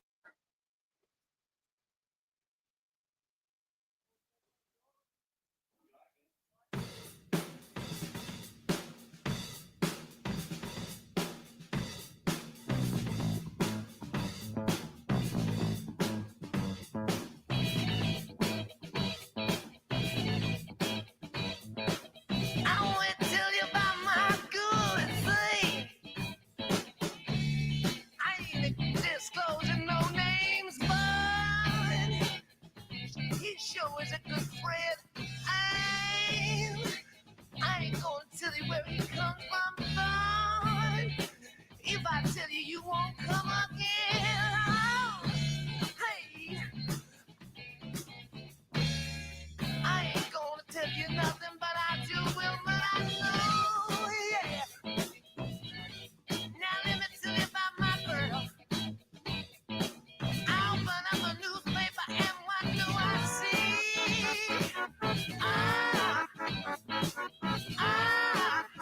I want to tell you about my good thing. I ain't disclosing no names, but he sure is a good friend. I ain't gonna tell you where he comes from, but if I tell you, you won't come again. Oh, hey, I ain't gonna tell you nothing, but I do will, but I know, yeah. Now let me tell you about my girl. I open up a newspaper and what do I see?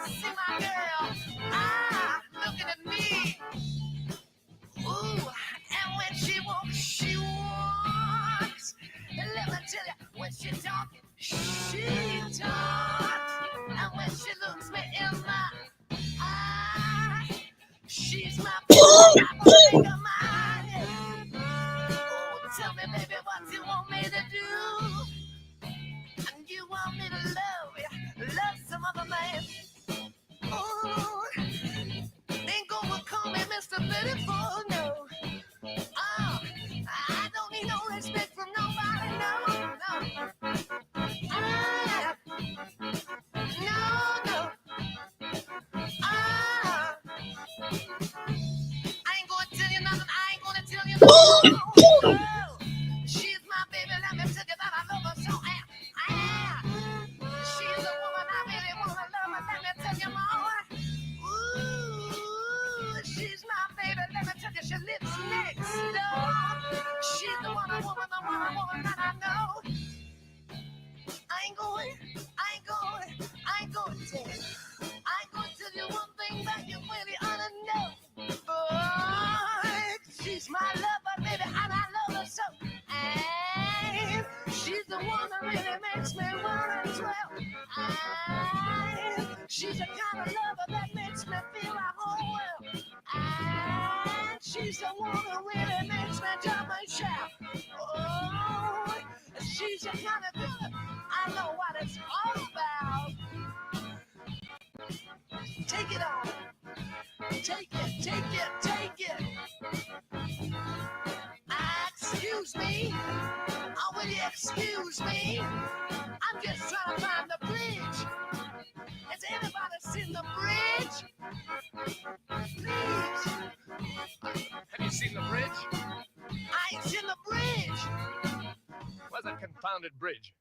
See my girl. Looking at me. Ooh, and when she walks, she walks. And let me tell you, when she talks, she talks. And when she looks me in my eyes, she's my baby, mine. Ooh, tell me, baby, what you want me to do? And you want me to love some other man. Ooh, ain't gonna call me Mr. Beautiful, no. I don't need no respect from nobody, no. No. I ain't gonna tell you nothing, I ain't gonna tell you nothing. Oh, she's my baby, let me tell you that I love her so. She's the woman I really wanna love her, let me tell you more. Ooh, she's my baby, let me tell you, she lives next door. She's the woman that I know. I ain't going to tell you. I ain't gonna tell you one thing that you really ought to know. Oh, she's my lover, baby, and I love her so. And she's the one that really makes me wanna dwell. And she's the kind of lover that makes me feel like oh well. And she's the one that really makes me jump and shout. Oh, she's the kind of girl I know what it's all about. Take it on. Take it. Excuse me. Oh, will you excuse me? I'm just trying to find the bridge. Has anybody seen the bridge? Please. Have you seen the bridge? I ain't seen the bridge. Where's that confounded bridge?